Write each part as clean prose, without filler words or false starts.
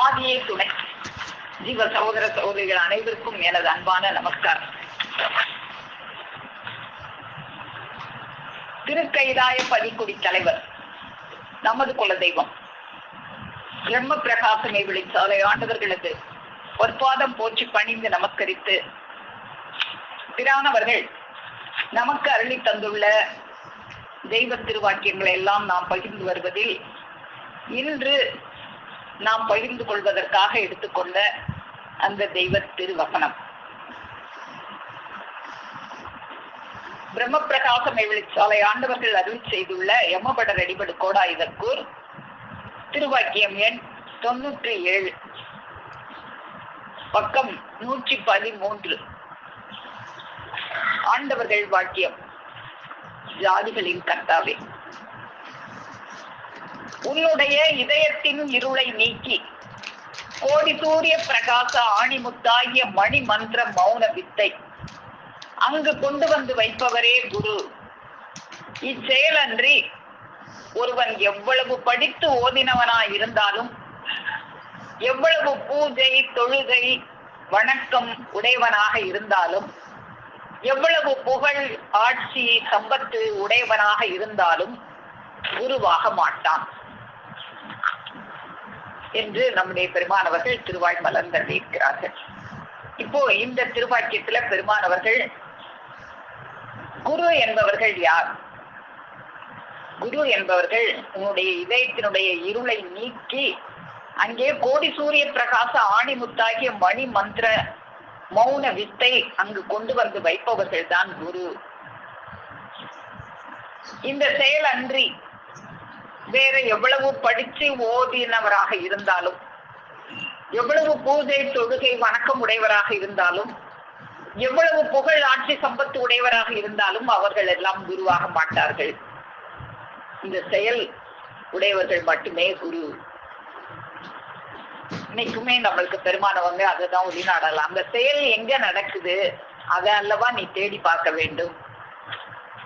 ஆதியே துணை. ஜீவ சகோதர சகோதரிகள் அனைவருக்கும் எனது அன்பான நமஸ்காரம். திருக்கைலாய பதிக்குடி தலைவர், நமது குலதெய்வம் பிரம்ம பிரகாசனை விழிச்சாலை ஆண்டவர்களது பொற்பாதம் போற்றி பணிந்து நமஸ்கரித்து, பிரானவர்கள் நமக்கு அருளி தந்துள்ள தெய்வ திருவாக்கியங்களை எல்லாம் நாம் பகிர்ந்து வருவதில் இன்று நாம் பகிர்ந்து கொள்வதற்காக எடுத்துக்கொண்ட அந்த தெய்வ திருவசனம் பிரம்ம பிரகாசமை விழிச்சாலை ஆண்டவர்கள் அருள் செய்துள்ள எம்மபடர் அடிபடு கோடாயுதற்கூர் திருவாக்கியம் எண் 97, பக்கம் 113. ஆண்டவர்கள் வாக்கியம்: ஜாதிகளின் கர்த்தாவே, உன்னுடைய இதயத்தின் இருளை நீக்கி கோடி சூரிய பிரகாச ஆணிமுத்தாகிய மணி மந்திர மௌன வித்தை அங்கு கொண்டு வந்து வைப்பவரே குரு. இச்செயலன்றி ஒருவன் எவ்வளவு படித்து ஓதினவனாய் இருந்தாலும், எவ்வளவு பூஜை தொழுகை வணக்கம் உடையவனாக இருந்தாலும், எவ்வளவு புகழ் ஆட்சி சம்பத்து உடையவனாக இருந்தாலும் குருவாக மாட்டான் என்று நம்முடைய பெருமானவர்கள் திருவாய் மலர்ந்திருக்கிறார்கள். இப்போ இந்த திருவாக்கியத்துல பெருமானவர்கள் குரு என்பவர்கள் யார்? குரு என்பவர்கள் உன்னுடைய இதயத்தினுடைய இருளை நீக்கி அங்கே கோடி சூரிய பிரகாச ஆணிமுத்தாகிய மணி மந்திர மௌன வித்தை அங்கு கொண்டு வந்து வைப்பவர்கள் தான் குரு. இந்த செயல் அன்றி வேற எவ்வளவு படிச்சு ஓதினவராக இருந்தாலும், எவ்வளவு பூஜை தொழுகை வணக்கம் உடையவராக இருந்தாலும், எவ்வளவு புகழ் ஆட்சி சம்பத்து உடையவராக இருந்தாலும் அவர்கள் எல்லாம் குருவாக மாட்டார்கள். இந்த செயல் உடையவர்கள் மட்டுமே குரு. இன்னைக்குமே நம்மளுக்கு பெருமானவங்க அதுதான் ஒளிநாடலாம். அந்த செயல் எங்க நடக்குது அதை அல்லவா நீ தேடி பார்க்க வேண்டும்.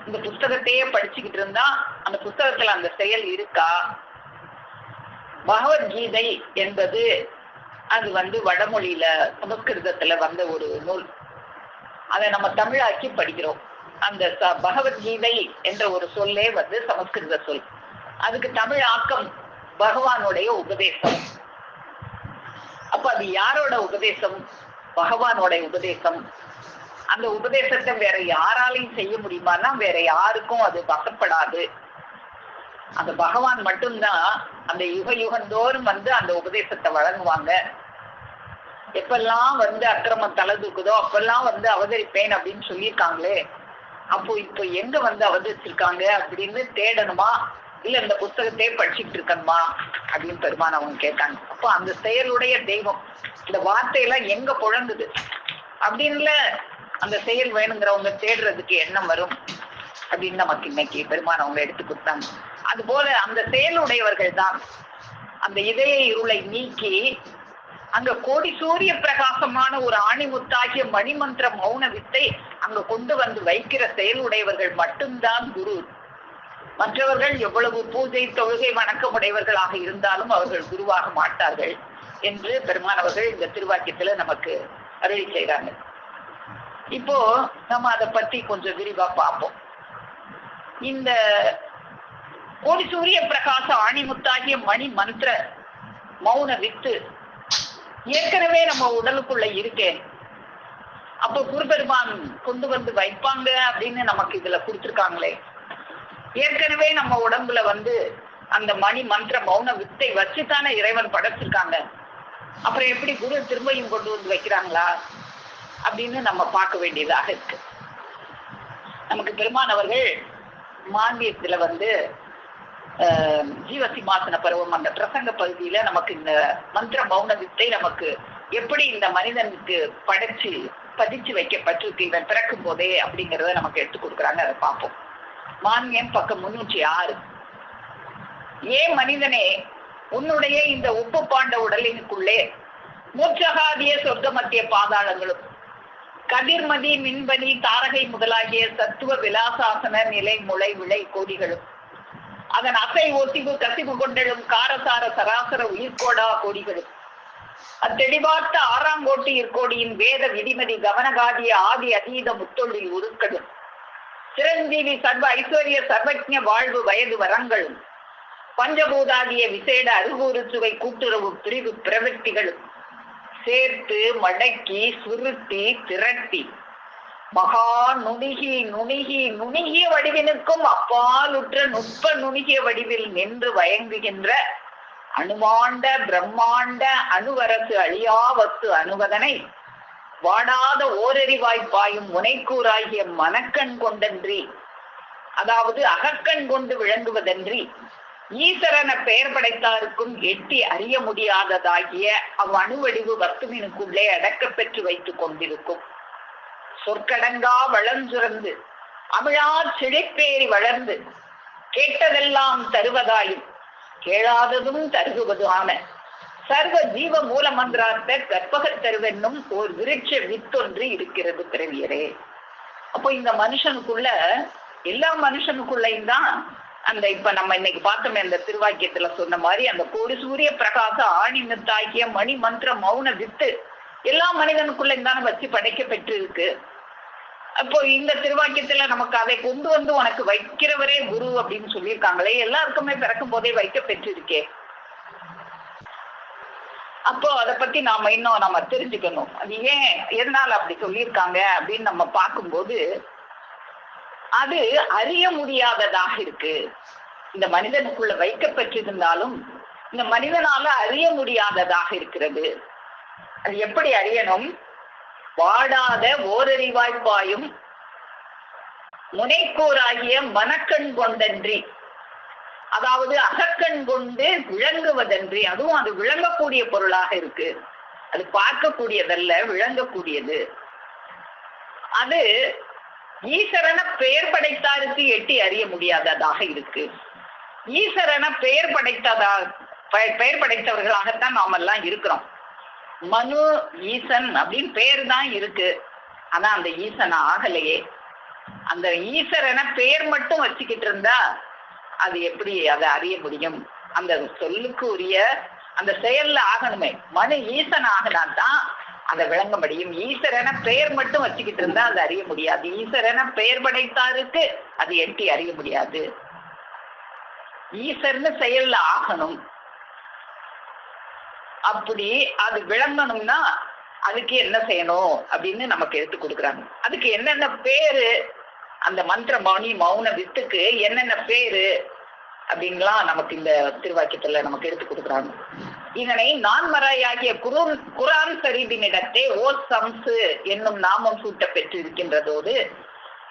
இந்த புத்தகத்தையே படிச்சுக்கிட்டு இருந்தா அந்த புத்தகத்துல அந்த செயல் இருக்கா? பகவத்கீதை என்பது அது வடமொழியில சமஸ்கிருதத்துல வந்த ஒரு நூல். அதை நம்ம தமிழாக்கி படிக்கிறோம். அந்த பகவத்கீதை என்ற ஒரு சொல்லே சமஸ்கிருத சொல். அதுக்கு தமிழ் ஆக்கம் பகவானுடைய உபதேசம். அப்ப அது யாரோட உபதேசம்? பகவானோட உபதேசம். அந்த உபதேசத்தை வேற யாராலையும் செய்ய முடியுமான்னா வேற யாருக்கும் அது வசப்படாது. அந்த பகவான் மட்டும்தான் அந்த யுகந்தோறும் அந்த உபதேசத்தை வழங்குவாங்க. எப்பெல்லாம் அக்கிரமம் தலை தூக்குதோ அப்பெல்லாம் அவதரிப்பேன் அப்படின்னு சொல்லியிருக்காங்களே, அப்போ இப்போ எங்க அவதரிச்சிருக்காங்க அப்படின்னு தேடணுமா, இல்ல இந்த புத்தகத்தையே படிச்சுட்டு இருக்கணுமா அப்படின்னு பெருமான் அவங்க கேட்டாங்க. அப்போ அந்த செயலுடைய தெய்வம் இந்த வார்த்தையெல்லாம் எங்க புழங்குது அப்படின்ல அந்த செயல் வேணுங்கிறவங்க தேடுறதுக்கு எண்ணம் வரும் அப்படின்னு நமக்கு இன்னைக்கு பெருமான் அவங்க எடுத்து கொடுத்தாங்க. அது போல அந்த செயலுடையவர்கள் தான் அந்த இதய இருளை நீக்கி அங்க கோடி சூரிய பிரகாசமான ஒரு ஆணிமுத்தாகிய மணிமந்திர மௌன வித்தை அங்க கொண்டு வந்து வைக்கிற செயலுடையவர்கள் மட்டும்தான் குரு. மற்றவர்கள் எவ்வளவு பூஜை தொழுகை வணக்கம் உடையவர்களாக இருந்தாலும் அவர்கள் குருவாக மாட்டார்கள் என்று பெருமானவர்கள் இந்த திருவாக்கியத்துல நமக்கு அருளி செய்றாங்க. இப்போ நம்ம அதை பத்தி கொஞ்சம் விரிவா பார்ப்போம். இந்த கோடி சூரிய பிரகாச ஆணிமுத்தாகிய மணி மந்திர மௌன வித்து ஏற்கனவே நம்ம உடலுக்குள்ள இருக்கேன். அப்போ குருபெருமான் கொண்டு வந்து வைப்பாங்க அப்படின்னு நமக்கு இதுல கொடுத்துருக்காங்களே. ஏற்கனவே நம்ம உடம்புல அந்த மணி மந்திர மௌன வித்தை வச்சுதானே இறைவன் படைச்சிருக்காங்க. அப்புறம் எப்படி குரு திரும்பியும் கொண்டு வந்து வைக்கிறாங்களா அப்படின்னு நம்ம பார்க்க வேண்டியதாக இருக்கு. நமக்கு பெருமானவர்கள் மாந்தியத்துல ஜீவசிம்மாசன பருவம் அந்த பிரசங்க பகுதியில நமக்கு இந்த மந்திர மௌன வித்தை நமக்கு எப்படி இந்த மனிதனுக்கு பதிச்சு வைக்கப்பட்டிருக்கு இவன் பிறக்கும் போதே அப்படிங்கிறத நமக்கு எடுத்து கொடுக்குறாங்க. அதை பார்ப்போம். மான்யம் பக்கம் 306. ஏன் மனிதனே, உன்னுடைய இந்த உப்பு பாண்ட உடலினுக்குள்ளே மூச்சகாதிய சொர்க்க மத்திய பாதாளங்களும் கதிர்மதி மின்பனி தாரகை முதலாகிய சத்துவ விலாசாசன நிலை முளை விளை கோடிகளும் அதன் அசை ஒத்திவு கசிவு கொண்டெழும் காரசார சராசர உயிர்கோடா கோடிகளும் அத்தெளிவார்த்த ஆறாங்கோட்டு இற்கோடியின் வேத விதிமதி கவனகாதிய ஆதி அதீத முத்தொழில் உருக்களும் சிரஞ்சீவி சர்வ ஐஸ்வர்ய சர்வஜ வாழ்வு வயது வரங்களும் பஞ்சபூதாதிய விசேட அருகூறு சுவை கூட்டுறவு பிரிவு பிரவൃத்திகளும் சேர்த்து மடக்கி சுருட்டி திரட்டி மகா நுணுகி நுணுகி நுணுகிய வடிவினுக்கும் அப்பாலுற்ற நுட்ப நுணுகிய வடிவில் நின்று வயங்குகின்ற அணுவாண்ட பிரம்மாண்ட அணுவரசு அழியாவத்து அணுவதனை வாடாத ஓரறிவாய்ப்பாயும் முனைக்கூறாகிய மனக்கண் கொண்டன்றி, அதாவது அகக்கண் கொண்டு விளங்குவதன்றி, ஈசரன பெயர் படைத்தாருக்கும் எட்டி அறிய முடியாததாகிய அவ் அணுவடிவு வஸ்துவினுக்குள்ளே அடக்க பெற்று வைத்துக் கொண்டிருக்கும் சொற்கடங்கா வளஞ்சுரந்து அமிழா செழிப்பேறி வளர்ந்து கேட்டதெல்லாம் தருவதாயும் கேளாததும் தருகுவதுமான சர்வ ஜீவ மூல மந்திரார்த்த கற்பக தருவென்னும் ஒரு விருட்ச வித்தொன்று இருக்கிறது பிறவியரே. அப்போ இந்த மனுஷனுக்குள்ள எல்லா மனுஷனுக்குள்ளையும் தான் அந்த இப்ப நம்ம இன்னைக்கு பார்த்தோமே அந்த திருவாக்கியத்துல சொன்ன மாதிரி அந்த கோடி சூரிய பிரகாச ஆணிமுத்தாகிய மணி மந்திர மௌன வித்து எல்லா மனிதனுக்குள்ளையும் தானே வச்சு படைக்க பெற்று இருக்கு. அப்போ இந்த திருவாக்கியத்துல நமக்கு அதை கொண்டு வந்து உனக்கு வைக்கிறவரே குரு அப்படின்னு சொல்லியிருக்காங்களே, எல்லாருக்குமே பிறக்கும் போதே வைக்க பெற்றிருக்கே. அப்போ அதை பத்தி நாம இன்னும் நம்ம தெரிஞ்சுக்கணும். அது ஏன் எதனால அப்படி சொல்லியிருக்காங்க அப்படின்னு நம்ம பார்க்கும்போது அது அறிய முடியாததாக இருக்கு. இந்த மனிதனுக்குள்ள வைக்க பெற்றிருந்தாலும் இந்த மனிதனால அறிய முடியாததாக இருக்கிறது. அது எப்படி அறியணும்? வாடாத ஓரறிவாய்ப்பாயும் முனைக்கூறாகிய மனக்கண் கொண்டன்றி, அதாவது அகக்கண் கொண்டு விளங்குவதன்றி, அதுவும் அது விளங்கக்கூடிய பொருளாக இருக்கு. அது பார்க்கக்கூடியதல்ல, விளங்கக்கூடியது. அது ஈஸ்வரன பெயர் படைத்தாருக்கு எட்டி அறிய முடியாததாக இருக்கு. ஈஸ்வரன பெயர் படைத்தவர்களாகத்தான் நாம எல்லாம் இருக்கிறோம். மனு ஈசன் அப்படின்னு பேரு தான் இருக்கு, ஆனா அந்த ஈசன் ஆகலையே. அந்த ஈஸ்வரன பெயர் மட்டும் வச்சுக்கிட்டு இருந்தா அது எப்படி அதை அறிய முடியும்? அந்த சொல்லுக்கு உரிய அந்த செயல்ல ஆகணுமே. மனு ஈசன் ஆகினாதான் அதை விளங்க முடியும். ஈஸ்வரன பெயர் மட்டும் வச்சுக்கிட்டு இருந்தா அது அறிய முடியாது. ஈஸ்வரன பெயர் படைத்தாருக்கு அது எட்டி அறிய முடியாது. ஈஸ்வரன்னு செயல்ல ஆகணும். அப்படி அது விளங்கணும்னா அதுக்கு என்ன செய்யணும் அப்படின்னு நமக்கு எடுத்து கொடுக்குறாங்க. அதுக்கு என்னென்ன பேரு, அந்த மந்திர மணி மௌன வித்துக்கு என்னென்ன பேரு அப்படின்லாம் நமக்கு இந்த திருவாக்கியத்துல நமக்கு எடுத்து கொடுக்குறாங்க. இதனை நான்மறையாகிய குரான் ஷரீபினிடத்தே ஓ சம்சு என்னும் நாமம் சூட்ட பெற்று இருக்கின்றதோடு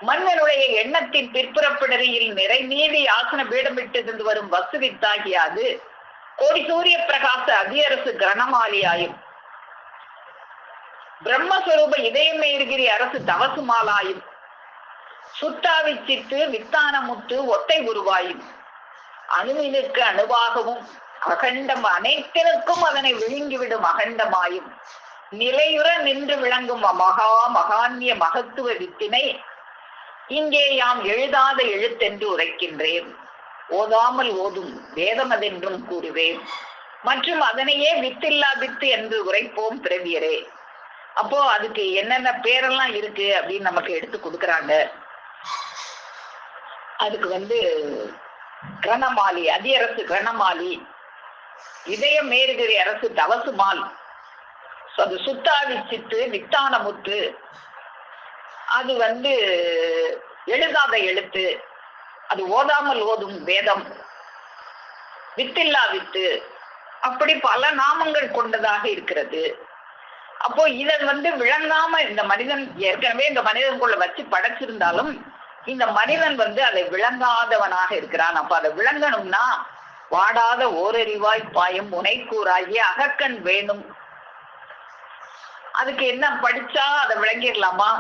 மன்னனுடைய எண்ணத்தின் பிற்புறப்பிடரியில் நிறைநீதி ஆசன பீடமிட்டிருந்து வரும் வசுவித்தாகிய அது கோடி சூரிய பிரகாச அதியரசு கிரணமாலியாயும் பிரம்மஸ்வரூப இதயமேருகிரி அரசு தவசுமாலாயும் சுத்தாவி சித்து வித்தானமுத்து ஒத்தை உருவாயும் அணுவினுக்கு அணுவாகவும் அகண்டம் அனைத்திற்கும் அதனை விழுங்கிவிடும் அகண்டமாயும் நிலையுற நின்று விளங்கும் மகான்ய மகத்துவ வித்தினை இங்கே யாம் எழுதாத எழுத்தென்று உரைக்கின்றேன். ஓதாமல் ஓதும் வேதமதென்றும் கூறுவேன். மற்றும் அதனையே வித்தில்லா வித்து என்று உரைப்போம் பிறவியரே. அப்போ அதுக்கு என்னென்ன பேரெல்லாம் இருக்கு அப்படின்னு நமக்கு எடுத்து கொடுக்குறாங்க. அதுக்கு கிரணமாலி அதியரசு கிரணமாலி, இதயம் மேருகிரி அரசு தவசுமால், அது சுத்தாவி சித்து வித்தானமுத்து, அது எழுதாத எழுத்து, அது ஓதாமல் ஓதும் வேதம், வித்தில்லா வித்து, அப்படி பல நாமங்கள் கொண்டதாக இருக்கிறது. அப்போ இதை விளங்காம இந்த மனிதன் ஏற்கனவே இந்த மனிதனுக்குள்ள வச்சு படைச்சிருந்தாலும் இந்த மனிதன் அதை விளங்காதவனாக இருக்கிறான். அப்ப அதை விளங்கணும்னா வாடாத ஓரறிவாய் பாயும் முனைக்கூறாகிய அகக்கண் வேணும். அதுக்கு என்ன படிச்சா அதை விளங்கிடலாமா?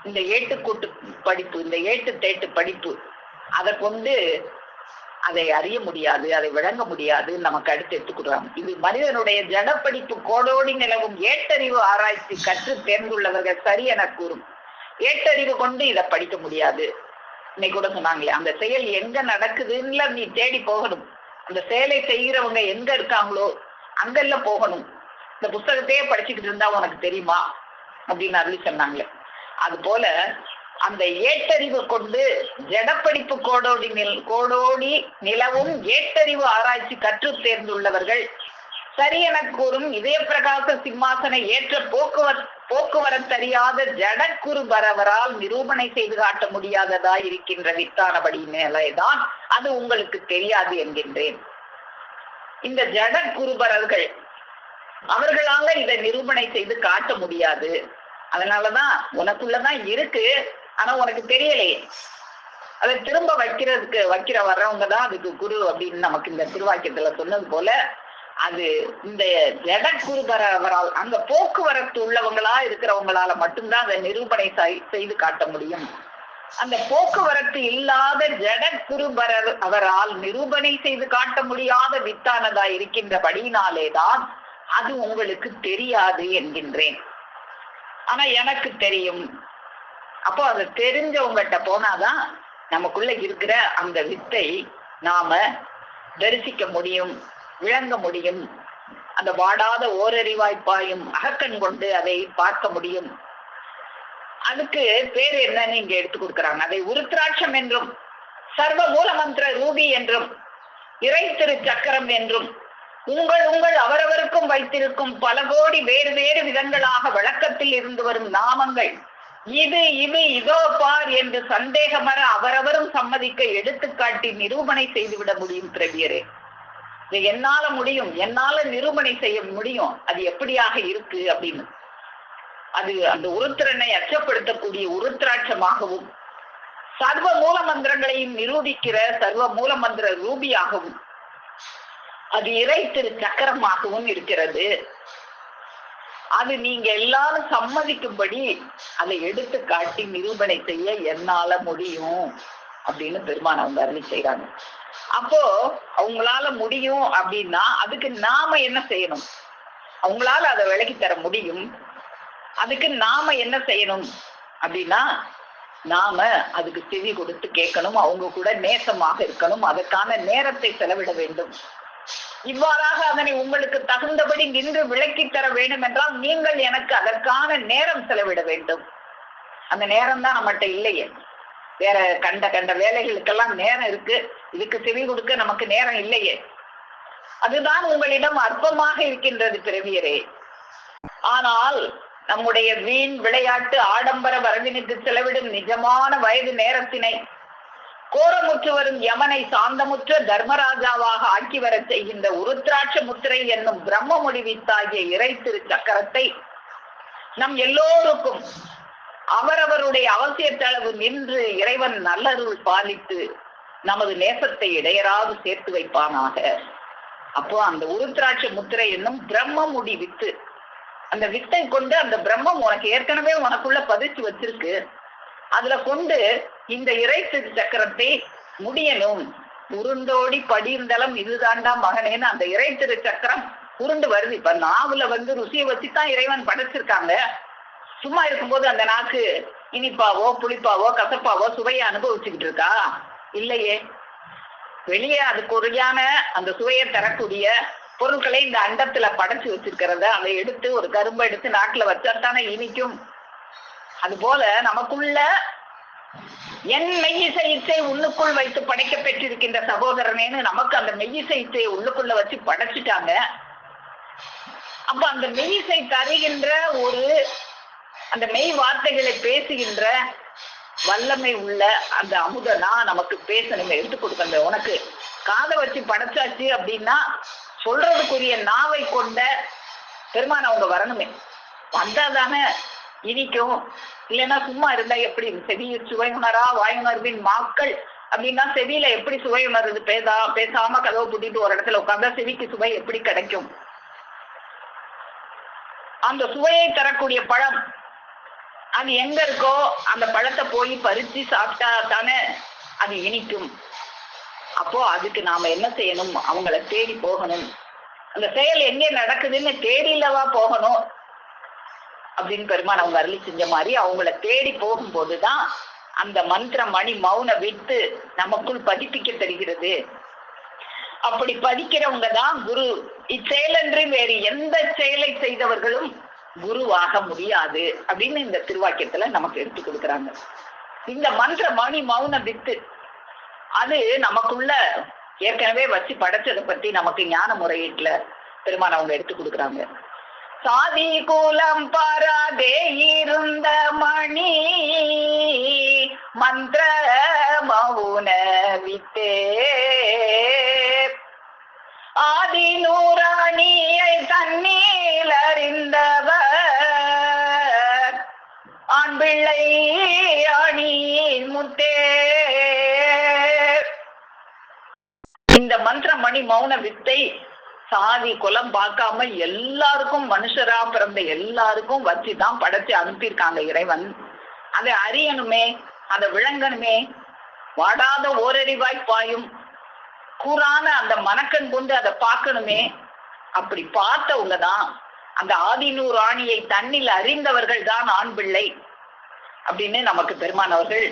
இந்த ஏட்டுக்கூட்டு படிப்பு, இந்த ஏட்டு தேட்டு படிப்பு, அதை கொண்டு அதை அறிய முடியாது, அதை விளங்க முடியாது. நமக்கு அடுத்து எடுத்துக்கிறாங்க. இது மனிதனுடைய ஜடப்படிப்பு கோடோடி நிலவும் ஏட்டறிவு ஆராய்ச்சி கற்று தேர்ந்துள்ளவர்கள் சரி என கூறும். ஏட்டறிவு கொண்டு இதை படிக்க முடியாது. இன்னைக்கு கூட சொன்னாங்களே, அந்த செயல் எங்க நடக்குதுன்னு நீ தேடி போகணும். அந்த செயலை செய்கிறவங்க எங்க இருக்காங்களோ அங்கெல்லாம் போகணும். இந்த புஸ்தகத்தையே படிச்சுக்கிட்டு இருந்தா உனக்கு தெரியுமா அப்படின்னு அருளி சொன்னாங்களே. அது போல அந்த ஏட்டறிவு கொண்டு ஜடப்படிப்பு கோடோடி நிலவும் ஏட்டறிவு ஆராய்ச்சி கற்று தேர்ந்துள்ளவர்கள் சரியென கூறும் இதய பிரகாச சிம்மாசனை ஏற்ற போக்குவரத்தறியாத ஜடக்குரு பரவரால் நிரூபணை செய்து காட்ட முடியாததா இருக்கின்ற வித்தானபடி மேலேதான் அது உங்களுக்கு தெரியாது என்கின்றேன். இந்த ஜடக்குருபரர்கள் அவர்களால இதை நிரூபணை செய்து காட்ட முடியாது. அதனாலதான் உனக்குள்ளதான் இருக்கு, ஆனா உனக்கு தெரியலையே. அதை திரும்ப வைக்கிற வர்றவங்கதான் அதுக்கு குரு அப்படின்னு நமக்கு இந்த திருவாக்கியத்துல சொன்னது போல, அது இந்த ஜடக்குருபரவரால் அந்த போக்குவரத்து உள்ளவங்களா இருக்கிறவங்களால மட்டும்தான் அதை நிரூபணை செய்து காட்ட முடியும். அந்த போக்குவரத்து இல்லாத ஜடக்குருபரர் அவரால் நிரூபணை செய்து காட்ட முடியாத வித்தானதா இருக்கின்றபடியினாலேதான் அது உங்களுக்கு தெரியாது என்கின்றேன். ஆனா எனக்கு தெரியும். அப்போ அது தெரிஞ்சவங்ககிட்ட போனாதான் நமக்குள்ள இருக்கிற அந்த வித்தை நாம தரிசிக்க முடியும், விளங்க முடியும். அந்த வாடாத ஓரறிவாய்ப்பாயும் அகக்கண் கொண்டு அதை பார்க்க முடியும். அதுக்கு பேர் என்னன்னு இங்க எடுத்து கொடுக்குறாங்க. அதை உருத்ராட்சம் என்றும் சர்வ மூல மந்திர ரூபி என்றும் இறை திரு சக்கரம் என்றும் உங்கள் அவரவருக்கும் வைத்திருக்கும் பல கோடி வேறு வேறு விதங்களாக வழக்கத்தில் இருந்து வரும் நாமங்கள் இது இதோ பார் என்று சந்தேகமற அவரவரும் சம்மதிக்க எடுத்துக்காட்டி நிரூபணை செய்துவிட முடியும் திரவியரே. இது என்னால முடியும், என்னால நிரூபணை செய்ய முடியும். அது எப்படியாக இருக்கு அப்படின்னு அது அந்த உருத்திரனை அச்சப்படுத்தக்கூடிய உருத்திராட்சமாகவும் சர்வ மூல மந்திரங்களையும் நிரூபிக்கிற சர்வ மூல மந்திர ரூபியாகவும் அது இறை திரு சக்கரமாகவும் இருக்கிறது. அது நீங்க எல்லாரும் சம்மதிக்கும்படி அதை எடுத்து காட்டி நிரூபணை செய்ய என்னால முடியும் அப்படின்னு பெருமான் அவங்க அருளி செய்யறாங்க. அப்போ அவங்களால முடியும் அப்படின்னா அதுக்கு நாம என்ன செய்யணும்? அவங்களால அதை விலக்கி தர முடியும். அதுக்கு நாம என்ன செய்யணும் அப்படின்னா நாம அதுக்கு செவி கொடுத்து கேட்கணும், அவங்க கூட நேசமாக இருக்கணும், அதற்கான நேரத்தை செலவிட வேண்டும். இவ்வாறாக அதனை உங்களுக்கு தகுந்தபடி நின்று விளக்கி தர வேண்டும் என்றால் நீங்கள் எனக்கு அதற்கான நேரம் செலவிட வேண்டும். அந்த நேரம் தான் நம்மகிட்ட இல்லையே. வேற கண்ட வேலைகளுக்கெல்லாம் நேரம் இருக்கு, இதுக்கு செவி கொடுக்க நமக்கு நேரம் இல்லையே. அதுதான் உங்களிடம் அற்பமாக இருக்கின்றது பிறவியரே. ஆனால் நம்முடைய வீண் விளையாட்டு ஆடம்பர வரவினுக்கு செலவிடும் நிஜமான வயது நேரத்தினை கோரமுற்று வரும் யமனை சாந்தமுற்ற தர்மராஜாவாக ஆக்கி வர செய்கின்ற உருத்ராட்ச முத்திரை என்னும் பிரம்ம முடிவித்தாகிய இறை திரு சக்கரத்தை நம் எல்லோருக்கும் அவரவருடைய அவசியத்தளவு நின்று இறைவன் நல்லருள் பாலித்து நமது நேசத்தை இடையராது சேர்த்து வைப்பானாக. அப்போ அந்த உருத்ராட்ச முத்திரை என்னும் பிரம்ம முடி வித்து, அந்த வித்தை கொண்டு அந்த பிரம்மம் உனக்கு ஏற்கனவே உனக்குள்ள பதிச்சு வச்சிருக்கு, அதுல கொண்டு இந்த இறை திரு சக்கரத்தை முடியணும். உருண்டோடி படிந்தளம் இதுதாண்டா மகனேன்னு அந்த இறை திரு சக்கரம் உருண்டு வருது. இப்ப நாவுல ருசியை வச்சுதான் இறைவன் படைச்சிருக்காங்க. சும்மா இருக்கும்போது அந்த நாக்கு இனிப்பாவோ புளிப்பாவோ கசப்பாவோ சுவையை அனுபவிச்சுக்கிட்டு இருக்கா? இல்லையே. வெளியே அதுக்குரியான அந்த சுவையை தரக்கூடிய பொருட்களை இந்த அண்டத்துல படைச்சு வச்சிருக்கிறத அதை எடுத்து ஒரு கரும்பை எடுத்து நாட்டுல வச்சாத்தானே இனிக்கும். அது போல நமக்குள்ள என் மெய்யிசை இச்சை உள்ளுக்குள் வைத்து படைக்க பெற்றிருக்கின்ற சகோதரனேன்னு நமக்கு அந்த மெய்யிசை இச்சையை உள்ளுக்குள்ள வச்சு படைச்சிட்டாங்க. அப்ப அந்த மெய்யிசை தருகின்ற ஒரு அந்த மெய் வார்த்தைகளை பேசுகின்ற வல்லமை உள்ள அந்த அமுதனா நமக்கு பேசணுங்க, எடுத்து கொடுக்க. உனக்கு காதை வச்சு படைச்சாச்சு அப்படின்னா சொல்றதுக்குரிய நாவை கொண்ட பெருமான் அவங்க வரணுமே. வந்தாதானே இனிக்கும். இல்லைன்னா சும்மா இருந்தா எப்படி? செவியில் சுவை உணரா வாயுணர்வின் மாக்கள் அப்படின்னா செவியில எப்படி சுவை உணர்றது? பேசாம கதவை பூட்டிட்டு ஒரு இடத்துல உட்கார்ந்தா செவிக்கு சுவை எப்படி கிடைக்கும்? அந்த சுவையை தரக்கூடிய பழம் அது எங்க இருக்கோ அந்த பழத்தை போய் பறிச்சு சாப்பிட்டா தானே அது இனிக்கும். அப்போ அதுக்கு நாம என்ன செய்யணும்? அவங்கள தேடி போகணும். அந்த செயல் எங்கே நடக்குதுன்னு தேடிலவா போகணும் அப்படின்னு பெருமான் அவங்க அருளி செஞ்ச மாதிரி அவங்கள தேடி போகும்போதுதான் அந்த மந்திர மணி மௌன விட்டு நமக்குள் பதிப்பிக்க தருகிறது. அப்படி பதிக்கிறவங்க தான் குரு. இச்செயலன்றி வேறு எந்த செயலை செய்தவர்களும் குருவாக முடியாது அப்படின்னு இந்த திருவாக்கியத்துல நமக்கு எடுத்து கொடுக்குறாங்க. இந்த மந்திர மணி மௌன வித்து அது நமக்குள்ள ஏற்கனவே வச்சு படைச்சதை பத்தி நமக்கு ஞான முறையீட்டுல பெருமான் அவங்க எடுத்து கொடுக்குறாங்க. சாதி கூலம் பாராதே இருந்த மணி மந்திர மௌன வித்தே ஆதி நூறாணியை தண்ணீர் அறிந்தவர் ஆண் பிள்ளை அணியின் முத்தே. இந்த மந்திர மணி மௌன வித்தை சாதி குலம் பார்க்காம எல்லாருக்கும், மனுஷரா பிறந்த எல்லாருக்கும் வச்சுதான் படைச்சு அனுப்பியிருக்காங்க இறைவன். அதை அறியணுமே, அதை விளங்கணுமே, வாடாத ஓரறிவாய் பாயும் கூறான அந்த மனக்கண் கொண்டு அதை பார்க்கணுமே. அப்படி பார்த்தவங்க தான் அந்த ஆதிநூறு ஆணியை தன்னில் அறிந்தவர்கள் தான் ஆண் பிள்ளை அப்படின்னு நமக்கு பெருமான் அவர்கள்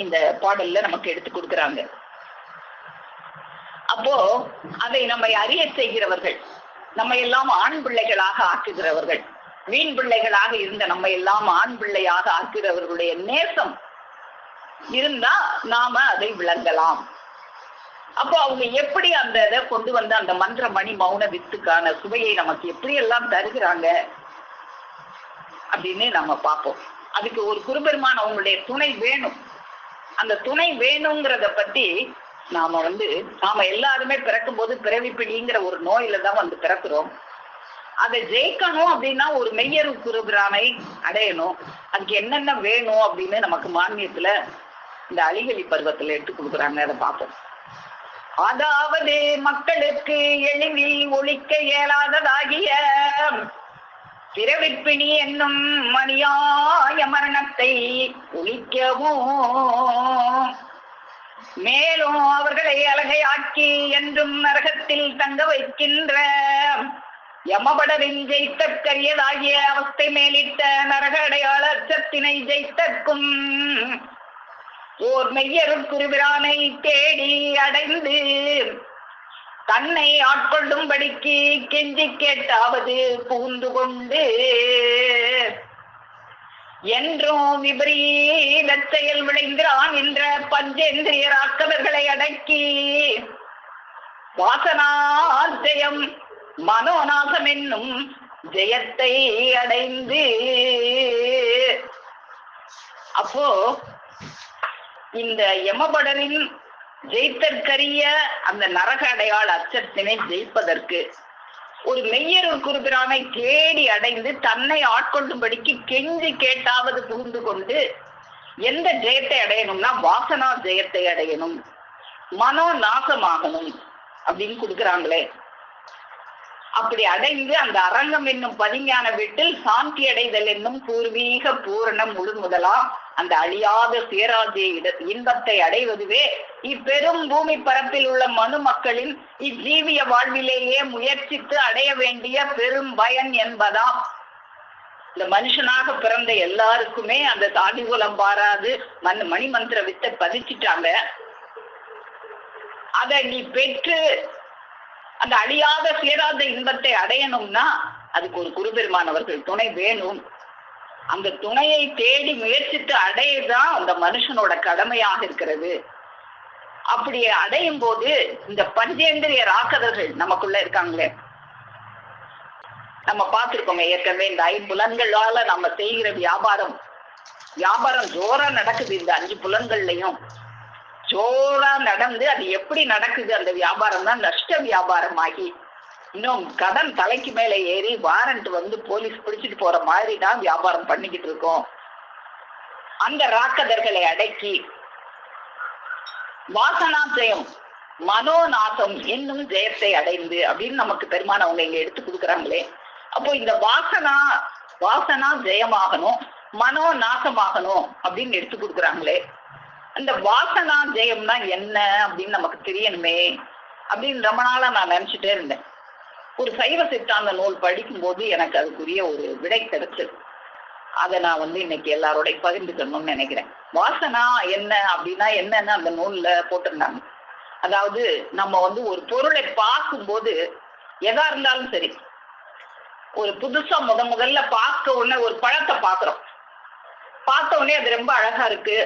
இந்த பாடல்ல நமக்கு எடுத்து கொடுக்குறாங்க. அப்போ அதை நம்மை அறிய செய்கிறவர்கள், நம்ம எல்லாம் ஆண் பிள்ளைகளாக ஆக்குகிறவர்கள், வீண் பிள்ளைகளாக இருந்த நம்ம எல்லாம் ஆண் பிள்ளையாக ஆக்குகிறவர்களுடைய நேசம் இருந்தா நாம அதை விளங்கலாம். அப்போ அவங்க எப்படி அந்த இதை கொண்டு வந்து அந்த மந்திர மணி மௌன வித்துக்கான சுவையை நமக்கு எப்படி எல்லாம் தருகிறாங்க அப்படின்னு நம்ம பார்ப்போம். அதுக்கு ஒரு குருபெருமான் அவங்களுடைய துணை வேணும். அந்த துணை வேணுங்கிறத பத்தி நாம எல்லாருமே பிறக்கும் போது பிறவிப்பிடிங்கிற ஒரு நோயில தான் வந்து பிறக்கிறோம். அதை ஜெயிக்கணும் அப்படின்னா ஒரு மெய்யரு குருபிரானை அடையணும். அதுக்கு என்னென்ன வேணும் அப்படின்னு நமக்கு மானியத்துல இந்த அலிகளி பருவத்துல எடுத்து கொடுக்குறாங்க. அதை பார்ப்போம். அதாவது மக்களுக்கு எளிதில் ஒழிக்க இயலாததாகிய பிறவிப்பிணி என்னும் மணியாய மரணத்தை ஒழிக்கவும், மேலும் அவர்களை அழகையாக்கி என்றும் நரகத்தில் தங்க வைக்கின்ற யமபடரின் ஜெயித்தற்கரியதாகிய அவஸ்தை மேலிட்ட நரக அடையாள அச்சத்தினை ஜெயித்தற்கும் ஓர் மெய்யருள் குருபிரானை தேடி அடைந்து தன்னை ஆட்கொள்ளும்படிக்கு கெஞ்சி கேட்டாவது புகுந்து கொண்டு என்றும் விபரீத செயல் விளைகிறான் என்ற பஞ்சேந்திரியராக்கவர்களை அடக்கி வாசனாஜயம் மனோநாசம் என்னும் ஜெயத்தை அடைந்து. அப்போ இந்த யமபடரின் ஜெயித்தற்கரிய அந்த நரக அடையாள அச்சத்தினை ஜெயிப்பதற்கு ஒரு மெய்யருள் குருபிரானை தேடி அடைந்து தன்னை ஆட்கொள்ளும்படிக்கு கெஞ்சி கேட்டாவது புகுந்து கொண்டு எந்த ஜெயத்தை அடையணும்னா வாசனா ஜெயத்தை அடையணும், மனோ நாசமாகணும் அப்படின்னு கொடுக்குறாங்களே. அப்படி அடைந்து அந்த அரங்கம் என்னும் பதிஞான வீட்டில் சாந்தி அடைதல் என்னும் பூர்வீக பூரணம் முழு முதலாம் அந்த அழியாத சுயராஜ்ய இன்பத்தை அடைவதுவே இப்பெரும் பூமி பரப்பில் உள்ள மனு மக்களின் இஜீவிய வாழ்விலேயே முயற்சித்து அடைய வேண்டிய பெரும் பயன் என்பதாம். இந்த மனுஷனாக பிறந்த எல்லாருக்குமே அந்த சாதி குலம் பாராது மணி மந்திர வித்தை பதிச்சுட்டாங்க. அதை நீ பெற்று அந்த அழியாத சுயராஜ இன்பத்தை அடையணும்னா அதுக்கு ஒரு குருபெருமான் அவர்கள் துணை வேணும். அந்த துணையை தேடி முயற்சித்து அடையதான் அந்த மனுஷனோட கடமையாக இருக்கிறது. அப்படி அடையும் போது இந்த பஞ்சேந்திரிய ராக்கதர்கள் நமக்குள்ள இருக்காங்களே, நம்ம பார்த்திருக்கோங்க ஏற்கனவே. இந்த 5 புலன்களால நம்ம செய்கிற வியாபாரம் ஜோரா நடக்குது. இந்த 5 புலன்கள்லையும் ஜோரா நடந்து அது எப்படி நடக்குது அந்த வியாபாரம் தான் நஷ்ட வியாபாரம் ஆகி இன்னும் கடன் தலைக்கு மேல ஏறி வாரண்ட் வந்து போலீஸ் பிடிச்சிட்டு போற மாதிரி தான் வியாபாரம் பண்ணிக்கிட்டு இருக்கோம். அந்த ராக்கதர்களை அடக்கி வாசனா ஜெயம் மனோநாசம் என்னும் ஜெயத்தை அடைந்து அப்படின்னு நமக்கு பெருமான் அவங்க இங்க எடுத்து கொடுக்குறாங்களே. அப்போ இந்த வாசனா ஜெயமாகணும், மனோ நாசமாகணும் அப்படின்னு எடுத்து கொடுக்குறாங்களே. அந்த வாசனா ஜெயம்னா என்ன அப்படின்னு நமக்கு தெரியணுமே அப்படின்னு ரொம்ப நாளா நான் நினைச்சுட்டே இருந்தேன். ஒரு சைவ சித்தாந்த நூல் படிக்கும் போது எனக்கு அதுக்குரிய ஒரு விடை கிடைச்சது. அதை நான் இன்னைக்கு எல்லாரோடையும் பகிர்ந்துக்கணும்னு நினைக்கிறேன். வாசனா என்ன அப்படின்னா என்னன்னு அந்த நூல்ல போட்டிருந்தாங்க. அதாவது நம்ம வந்து ஒரு பொருளை பார்க்கும்போது எதா இருந்தாலும் சரி, ஒரு புதுசா முதல்ல பார்க்க உடனே ஒரு பழத்தை பார்க்கிறோம். பார்த்த உடனே அது ரொம்ப அழகா இருக்கு,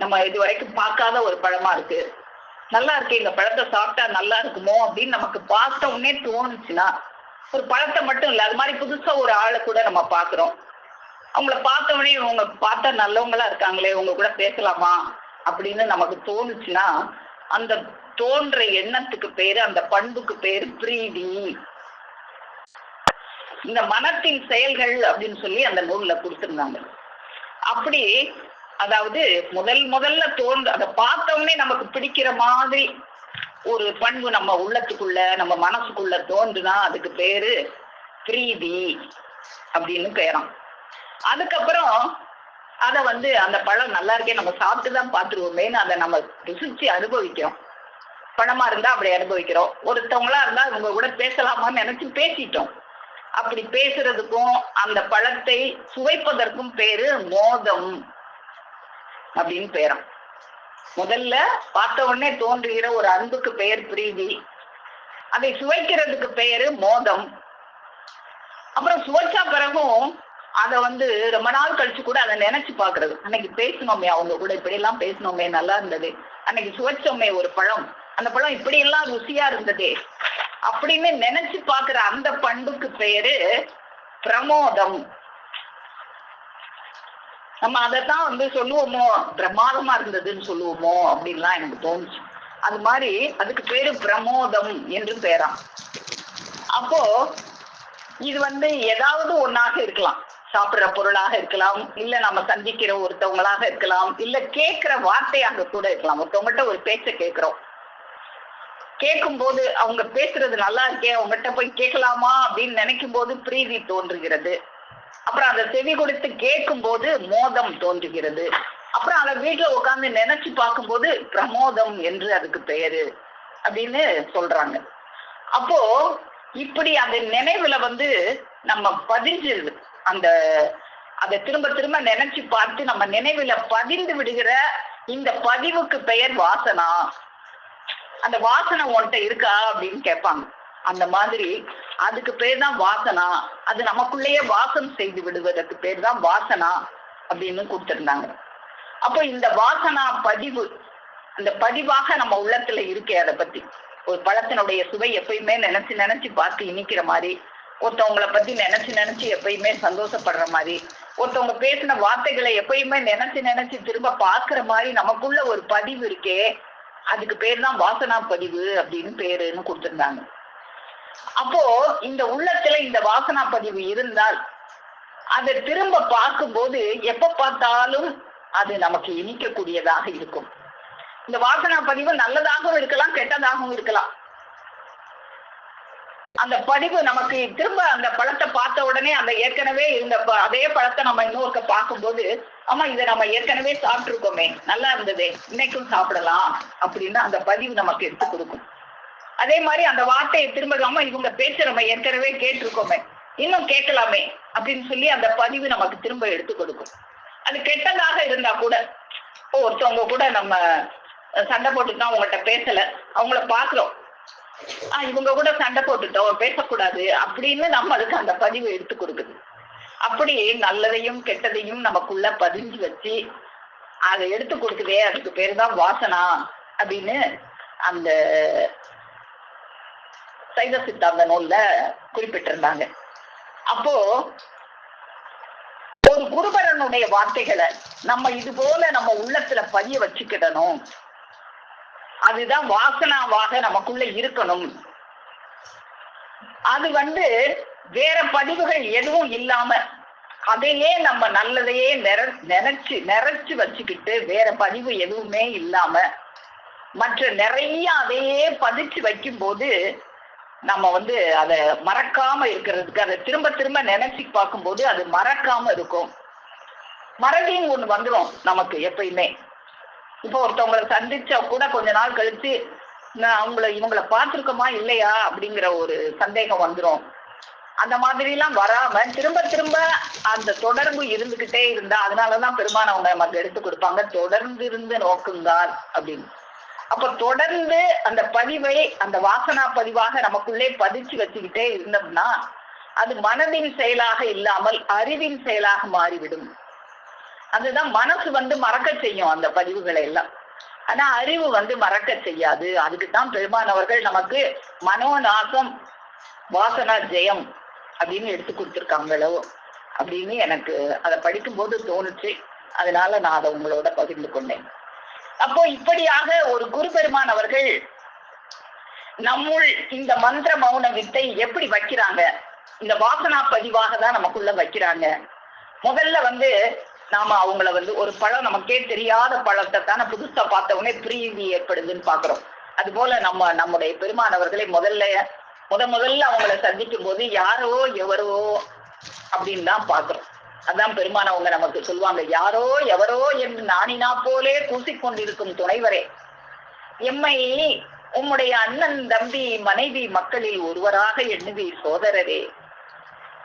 நம்ம இது வரைக்கும் பார்க்காத ஒரு பழமா இருக்கு, நல்லா இருக்கு, இந்த பழத்தை சாப்பிட்டா நல்லா இருக்குமோ அப்படின்னு நமக்கு பார்த்த உடனே தோணுச்சுன்னா, ஒரு பழத்தை மட்டும் இல்லை, அது மாதிரி புதுசா ஒரு ஆளை கூட நம்ம பார்க்கிறோம். அவங்கள பார்த்த உடனே இவங்க பார்த்தா நல்லவங்களா இருக்காங்களே, இவங்க கூட பேசலாமா அப்படின்னு நமக்கு தோணுச்சுன்னா, அந்த தோன்ற எண்ணத்துக்கு பேரு, அந்த பண்புக்கு பேரு பிரீதி. இந்த மனத்தின் செயல்கள் அப்படின்னு சொல்லி அந்த நூல்ல கொடுத்திருந்தாங்க. அப்படி அதாவது முதல்ல அதை பார்த்தவொடனே நமக்கு பிடிக்கிற மாதிரி ஒரு பண்பு நம்ம உள்ளத்துக்குள்ள நம்ம மனசுக்குள்ள தோன்றுனா அதுக்கு பேரு பிரீதி அப்படின்னு பேராம். அதுக்கப்புறம் அத வந்து அந்த பழம் நல்லா இருக்கே, நம்ம சாப்பிட்டுதான் பார்த்துருவோமேன்னு அதை நம்ம ருசிச்சு அனுபவிக்கிறோம். பழமா இருந்தா அப்படி அனுபவிக்கிறோம். ஒருத்தவங்களா இருந்தா இவங்க கூட பேசலாமான்னு நினைச்சு பேசிட்டோம். அப்படி பேசுறதுக்கும் அந்த பழத்தை சுவைப்பதற்கும் பேரு மோதம் அப்படின்னு பேராம். முதல்ல பார்த்த உடனே தோன்றுகிற ஒரு அன்புக்கு பெயர் பிரீதி, அதை சுவைக்கிறதுக்கு பெயரு மோதம். அப்புறம் சுவைச்சா பிறகும் அதை வந்து ரொம்ப நாள் கழிச்சு கூட அதை நினைச்சு பாக்குறது, அன்னைக்கு பேசணுமே அவங்க கூட, இப்படி எல்லாம் பேசணுமே, நல்லா இருந்தது, அன்னைக்கு சுவைச்சோமே ஒரு பழம், அந்த பழம் இப்படி எல்லாம் ருசியா இருந்ததே அப்படின்னு நினைச்சு பாக்குற அந்த பண்புக்கு பெயரு பிரமோதம். நம்ம அதைத்தான் வந்து சொல்லுவோமோ, பிரமாதமா இருந்ததுன்னு சொல்லுவோமோ அப்படின்லாம் எனக்கு தோணுச்சு. அது மாதிரி அதுக்கு பேரு பிரமோதம் என்று பேராம். அப்போ இது வந்து ஏதாவது ஒன்னாக இருக்கலாம், சாப்பிடுற பொருளாக இருக்கலாம், இல்ல நம்ம சந்திக்கிற ஒருத்தவங்களாக இருக்கலாம், இல்ல கேட்கிற வார்த்தையாக கூட இருக்கலாம். ஒருத்தவங்ககிட்ட ஒரு பேச்சை கேட்கிறோம், கேட்கும் போது அவங்க பேசுறது நல்லா இருக்கே, அவங்ககிட்ட போய் கேட்கலாமா அப்படின்னு நினைக்கும் போது பிரீதி தோன்றுகிறது. அப்புறம் அதை செவி கொடுத்து கேட்கும் போது மோதம் தோன்றுகிறது. அப்புறம் அதை வீட்டுல உட்கார்ந்து நினைச்சு பார்க்கும்போது பிரமோதம் என்று அதுக்கு பெயரு அப்படின்னு சொல்றாங்க. அப்போ இப்படி அந்த நினைவுல வந்து நம்ம பதிஞ்சிருது, அந்த அதை திரும்ப திரும்ப நினைச்சு பார்த்து நம்ம நினைவுல பதிந்து விடுகிற இந்த பதிவுக்கு பெயர் வாசனா. அந்த வாசனை உன்கிட்ட இருக்கா அப்படின்னு கேட்பாங்க. அந்த மாதிரி அதுக்கு பேர் தான் வாசனா. அது நமக்குள்ளேயே வாசம் செய்து விடுவதற்கு பேர் தான் வாசனா அப்படின்னு கொடுத்திருந்தாங்க. அப்போ இந்த வாசனா பதிவு, அந்த பதிவாக நம்ம உள்ளத்துல இருக்கே, அதை பத்தி ஒரு பழத்தினுடைய சுவை எப்பயுமே நினைச்சு நினைச்சு பார்த்து இனிக்கிற மாதிரி, ஒருத்தவங்களை பத்தி நினைச்சு நினைச்சு எப்பயுமே சந்தோஷப்படுற மாதிரி, ஒருத்தவங்க பேசின வார்த்தைகளை எப்பயுமே நினைச்சு நினைச்சு திரும்ப பார்க்கிற மாதிரி நமக்குள்ள ஒரு பதிவு இருக்கே, அதுக்கு பேர் தான் வாசனா பதிவு அப்படின்னு பேருன்னு கொடுத்திருந்தாங்க. அப்போ இந்த உள்ளத்துல இந்த வாசனா பதிவு இருந்தால் அதை திரும்ப பார்க்கும்போது எப்ப பார்த்தாலும் அது நமக்கு இனிக்கக்கூடியதாக இருக்கும். இந்த வாசனா பதிவு நல்லதாகவும் இருக்கலாம், கெட்டதாகவும் இருக்கலாம். அந்த பதிவு நமக்கு திரும்ப அந்த பழத்தை பார்த்த உடனே அந்த ஏற்கனவே இருந்த அதே பழத்தை நம்ம இன்னொருக்க பார்க்கும்போது, ஆமா இதை நம்ம ஏற்கனவே சாப்பிட்டுருக்கோமே, நல்லா இருந்ததே, இன்னைக்கும் சாப்பிடலாம் அப்படின்னு அந்த பதிவு நமக்கு எடுத்து கொடுக்கும். அதே மாதிரி அந்த வார்த்தையை திரும்ப, ஆமா இவங்க பேச்ச நம்ம ஏற்கனவே கேட்டிருக்கோமே, இன்னும் கேட்கலாமே அப்படின்னு சொல்லி அந்த பதிவு நமக்கு திரும்ப எடுத்து கொடுக்கும். அது கெட்டதாக இருந்தா கூட, ஒருத்தவங்க கூட நம்ம சண்டை போட்டுட்டோம், அவங்ககிட்ட பேசல, அவங்கள பாக்குறோம், இவங்க கூட சண்டை போட்டுட்டோம், பேசக்கூடாது அப்படின்னு நம்ம அதுக்கு அந்த பதிவு எடுத்து கொடுக்குது. அப்படி நல்லதையும் கெட்டதையும் நமக்குள்ள பதிஞ்சு வச்சு அதை எடுத்து கொடுக்குதே, அதுக்கு பேரு தான் வாசனா அப்படின்னு அந்த சைவ சித்தாந்த நூல்ல குறிப்பிட்டிருந்தாங்க. அப்போ ஒரு குருபரனுடைய வார்த்தைகளை நம்ம இது போல நம்ம உள்ளத்துல பதிய வச்சுக்கிடணும். அதுதான் வாசனாவாக நமக்குள்ள இருக்கணும். அது வந்து வேற பதிவுகள் எதுவும் இல்லாம அதையே நம்ம நல்லதையே நிறைச்சு வச்சுக்கிட்டு வேற பதிவு எதுவுமே இல்லாம மற்ற நிறைய அதையே பதிச்சு வைக்கும் போது நம்ம வந்து அதை மறக்காம இருக்கிறதுக்கு, அதை திரும்ப திரும்ப நினைச்சு பார்க்கும்போது அது மறக்காம இருக்கும். மறதியும் ஒண்ணு வந்துடும் நமக்கு எப்பயுமே. இப்போ ஒருத்தவங்களை சந்திச்சா கூட கொஞ்ச நாள் கழிச்சு இவங்களை பார்த்திருக்கோமா இல்லையா அப்படிங்கிற ஒரு சந்தேகம் வந்துடும். அந்த மாதிரி எல்லாம் வராம திரும்ப திரும்ப அந்த தொடர்பு இருந்துகிட்டே இருந்தா, அதனாலதான் பெருமானவங்க நமக்கு எடுத்து கொடுப்பாங்க, தொடர்ந்து இருந்து நோக்குங்கால் அப்படின்னு. அப்ப தொடர்ந்து அந்த பதிவை அந்த வாசனா பதிவாக நமக்குள்ளே பதிச்சு வச்சுக்கிட்டே இருந்தோம்னா அது மனதின் செயலாக இல்லாமல் அறிவின் செயலாக மாறிவிடும். அதுதான் மனசு மறக்க செய்யும் அந்த பதிவுகளை எல்லாம். ஆனா அறிவு மறக்க செய்யாது. அதுக்குத்தான் பெருமானவர்கள் நமக்கு மனோநாசம் வாசனா ஜெயம் அப்படின்னு எடுத்து கொடுத்துருக்காங்களோ அப்படின்னு எனக்கு அதை படிக்கும்போது தோணுச்சு. அதனால நான் அதை உங்களோட பகிர்ந்து கொண்டேன். அப்போ இப்படியாக ஒரு குரு பெருமான் அவர்கள் நம்முள் இந்த மந்திர மௌன வித்தை எப்படி வைக்கிறாங்க, இந்த வாசனா பதிவாக தான் நமக்குள்ள வைக்கிறாங்க. முதல்ல நாம அவங்கள ஒரு பழம் நமக்கே தெரியாத பழத்தை தானே புதுசா பார்த்தவொடனே பிரீதி ஏற்படுதுன்னு பாக்குறோம். அது போல நம்முடைய பெருமானவர்களை முதல்ல அவங்கள சந்திக்கும் போது யாரோ எவரோ அப்படின்னு தான் பாக்குறோம். அதான் பெருமான் அவங்க நமக்கு சொல்லுவாங்க, யாரோ எவரோ என்று நானினா போலே பூசிக்கொண்டிருக்கும் துணைவரே, எம்மை உம்முடைய அண்ணன் தம்பி மனைவி மக்களில் ஒருவராக எண்ணுவீர் சோதரரே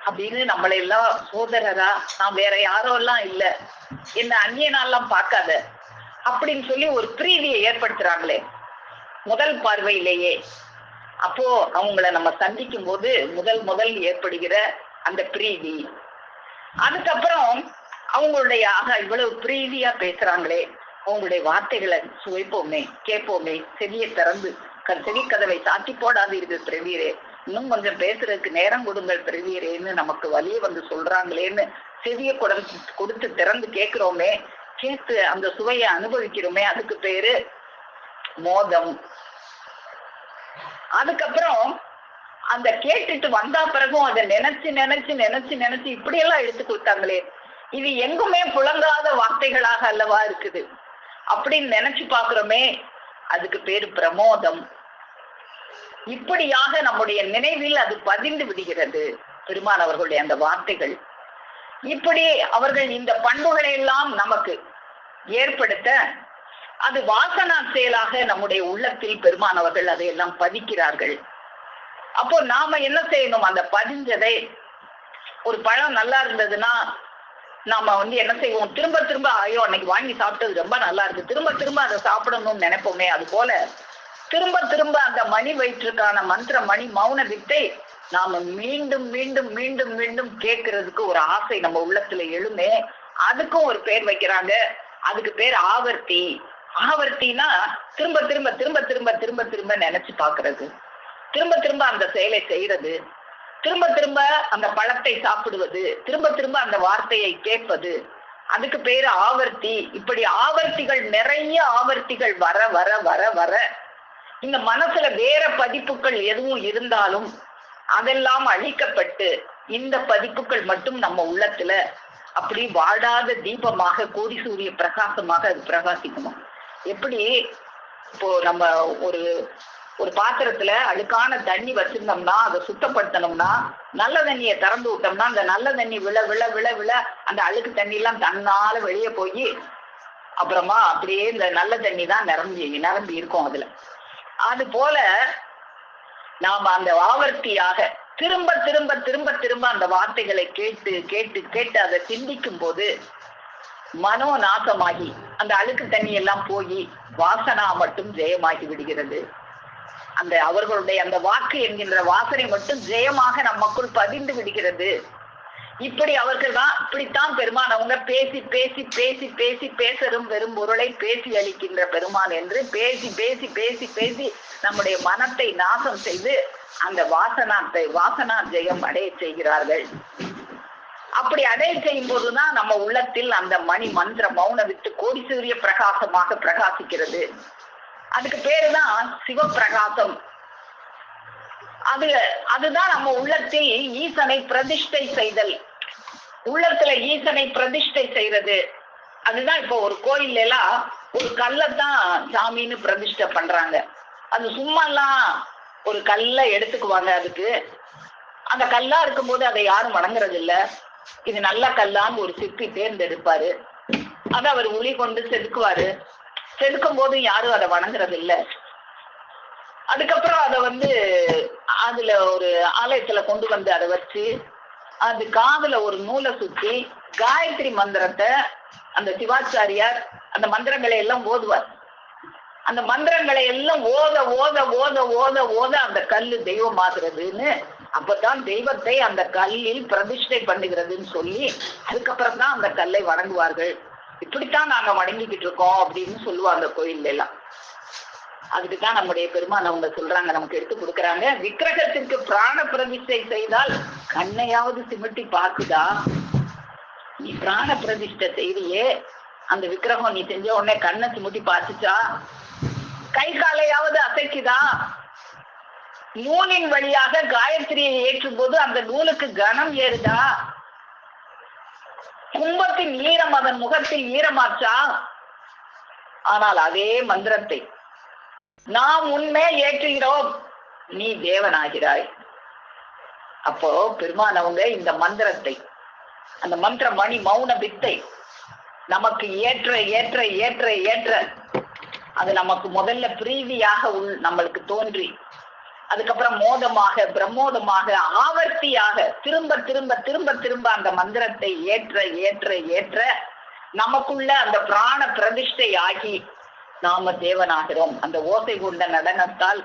அப்படின்னு நம்மளை எல்லாம் சோதரரா, நான் வேற யாரோ எல்லாம் இல்ல, என்ன அந்நியனாலாம் பார்க்காத அப்படின்னு சொல்லி ஒரு பிரீதியை ஏற்படுத்துறாங்களே முதல் பார்வையிலேயே. அப்போ அவங்கள நம்ம சந்திக்கும் போது முதல் ஏற்படுகிற அந்த பிரீதி. அதுக்கப்புறம் அவங்களுடைய இவ்வளவு பிரீதியா பேசுறாங்களே, அவங்களுடைய வார்த்தைகளை சுவைப்போமே, கேட்போமே, செவியை திறந்து செவி கதவை சாத்தி போடாதீர்கள் பிரவீரே, இன்னும் கொஞ்சம் பேசுறதுக்கு நேரம் கொடுங்கள் பிரவீரேன்னு நமக்கு வழிய சொல்றாங்களேன்னு செவியை கொடுத்து திறந்து கேட்கிறோமே, கேட்டு அந்த சுவையை அனுபவிக்கிறோமே, அதுக்கு பேரு மோதம். அதுக்கப்புறம் அந்த கேட்டுட்டு வந்தா பிறகும் அதை நினைச்சு இப்படியெல்லாம் எடுத்து கொடுத்தாங்களே, இது எங்குமே புழங்காத வார்த்தைகளாக அல்லவா இருக்குது அப்படின்னு நினைச்சு பாக்குறோமே, அதுக்கு பேரு பிரமோதம். இப்படியாக நம்முடைய நினைவில் அது பதிந்து விடுகிறது பெருமான் அவர்களுடைய அந்த வார்த்தைகள். இப்படி அவர்கள் இந்த பண்புகளை எல்லாம் நமக்கு ஏற்படுத்த அது வாசனா செயலாக நம்முடைய உள்ளத்தில் பெருமானவர்கள் அதையெல்லாம் பதிக்கிறார்கள். அப்போ நாம என்ன செய்யணும், அந்த பதிஞ்சதை ஒரு பழம் நல்லா இருந்ததுன்னா நாம என்ன செய்வோம், திரும்ப ஐயோ அன்னைக்கு வாங்கி சாப்பிட்டது ரொம்ப நல்லா இருக்கு, திரும்ப அதை சாப்பிடணும்னு நினைப்போமே. அது போல திரும்ப அந்த மணி வயிற்றுக்கான மந்திர மணி மௌன வித்தை நாம மீண்டும் கேட்கறதுக்கு ஒரு ஆசை நம்ம உள்ளத்துல எழுமே. அதுக்கும் ஒரு பேர் வைக்கிறாங்க, அதுக்கு பேர் ஆவர்த்தி. ஆவர்த்தினா திரும்ப நினைச்சு பாக்குறது, திரும்ப அந்த செயலை செய்யறது, திரும்ப அந்த பழத்தை சாப்பிடுவது, திரும்ப அந்த வார்த்தையை கேட்பது, அதுக்கு பேரு ஆவர்த்தி. இப்படி ஆவர்த்திகள் நிறைய ஆவர்த்திகள் வர வர வர வர இந்த மனசுல வேற பதிப்புகள் எதுவும் இருந்தாலும் அதெல்லாம் அழிக்கப்பட்டு இந்த பதிப்புகள் மட்டும் நம்ம உள்ளத்துல அப்படி வாடாத தீபமாக கோடி சூரிய பிரகாசமாக அது பிரகாசிக்கணும். எப்படி இப்போ நம்ம ஒரு பாத்திரத்துல அழுக்கான தண்ணி வச்சிருந்தோம்னா அதை சுத்தப்படுத்தணும்னா நல்ல தண்ணியை திறந்து விட்டோம்னா அந்த நல்ல தண்ணி விழ அந்த அழுக்கு தண்ணி எல்லாம் தன்னால வெளியே போய் அப்புறமா அப்படியே இந்த நல்ல தண்ணி தான் நிரம்பி இருக்கும் அதுல. அது போல நாம அந்த ஆவர்த்தியாக திரும்ப அந்த வார்த்தைகளை கேட்டு அதை சிந்திக்கும் போது மனோ நாசமாகி அந்த அழுக்கு தண்ணி எல்லாம் போய் வாசனா மட்டும் ஜெயமாகி விடுகிறது. அந்த அவர்களுடைய அந்த வாக்கு என்கின்ற வாசனை மட்டும் ஜெயமாக நமக்குள் பதிந்து விடுகிறது. இப்படி அவர்கள் தான் இப்படித்தான் பெருமான் அவங்க பேசி பேசரும் வெறும் பொருளை பேசி அளிக்கின்ற பெருமான் என்று பேசி நம்முடைய மனத்தை நாசம் செய்து அந்த வாசனா ஜெயம் அடைய செய்கிறார்கள். அப்படி அடைய செய்யும் போதுதான் நம்ம உள்ளத்தில் அந்த மணி மந்திர மௌன வித்து கோடி சூரிய பிரகாசமாக பிரகாசிக்கிறது. அதுக்கு பேருதான் சிவப்பிரகாசம். அதுதான் நம்ம உள்ளத்தில் ஈசனை பிரதிஷ்டை செய்தல், உள்ளத்துல ஈசனை பிரதிஷ்டை செய்யறது. அதுதான் இப்போ ஒரு கோயில்ல எல்லாம் ஒரு கல்லைத்தான் சாமின்னு பிரதிஷ்டை பண்றாங்க. அது சும்மா எல்லாம் ஒரு கல்லை எடுத்துக்குவாங்க. அதுக்கு அந்த கல்லா இருக்கும்போது அதை யாரும் வணங்குறது இல்ல. இது நல்ல கல்லான்னு ஒரு சிற்பி தேர்ந்தெடுப்பாரு, அதை அவர் உளி கொண்டு செதுக்குவாரு. செதுக்கும் போது யாரும் அதை வணங்குறது இல்ல. அதுக்கப்புறம் அதை அதுல ஒரு ஆலயத்துல கொண்டு வந்து அதை வச்சு அது காதுல ஒரு நூலை சுத்தி காயத்ரி மந்திரத்தை அந்த சிவாச்சாரியார் அந்த மந்திரங்களை எல்லாம் ஓதுவார். அந்த மந்திரங்களை எல்லாம் ஓத ஓத ஓத ஓத ஓத அந்த கல்லு தெய்வமாகிறதுன்னு, அப்பதான் தெய்வத்தை அந்த கல்லில் பிரதிஷ்டை பண்ணுகிறதுன்னு சொல்லி அதுக்கப்புறம் தான் அந்த கல்லை வணங்குவார்கள். இப்படித்தான் நாங்க வணங்கிக்கிட்டு இருக்கோம் அப்படின்னு சொல்லுவாங்க கோயில்ல எல்லாம். அதுக்குதான் நம்முடைய பெருமான் அவங்க சொல்றாங்க, நமக்கு எடுத்து கொடுக்குறாங்க, விக்கிரகத்திற்கு பிராண பிரதிஷ்டை செய்தால் கண்ணையாவது சிமிட்டி பாக்குதா? நீ பிராண பிரதிஷ்டை செய்தியே, அந்த விக்கிரகம் நீ செஞ்ச உடனே கண்ணை சிமிட்டி பார்த்துச்சா? கை காலையாவது அசைக்குதா? நூலின் வழியாக காயத்ரியை ஏற்றும் போது அந்த நூலுக்கு கனம் ஏறுதா? கும்பத்தின் ஈரம் அதன் முகத்தில் ஈரமாச்சா? ஆனால் அதே மந்திரத்தை நாம் உண்மை ஏற்றுகிறோம், நீ தேவனாகிறாய். அப்போ பெருமானவங்க இந்த மந்திரத்தை, அந்த மந்திர மணி மௌன வித்தை நமக்கு ஏற்ற ஏற்ற ஏற்ற ஏற்ற அது நமக்கு முதல்ல பிரீதியாக நம்மளுக்கு தோன்றி, அதுக்கப்புறம் மோதமாக பிரமோதமாக ஆவர்த்தியாக திரும்ப திரும்ப திரும்ப திரும்ப அந்த மந்திரத்தை ஏற்ற ஏற்ற ஏற்ற நமக்குள்ள அந்த பிராண பிரதிஷ்டை ஆகி நாம தேவனாகிறோம். அந்த ஓசை கொண்ட நடனத்தால்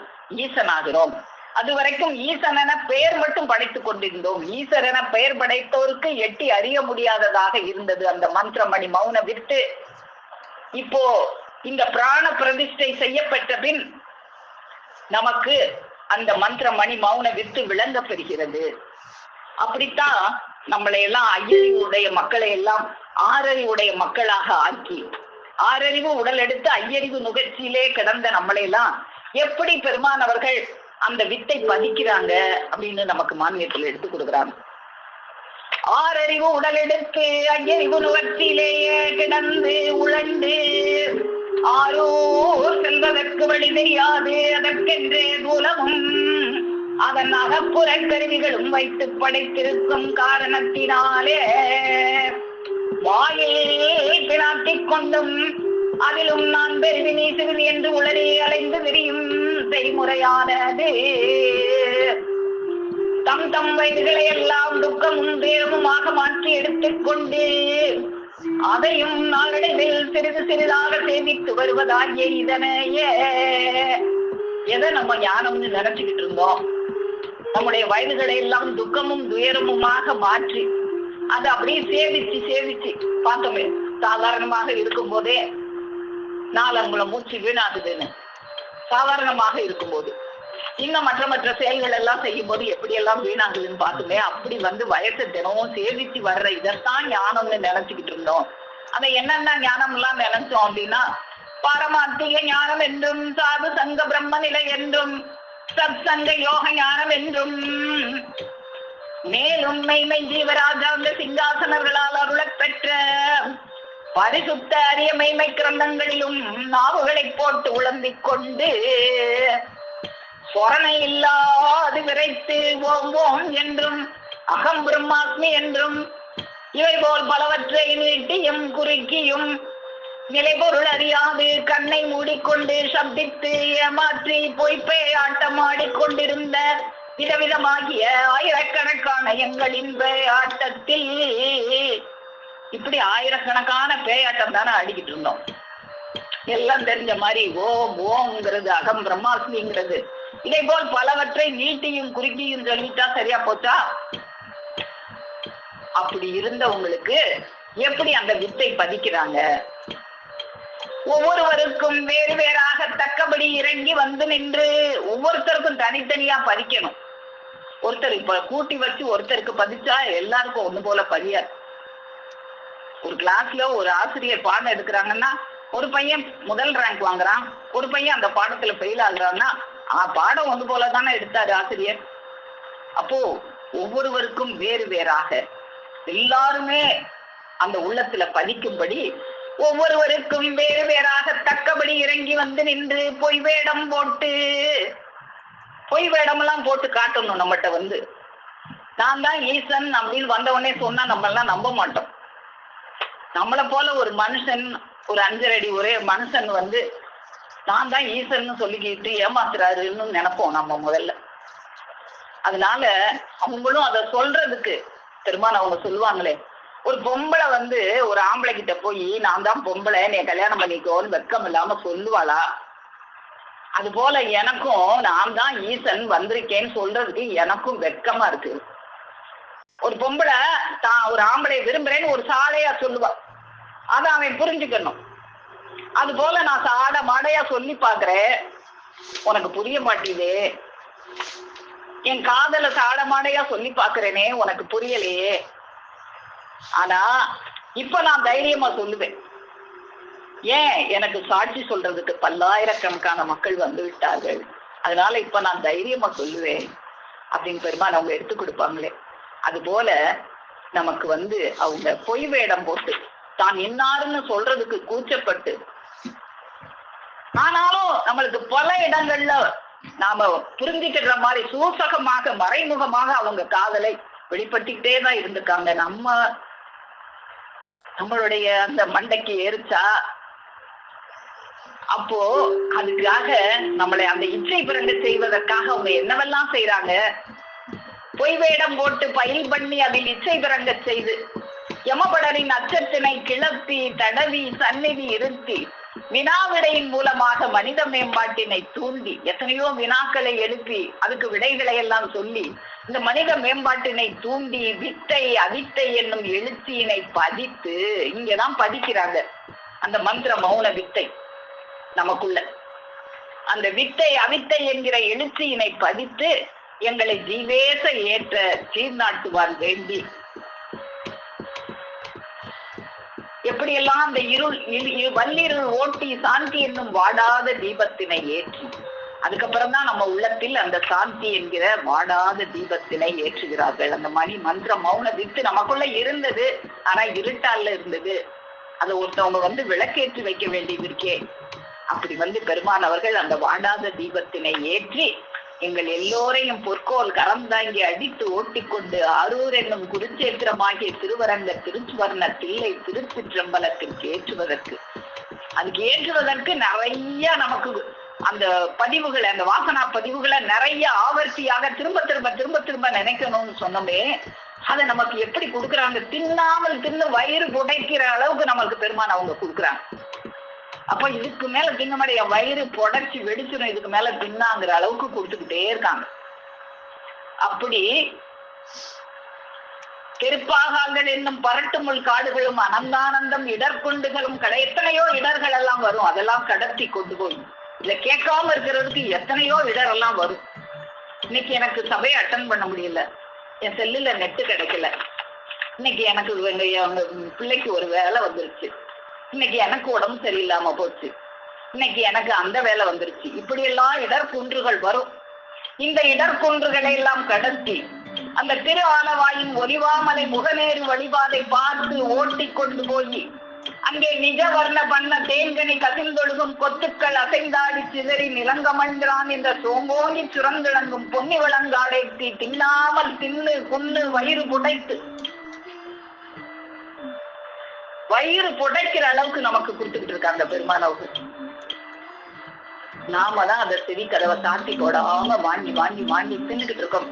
ஈசனாகிறோம். அது வரைக்கும் ஈசனென பெயர் மட்டும் படைத்துக் கொண்டிருந்தோம். ஈசரென பெயர் படைத்தோருக்கு எட்டி அறிய முடியாததாக இருந்தது அந்த மந்திரமணி மௌன விட்டு. இப்போ இந்த பிராண பிரதிஷ்டை செய்யப்பட்ட பின் நமக்கு அந்த மந்திரமணி மௌன வித்து விளங்க பெறுகிறது. அப்படித்தான் நம்மளை எல்லாம் ஐயறிவுடைய மக்களை எல்லாம் ஆறறிவுடைய மக்களாக ஆக்கி, ஆறறிவு உடல் எடுத்து ஐயறிவு நுகர்ச்சியிலே கிடந்த நம்மளை எல்லாம் எப்படி பெருமானவர்கள் அந்த வித்தை பதிக்கிறாங்க அப்படின்னு நமக்கு மானியத்தில் எடுத்து கொடுக்குறாங்க. ஆறறிவு உடல் எடுத்து ஐயறிவு நுகர்ச்சியிலேயே கிடந்து உழண்டு ஆரூர் செல்வதற்கு வழி தெரியாது, அதற்கென்றே மூலமும் அதன் அகப்புற கருவிகளும் வைத்து படைத்திருக்கும் காரணத்தினாலே வாயில் பிராட்டிக் கொண்டும் அதிலும் நான் பெருவி நீ சிறுவி என்று உளறி அலைந்து விரியும் செய்முறையானது. தம் தம் வயதுகளை எல்லாம் துக்கமும் தேவமுமாக மாற்றி எடுத்துக்கொண்டு அதையும் நாளடைவில் சிறிது சிறிதாக சேமித்து வருவதாகிய இதனையே எதை நம்ம ஞானம்னு நினைச்சுக்கிட்டு இருந்தோம். நம்முடைய வயதுகளை எல்லாம் துக்கமும் துயரமுமாக மாற்றி அதை அப்படியே சேவிச்சு சேவிச்சு பார்த்தோமே. சாதாரணமாக இருக்கும் போதே நாலங்குளம் மூச்சு வீணாகுதுன்னு, சாதாரணமாக இருக்கும்போது இன்னும் மற்ற மற்ற செயல்கள் எல்லாம் செய்யும் போது எப்படி எல்லாம் வீணாகுதுன்னு பார்த்துமே. அப்படி வயசை தினமும் சேவிச்சு வர்ற இதைத்தான் ஞானம்னு நினைச்சுக்கிட்டு இருந்தோம். அதை என்னென்ன ஞானம் எல்லாம் நினைச்சோம் அப்படின்னா, பாரமார்த்திக ஞானம் என்றும், சாது சங்க பிரம்ம நிலை என்றும், சத் சங்க யோக ஞானம் என்றும், மேலும் மெய்மை ஜீவராஜாங்க சிங்காசனர்களால் அருளப் பெற்ற பரிசுத்த அரிய மெய்மை கிரந்தங்களிலும் நாவுகளை போட்டு உழம்பிக் கொண்டு சொரணை இல்லாது விரைத்து ஓம் என்றும் அகம் பிரம்மாஸ்மி என்றும் இவை போல் பலவற்றை நீட்டியும் குறுக்கியும் நிலைபொருள் அறியாது கண்ணை மூடிக்கொண்டு சப்தித்து ஏமாற்றி பொய்ப்பே ஆட்டம் ஆடிக்கொண்டிருந்த விதவிதமாகிய ஆயிரக்கணக்கான எங்களின் பேயாட்டத்தில், இப்படி ஆயிரக்கணக்கான பேயாட்டம் தானே ஆடிக்கிட்டு இருந்தோம். எல்லாம் தெரிஞ்ச மாதிரி ஓம் ஓம்ங்கிறது அகம் பிரம்மாஸ்மிங்கிறது இதை போல் பலவற்றை நீட்டியும் குறுக்கியும் சொல்லிட்டா சரியா போச்சா? அப்படி இருந்தவங்களுக்கு எப்படி அந்த வித்தை பதிக்கிறாங்க? ஒவ்வொருவருக்கும் வேறு வேறாக தக்கபடி இறங்கி வந்து நின்று ஒவ்வொருத்தருக்கும் தனித்தனியா பதிக்கணும். ஒருத்தர் இப்ப கூட்டி வச்சு ஒருத்தருக்கு பதிச்சா எல்லாருக்கும் ஒண்ணு போல பதியாது. ஒரு கிளாஸ்ல ஒரு ஆசிரியர் பாடம் எடுக்கிறாங்கன்னா ஒரு பையன் முதல் ரேங்க் வாங்குறான், ஒரு பையன் அந்த பாடத்துல ஃபெயில் ஆகுறான்னா பாடம் ஒன்று போல தானே எடுத்தாரு ஆசிரியர். அப்போ ஒவ்வொருவருக்கும் வேறு வேறாக எல்லாருமே அந்த உள்ளத்துல பதிக்கும்படி ஒவ்வொருவருக்கும் வேறு வேறாக தக்கபடி இறங்கி வந்து நின்று பொய் வேடம் போட்டு, பொய் வேடம் எல்லாம் போட்டு காட்டணும். நம்மகிட்ட நான் தான் ஈசன் அப்படின்னு வந்தவொடனே சொன்னா நம்ம எல்லாம் நம்ப மாட்டோம். நம்மளை போல ஒரு மனுஷன், ஒரு 5 அடி ஒரே மனுஷன் நான் தான் ஈசன்னு சொல்லிக்கிட்டு ஏமாத்துறாருன்னு நினைப்போம் நம்ம முதல்ல. அதனால அவங்களும் அதை சொல்றதுக்கு பெருமான் அவங்க சொல்லுவாங்களே, ஒரு பொம்பளை ஒரு ஆம்பளை கிட்ட போய் நான் தான் பொம்பளை நீ கல்யாணம் பண்ணிக்கோன்னு வெக்கம் இல்லாம சொல்லுவாளா? அது போல எனக்கும் நான் தான் ஈசன் வந்திருக்கேன்னு சொல்றதுக்கு எனக்கும் வெட்கமா இருக்கு. ஒரு பொம்பளை தான் ஒரு ஆம்பளை விரும்புறேன்னு ஒரு சாலையா சொல்லுவா, அதை அவன் புரிஞ்சுக்கணும். அது போல நான் சாட மாடையா சொல்லி பாக்குறேன், உனக்கு புரிய மாட்டேது. என் காதல சாட மாடையா சொல்லி பாக்குறேனே, உனக்கு புரியலையே. ஆனா இப்ப நான் தைரியமா சொல்லுவேன். ஏன், எனக்கு சாட்சி சொல்றதுக்கு பல்லாயிரக்கணக்கான மக்கள் வந்து விட்டார்கள். அதனால இப்ப நான் தைரியமா சொல்லுவேன் அப்படின்னு பெருமான் அவங்க எடுத்து கொடுப்பாங்களே. அது போல நமக்கு வந்து அவங்க பொய் வேடம் போட்டு தான் இன்னாருன்னு சொல்றதுக்கு கூச்சப்பட்டு, ஆனாலும் நம்மளுக்கு பல இடங்கள்ல நாம புரிஞ்சுக்கிற மாதிரி சூசகமாக மறைமுகமாக அவங்க காதலை வெளிப்படுத்திக்கிட்டே தான் இருந்திருக்காங்க. நம்மளுடைய அந்த மண்டைக்கு ஏறிச்சா அப்போ அதுக்காக நம்மளை அந்த இச்சை பிறங்க செய்வதற்காக அவங்க என்னவெல்லாம் செய்யறாங்க. பொய் வேடம் போட்டு பயில் பண்ணி அதில் இச்சை பிறங்க செய்து யமபடரின் அச்சத்தினை கிளப்பி தடவி சந்நிதி இருத்தி வினாவிடையின் மூலமாக மனித மேம்பாட்டினை தூண்டி எத்தனையோ வினாக்களை எழுப்பி அதுக்கு விடைகளை எல்லாம் சொல்லி இந்த மனித மேம்பாட்டினை தூண்டி வித்தை அவித்தை என்னும் எழுச்சியினை பதித்து இங்கதான் பதிக்கிறாங்க. அந்த மந்திர மௌன வித்தை நமக்குள்ள அந்த வித்தை அவித்தை என்கிற எழுச்சியினை பதித்து எங்களை ஜீவேச ஏற்ற சீர்நாட்டுவார் வேண்டி எப்படியெல்லாம் அந்த வல்லிருள் ஓட்டி சாந்தி என்னும் வாடாத தீபத்தினை ஏற்றி அதுக்கப்புறம் தான் நம்ம உள்ளத்தில் அந்த சாந்தி என்கிற வாடாத தீபத்தினை ஏற்றுகிறார்கள். அந்த மந்திர மௌன வித்து நமக்குள்ள இருந்தது, ஆனா இருட்டால இருந்தது. அதை ஒருத்தவங்க வந்து விளக்கேற்றி வைக்க வேண்டியது இருக்கே. அப்படி வந்து பெருமான் அவர்கள் அந்த வாடாத தீபத்தினை ஏற்றி எங்கள் எல்லோரையும் பொற்கோல் கரந்தாங்கி அடித்து ஓட்டிக்கொண்டு அரூர் என்னும் குருச்சேத்திரமாகிய திருவரங்க திருச்சுவர்ண தில்லை திருச்சிற்றம்பலத்திற்கு ஏற்றுவதற்கு நிறைய நமக்கு அந்த பதிவுகளை, அந்த வாசனா பதிவுகளை நிறைய ஆவர்த்தியாக திரும்ப திரும்ப திரும்ப திரும்ப நினைக்கணும்னு சொன்னோமே, அதை நமக்கு எப்படி கொடுக்குறாங்க. தின்னாமல் தின்னு வயிறு புடைக்கிற அளவுக்கு நமக்கு பெருமான் அவங்க கொடுக்குறாங்க. அப்ப இதுக்கு மேல தின்ன மாதிரி என் வயிறு புடைச்சி வெடிச்சிடும், இதுக்கு மேல தின்னாங்கிற அளவுக்கு கொடுத்துக்கிட்டே இருக்காங்க. அப்படி திருப்பாகாங்கள் என்னும் பரட்டுமுள் காடுகளும் அனந்தானந்தம் இடர்கொண்டுகளும் எத்தனையோ இடர்கள் எல்லாம் வரும். அதெல்லாம் கடத்தி கொண்டு போய் இல்ல கேட்காம இருக்கிறதுக்கு எத்தனையோ இடர் எல்லாம் வரும். இன்னைக்கு எனக்கு சபையை அட்டன் பண்ண முடியல, என் செல்லுல நெட்டு கிடைக்கல. இன்னைக்கு எனக்கு பிள்ளைக்கு ஒரு வேலை வந்துருச்சு, இன்னைக்கு எனக்கு உடம்பு சரியில்லாம போச்சு, இன்னைக்கு எனக்கு அந்த வேலை வந்துருச்சு. இப்படி எல்லாம் இடர்குன்றுகள் வரும். இந்த இடர்குன்றுகளை எல்லாம் கடத்தி அந்த திரு ஆலவாயின் ஒலிவாமலை முகநேறு வழிபாதை பார்த்து ஓட்டி கொண்டு போய் அங்கே நிஜ வர்ண பண்ண தேன்கனி கசிந்தொழுகும் கொத்துக்கள் அசைந்தாடி சிதறி நிலங்கமழ்கிறான் என்ற சோங்கோங்கி சுரந்திழங்கும் பொன்னி விளங்காடைத்தி தின்னாமல் தின்னு குன்னு வயிறு புடைக்கிற அளவுக்கு நமக்கு கொடுத்துக்கிட்டு இருக்காங்க பெருமானவர்கள். நாம தான் அதை செவி கதவை சாத்தி போடாம வாங்கி வாங்கி வாங்கி தின்னுக்கிட்டு இருக்கோம்.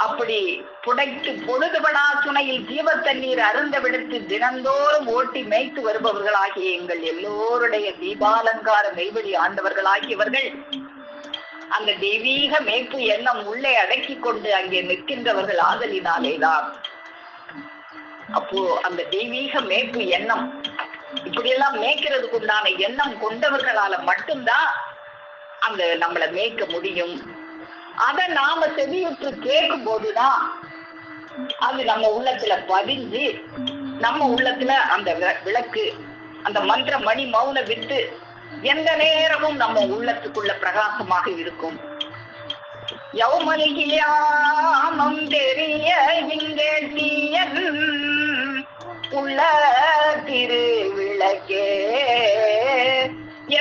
அப்படி புடைத்து பொழுதுபடா சுனையில் ஜீவ தண்ணீர் அருந்த விடுத்து தினந்தோறும் ஓட்டி மேய்த்து வருபவர்களாகிய எங்கள் எல்லோருடைய தீபாலங்கார மெய்வழி ஆண்டவர்களாகியவர்கள் அந்த தெய்வீக மேய்ப்பு எண்ணம் உள்ளே அடக்கி கொண்டு அங்கே நிற்கின்றவர்கள் ஆதலினாலேதான். அப்போ அந்த தெய்வீக மேய்ப்பு எண்ணம் இப்படியெல்லாம் மேய்க்கிறதுக்கு உண்டான எண்ணம் கொண்டவர்களால மட்டும்தான் அந்த நம்மளை மேய்க்க முடியும். அதை நாம செவியுற்று கேட்கும் போதுதான் அது நம்ம உள்ளத்துல பதிஞ்சு நம்ம உள்ளத்துல அந்த விளக்கு, அந்த மந்திர மணி மௌன விட்டு எந்த நேரமும் நம்ம உள்ளத்துக்குள்ள பிரகாசமாக இருக்கும். யௌமல்கியாமம் தெரிய இங்கே தீயன் உள்ள திருவிளக்கே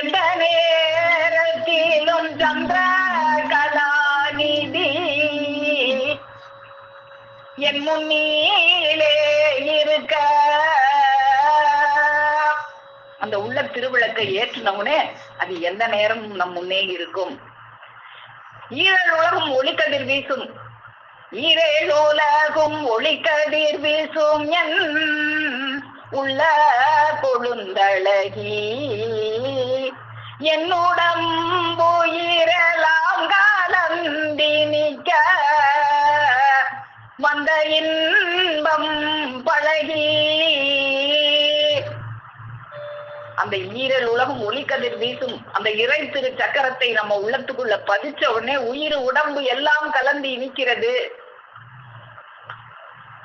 எந்த நேரத்திலும் சந்திர கலாநிதி என் முன்னீளே இருக்க. அந்த உள்ள திருவிளக்கை ஏற்றினவுனே அது எந்த நேரமும் நம் முன்னே இருக்கும். ஈரல் உலகம் ஒளிக்கதிர் வீசும், ஈரேழு உலகும் ஒளிக்கதிர் வீசும் என் உள்ள கொழுந்தழகி என்னுடம்புயிரெல்லாம் கலந்தி நிற்க வந்த இன்பம் பழகி அந்த ஈரல் உலகம் ஒளிக்கதிர் வீசும் அந்த இறை திரு சக்கரத்தை நம்ம உள்ளத்துக்குள்ள பதிச்ச உடனே உயிர் உடம்பு எல்லாம் கலந்து இனிக்கிறது.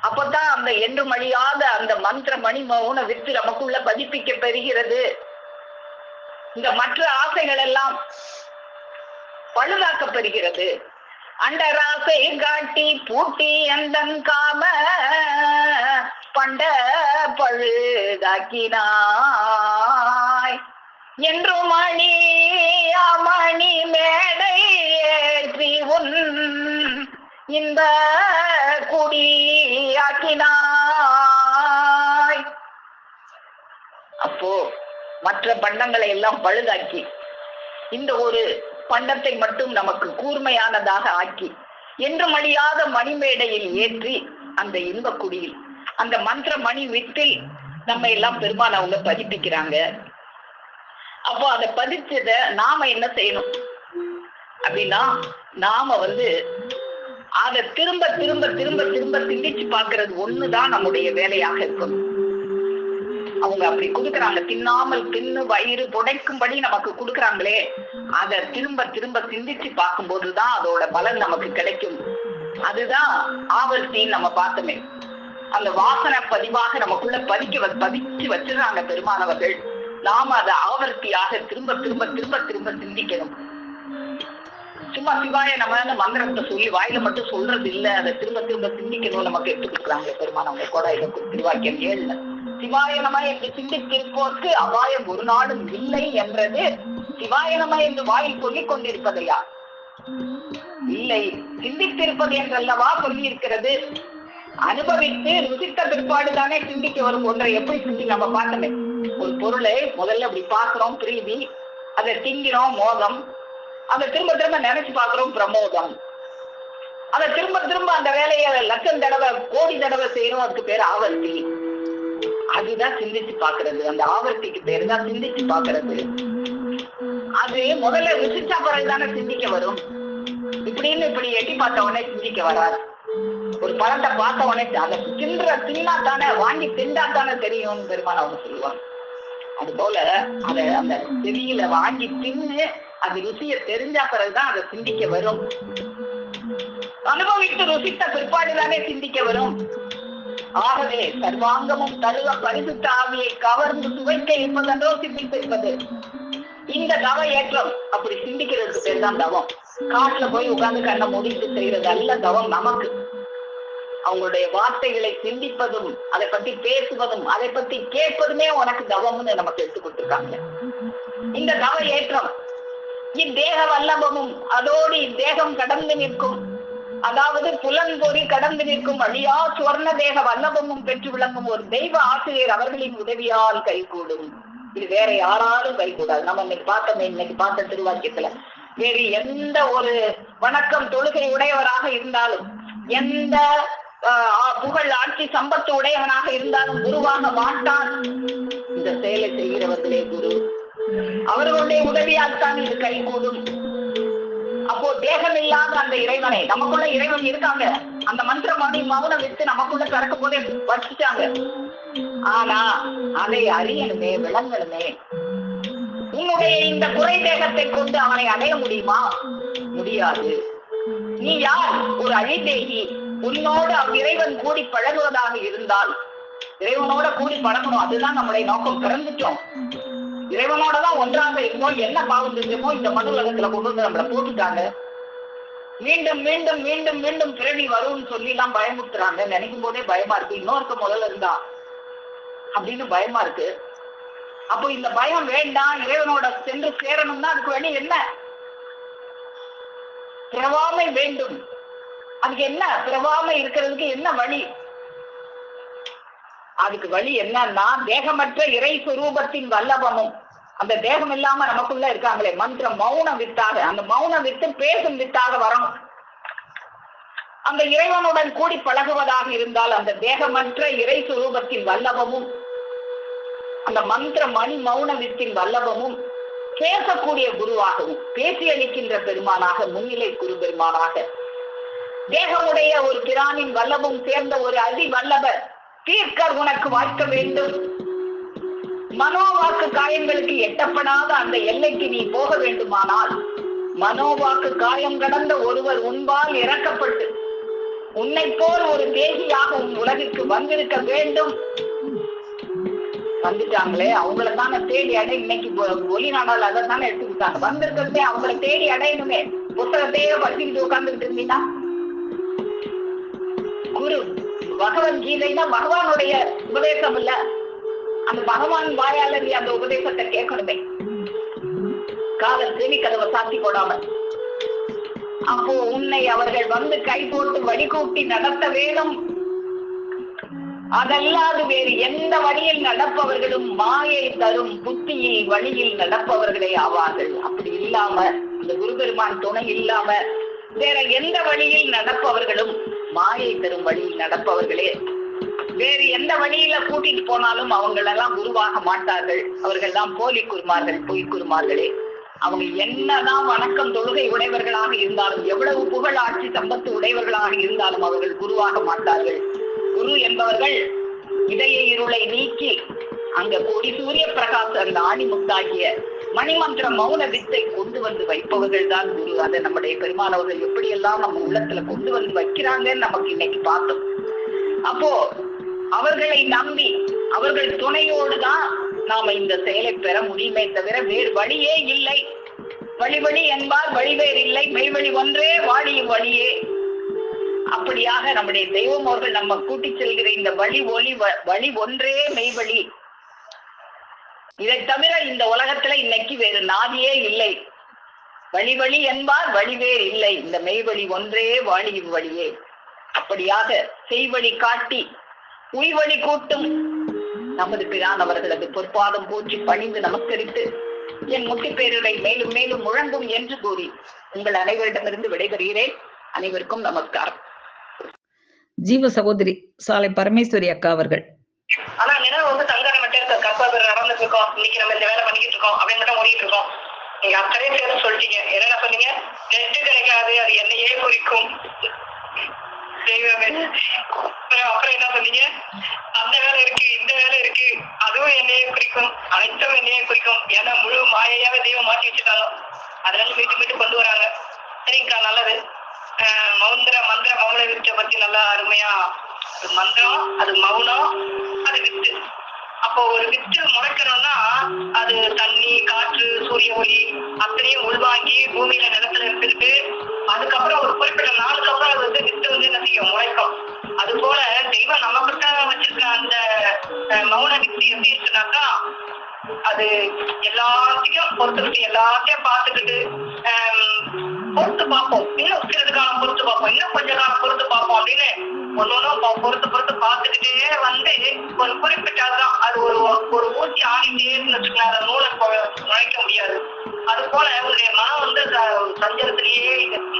அப்பதான் அந்த என்றும் அழியாத அந்த மந்திர மணி மௌன வித்து நமக்குள்ள பதிப்பிக்க பெறுகிறது. இந்த மற்ற ஆசைகள் எல்லாம் பழுதாக்கப்பெறுகிறது. அண்டராசை காட்டி பூட்டி அந்தன் காம பண்ட பழுதாக்கினாய் என்று மணி அமணி மேடை ஏற்றி உன் இந்த குடியாக்கினாய். அப்போ மற்ற பண்டங்களை எல்லாம் பழுதாக்கி இந்த ஒரு பண்டத்தை மட்டும் நமக்கு கூர்மையானதாக ஆக்கி என்றும் அழியாத மணிமேடையில் ஏற்றி அந்த இன்ப குடியில் அந்த மந்திர மணி வித்தில் நம்ம எல்லாம் பெருமாள் அவங்க பதிப்பிக்கிறாங்க. அப்போ அதை பதிச்சத நாம என்ன செய்யணும் அப்படின்னா, நாம அதை திரும்ப திரும்ப திரும்ப திரும்ப சிந்திச்சு பாக்குறது ஒண்ணுதான் நம்முடைய வேலையாக இருக்கணும். அவங்க அப்படி கொடுக்குறாங்க, தின்னாமல் தின்னு வயிறு புடைக்கும்படி நமக்கு கொடுக்குறாங்களே, அதை திரும்ப திரும்ப சிந்திச்சு பார்க்கும் போதுதான் அதோட பலன் நமக்கு கிடைக்கும். அதுதான் ஆவர்த்தின்னு நம்ம பார்த்தோமே, அந்த வாசனை பதிவாக நமக்குள்ள பதிச்சு வச்சிருக்காங்க பெருமானவர்கள். நாம அதை ஆவர்த்தியாக திரும்ப திரும்ப திரும்ப திரும்ப சிந்திக்கணும். சும்மா சிவாய நம்ம மந்திரத்தை சொல்லி வாயில மட்டும் சொல்றது இல்ல, அதை திரும்ப திரும்ப சிந்திக்கணும் நமக்கு எடுத்து கொடுக்குறாங்க பெருமானவங்க கூட. இதை திருவாக்கியம் 7 சிவாய நம என்று சிந்தித்திருப்போருக்கு அபாயம் ஒரு நாளும் இல்லை என்றது சிவாய நம என்று வாயில் சொல்லிக் கொண்டிருப்பதையா? இல்லை, சிந்தித்திருப்பது என்றல்லவா சொல்லி இருக்கிறது. அனுபவித்து ருசித்த பிற்பாடுதானே சிந்திக்க வரும். ஒன்றை எப்படி சிந்தி நம்ம பார்த்தோமே, ஒரு பொருளை முதல்ல அப்படி பாக்குறோம் பிரீதி, அதை திங்கிறோம் மோதம், அதை திரும்ப திரும்ப நினைச்சு பாக்குறோம் பிரமோதம், அதை திரும்ப திரும்ப அந்த வேலையை லட்சம் தடவை கோடி தடவை செய்யறோம், அதுக்கு பேர் ஆவர்த்தி. அதுதான் சிந்திச்சு பாக்குறது. அந்த ஆவர்த்திக்கு பேரு தான் சிந்திச்சு பாக்குறது. அது முதல்ல ருசிச்சா பிறகுதானே சிந்திக்க வரும். இப்படின்னு இப்படி எட்டி பார்த்த உடனே சிந்திக்க வராது. ஒரு பழத்தை பார்த்த உடனே அதை தின்னா தானே, வாங்கி திண்டா தானே தெரியும் பெருமாள் அவங்க சொல்லுவாங்க. அது போல அதை அந்த செடியில வாங்கி தின்னு அது ருசிய தெரிஞ்சா பிறகுதான் அதை சிந்திக்க வரும். அனுபவித்து ருசித்த பிற்பாடுதானே சிந்திக்க வரும். ஆகவே சர்வாங்கமும் தருவ பரிசுத்த ஆவியை கவர்ந்து சுவைக்க இருப்பதென்றோ சிந்தித்திருப்பது. இந்த தவ ஏற்றம் அப்படி சிந்திக்கிறதுக்கு பேர் தான் தவம். காட்டுல போய் உட்கார்ந்து கண்ணை முடித்து செய்யறது அல்ல தவம். நமக்கு அவங்களுடைய வார்த்தைகளை சிந்திப்பதும் அதை பத்தி பேசுவதும் அதை பத்தி கேட்பதுமே உனக்கு தவம்னு நமக்கு எடுத்து கொடுத்துருக்காங்க. இந்த தவ ஏற்றம் இத்தேக வல்லபமும் அதோடு இத்தேகம் கடந்து நிற்கும், அதாவது புலன்பொறி கடந்து நிற்கும் வழியா சுவர்ண தேக வல்லபமும் பெற்று விளங்கும் ஒரு தெய்வ ஆசிரியர் அவர்களின் உதவியால் கைகூடும். இது வேற யாராலும் கைகூடாது. நம்ம இன்னைக்கு பார்த்த திருவாக்கியத்துல வேறு எந்த ஒரு வணக்கம் தொழுகை உடையவராக இருந்தாலும், எந்த புகழ் ஆட்சி சம்பத்து உடையவனாக இருந்தாலும் குருவாக மாட்டான். இந்த செயலை செய்கிறவர்களே குரு, அவர்களுடைய உதவியால் தான் இது கைகூடும். அப்போ தேகம் இல்லாத அந்த இறைவனை, நமக்குள்ள இறைவன் இருக்காங்க, அந்த மந்திரமணி மௌன வித்து நமக்குள்ள கறக்கும் போதே வச்சுட்டாங்க. ஆனா அதை அறியணுமே, விளங்கணுமே. உன்னுடைய இந்த குறை தேகத்தை கொண்டு அவனை அடைய முடியுமா? முடியாது. நீ யார்? ஒரு அழிதேகி. உன்னோடு இறைவன் கூடி பழகுவதாக இருந்தால், இறைவனோட கூடி பழகணும், அதுதான் நம்முடைய நோக்கம். பிறந்துட்டோம், இறைவனோட தான் ஒன்றாக இருக்கோம். என்ன பாவம் செஞ்சோமோ இந்த மனு உலகத்துல கொண்டு வந்து நம்மளை போட்டுட்டாங்க. மீண்டும் மீண்டும் மீண்டும் மீண்டும் பிறவி வரும்னு சொல்லி எல்லாம் பயமுறுத்துறாங்க. நினைக்கும் போதே பயமா இருக்கு. இன்னொருக்க முதல்ல இருந்தா அப்படின்னு பயமா இருக்கு. அப்போ இந்த பயம் வேண்டாம், இறைவனோட சென்று சேரணும்னா அதுக்கு வழி என்ன? பிறவாமை வேண்டும். அதுக்கு என்ன? பிறவாமை இருக்கிறதுக்கு என்ன வழி? அதுக்கு வழி என்னன்னா, தேகமற்ற இறை சுரூபத்தின் வல்லபமும், அந்த தேகம் இல்லாம நமக்குள்ள இருக்காங்களே மந்திர மௌன வித்தாக, அந்த மௌன வித்து பேசும் வித்தாக வரணும். அந்த இறைவனுடன் கூடி பழகுவதாக இருந்தால் அந்த தேகமற்ற இறை சுரூபத்தின் வல்லபமும், அந்த மந்திர மணி மௌன வித்தின் வல்லபமும் பேசக்கூடிய குருவாகவும் பேசி அளிக்கின்ற பெருமானாக, முன்னிலை குரு பெருமானாக, தேகமுடைய ஒரு பிரானின் வல்லமும் சேர்ந்த ஒரு அதி வல்லவர் தீர்க்கர் உனக்கு வாய்க்க வேண்டும். மனோவாக்கு காயங்களுக்கு எட்டப்படாத அந்த எல்லைக்கு நீ போக வேண்டுமானால் மனோவாக்கு காயம் கடந்த ஒருவர் உன்பால் இறக்கப்பட்டு உன்னை போல் ஒரு தேகியாக உன் உலகிற்கு வந்திருக்க வேண்டும். வந்துட்டாங்களே, அவங்கள தானே தேடி அடை, இன்னைக்கு ஒலி நாடால் அதை தானே எடுத்துக்கிட்டாங்க. வந்திருக்கிறதே அவங்கள தேடி அடையணுமே. புத்தகத்தையே படிச்சுக்கிட்டு உட்கார்ந்துட்டு இருந்தீங்கன்னா, குரு பகவத்கீதைனா பகவானுடைய உபதேசம் இல்ல, அந்த பகவான் வாயால நீ அந்த உபதேசத்தை கேட்கணுமே, காதல் தேவி கதவை சாத்தி போடாம. அப்போ உன்னை அவர்கள் வந்து கை போட்டு வழிகூட்டி நடத்த வேணும். அதல்லாது வேறு எந்த வழியில் நடப்பவர்களும் மாயை தரும் புத்தியில் வழியில் நடப்பவர்களே ஆவார்கள். அப்படி இல்லாம, அந்த குருபெருமான் துணை இல்லாம வேற எந்த வழியில் நடப்பவர்களும் மாயை தரும் வழியில் நடப்பவர்களே. வேறு எந்த வழியில கூட்டிட்டு போனாலும் அவங்களெல்லாம் குருவாக மாட்டார்கள். அவர்கள் தான் போலி குருமார்கள், பொய் குருமார்களே. அவங்க என்னதான் வணக்கம் தொழுகை உடையவர்களாக இருந்தாலும், எவ்வளவு புகழ் ஆட்சி சம்பத்து உடையவர்களாக இருந்தாலும் அவர்கள் குருவாக மாட்டார்கள். குரு என்பவர்கள் இதய இருளை நீக்கி அங்க கொடி சூரிய பிரகாச அந்த ஆணிமுத்தாகிய மணிமந்திர மௌன வித்தை கொண்டு வந்து வைப்பவர்கள் தான் குரு. அதை நம்முடைய பெருமானவர்கள் எப்படியெல்லாம் நம்ம உள்ளத்துல கொண்டு வந்து வைக்கிறாங்கன்னு நமக்கு இன்னைக்கு பார்த்தோம். அப்போ அவர்களை நம்பி அவர்கள் துணையோடுதான் நாம இந்த செயலை பெற முடியுமே தவிர வேறு வழியே இல்லை. வழி என்பார் வழிவேறு இல்லை, மெய்வழி ஒன்றே வாழியும் வழியே. அப்படியாக நம்முடைய தெய்வம் அவர்கள் நம்ம கூட்டி செல்கிற இந்த வழி ஒன்றே மெய்வழி. இதை தவிர இந்த உலகத்துல இன்னைக்கு வேறு நாதியே இல்லை. வழி என்பார் வழிவேறு இல்லை, இந்த மெய்வழி ஒன்றே வாழியும் வழியே. அப்படியாக செய்வழி காட்டி உய்வழி கூட்டும் நமது பிரான் அவர்களது பொற்பாதம் போற்றி பணிந்து நமஸ்கரித்து என் முத்தி பேருரை மேலும் மேலும் முழங்கும் என்று கூறி உங்கள் அனைவரிடமிருந்து விடைபெறுகிறேன். அனைவருக்கும் நமஸ்காரம். ஜீவ சகோதரி சாலை பரமேஸ்வரி அக்கா அவர்கள். ஆனா நினைவு வந்து தங்காரை மட்டும் கற்பாபுரம் நடந்துட்டு இருக்கோம். இன்னைக்கு நம்ம இந்த வேலை பண்ணிக்கிட்டு இருக்கோம் அப்படின்னு மட்டும் ஓடிட்டு இருக்கோம். நீங்க அக்கறையே சேர்ந்து சொல்லிட்டீங்க. என்ன சொன்னீங்க? நெட்டு கிடைக்காது, அது என்னையே குறிக்கும். அப்புறம் என்ன சொன்னீங்க? அந்த வேலை இருக்கு, இந்த வேலை இருக்கு, அதுவும் என்னையே குறிக்கும், அனைத்தும் என்னையே குறிக்கும். ஏன்னா முழு மாயையாவே தெய்வம் மாற்றி வச்சிருக்காங்க. அதனால மீட்டு கொண்டு வராங்க. சரிங்கக்கா, நல்லது. மந்திர மௌன வித்தை பத்தி நல்லா அருமையா, மந்திரம் அது மௌனம், அது வித்து. அப்போ ஒரு வித்து முளைக்கணும்னா அது தண்ணி, காற்று, சூரிய ஒளி அத்தனையும் உள்வாங்கி பூமியில நிலத்துல இருந்துட்டு அதுக்கப்புறம் ஒரு குறிப்பிட்ட நாளுக்கு அப்புறம் அது வந்து வித்து வந்து என்ன செய்யும், முளைக்கும். அது போல தெய்வம் நம்ம கிட்ட வச்சிருக்க அந்த மௌன வித்து எப்படி இருக்குனாக்கா, அது எல்லாத்தையும் பொறுத்துக்கிட்டு எல்லாத்தையும் பார்த்துக்கிட்டு பொறுத்து பார்ப்போம், இன்னும் சிறிது காலம் பொறுத்து பார்ப்போம், இன்னும் கொஞ்ச காலம் பொறுத்து பார்ப்போம் அப்படின்னு ஒன்னொன்னும் பொறுத்து பார்த்துக்கிட்டே வந்து ஒரு குறிப்பிட்டாதான் அது ஒரு ஊசி ஆடிட்டேன்னு வச்சுக்கலாம், அதை நூலை நுழைக்க முடியாது. அது போல உங்களுடைய மனம் வந்து சஞ்சலத்திலேயே